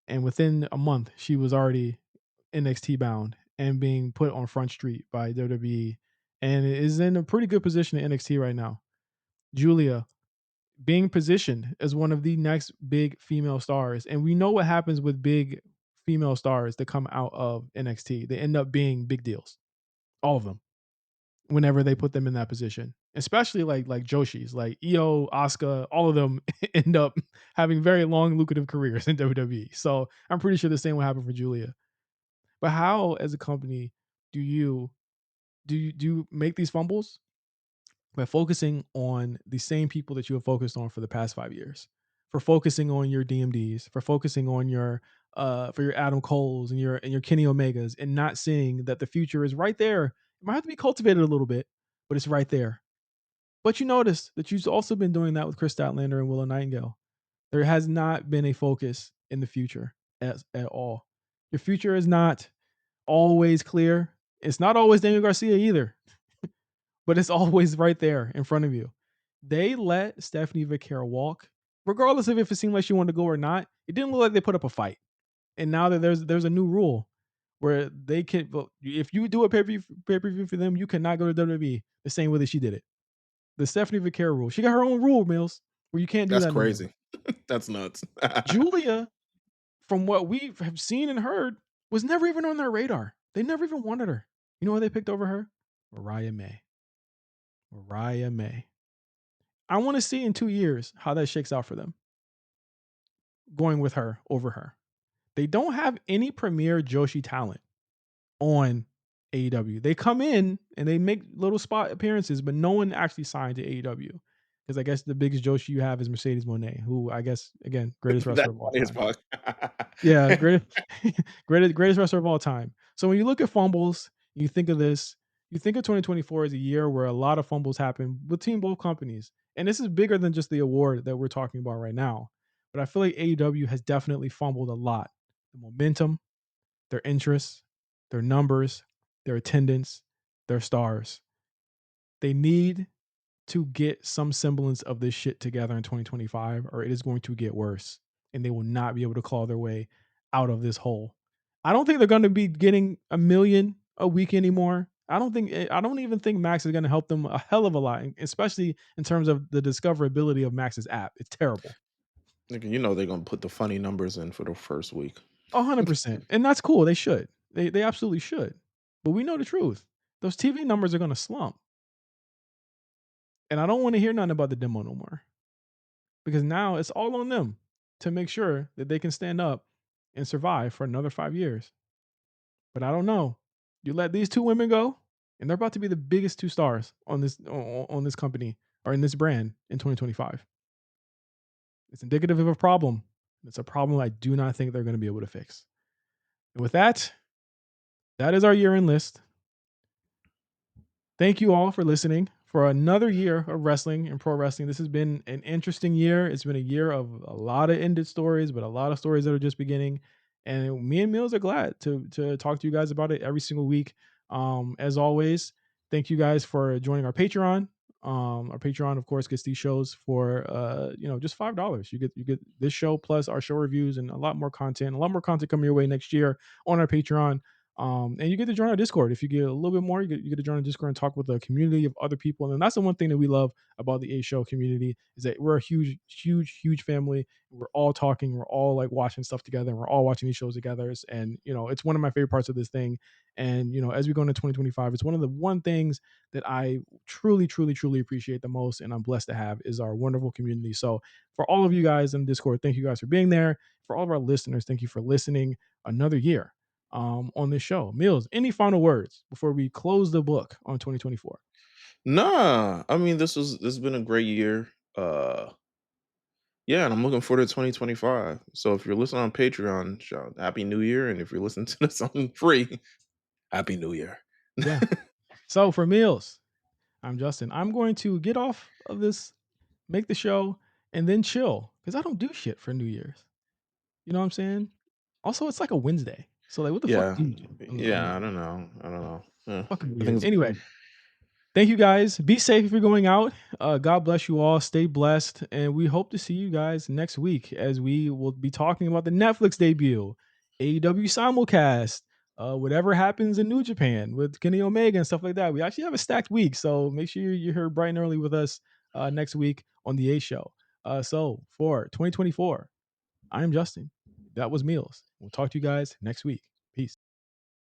and within a month, she was already NXT bound and being put on Front Street by WWE and is in a pretty good position in NXT right now. Julia being positioned as one of the next big female stars, and we know what happens with big female stars that come out of NXT. They end up being big deals, all of them, whenever they put them in that position. Especially like Joshi's, like Io, Asuka, all of them end up having very long, lucrative careers in WWE. So I'm pretty sure the same will happen for Julia. But how, as a company, do you do you make these fumbles? By focusing on the same people that you have focused on for the past 5 years, for focusing on your DMDs, for focusing on your for your Adam Coles and your Kenny Omegas, and not seeing that the future is right there. It might have to be cultivated a little bit, but it's right there. But you notice that you've also been doing that with Chris Statlander and Willow Nightingale. There has not been a focus in the future at all. Your future is not always clear. It's not always Daniel Garcia either, but it's always right there in front of you. They let Stephanie Vicaire walk, regardless of if it seemed like she wanted to go or not. It didn't look like they put up a fight. And now that there's a new rule where they can, well, if you do a pay per view for them, you cannot go to WWE the same way that she did it. The Stephanie Vicaire rule. She got her own rule, Mills, where you can't do That's that no more. crazy. That's nuts. Julia, from what we have seen and heard, was never even on their radar. They never even wanted her. You know why they picked over her? Mariah May. Mariah May. I want to see in 2 years how that shakes out for them, going with her over her. They don't have any premier Joshi talent on AEW. They come in and they make little spot appearances, but no one actually signed to AEW. Because I guess the biggest Joshi you have is Mercedes Monet, who I guess, again, greatest wrestler That's of all funny as time. fuck. Yeah, greatest wrestler of all time. So when you look at fumbles, you think of this, you think of 2024 as a year where a lot of fumbles happen between both companies. And this is bigger than just the award that we're talking about right now. But I feel like AEW has definitely fumbled a lot. The momentum, their interests, their numbers, their attendance, their stars. They need to get some semblance of this shit together in 2025, or it is going to get worse. And they will not be able to claw their way out of this hole. I don't think they're going to be getting a million a week anymore. I don't even think Max is going to help them a hell of a lot, especially in terms of the discoverability of Max's app. It's terrible. Nigga, you know they're gonna put the funny numbers in for the first week. 100%. And that's cool. They should. They absolutely should. But we know the truth. Those TV numbers are going to slump. And I don't want to hear nothing about the demo no more, because now it's all on them to make sure that they can stand up and survive for another 5 years. But I don't know. You let these 2 women go, and they're about to be the biggest 2 stars on this company or in this brand in 2025. It's indicative of a problem. It's a problem I do not think they're going to be able to fix. And with that, that is our year end list. Thank you all for listening for another year of wrestling and pro wrestling. This has been an interesting year. It's been a year of a lot of ended stories, but a lot of stories that are just beginning. And me and Mills are glad to talk to you guys about it every single week. As always, thank you guys for joining our Patreon. Our Patreon, of course, gets these shows for just $5. You get this show plus our show reviews and a lot more content. A lot more content coming your way next year on our Patreon. And you get to join our Discord. If you get a little bit more, you get to join our Discord and talk with a community of other people. And that's the one thing that we love about the A Show community is that we're a huge, huge, huge family. We're all talking, we're all like watching stuff together, and we're all watching these shows together. And it's one of my favorite parts of this thing. And as we go into 2025, it's one of the one things that I truly, truly, truly appreciate the most, and I'm blessed to have is our wonderful community. So for all of you guys in Discord, thank you guys for being there. For all of our listeners, thank you for listening another year on this show. Meelz, any final words before we close the book on 2024? Nah, I mean this has been a great year. Yeah, and I'm looking forward to 2025. So if you're listening on Patreon, shout Happy New Year, and if you're listening to this on free, Happy New Year. Yeah. So for Meelz, I'm Justin. I'm going to get off of this, make the show, and then chill because I don't do shit for New Year's. You know what I'm saying? Also, it's like a Wednesday. So like, what the fuck Yeah, do you do on yeah. I don't know. I don't know. fucking I think weird? it's Anyway, thank you guys. Be safe if you're going out. God bless you all. Stay blessed. And we hope to see you guys next week as we will be talking about the Netflix debut, AEW simulcast, whatever happens in New Japan with Kenny Omega and stuff like that. We actually have a stacked week. So make sure you're here bright and early with us next week on the A Show. So for 2024, I'm Justin. That was Meelz. We'll talk to you guys next week. Peace.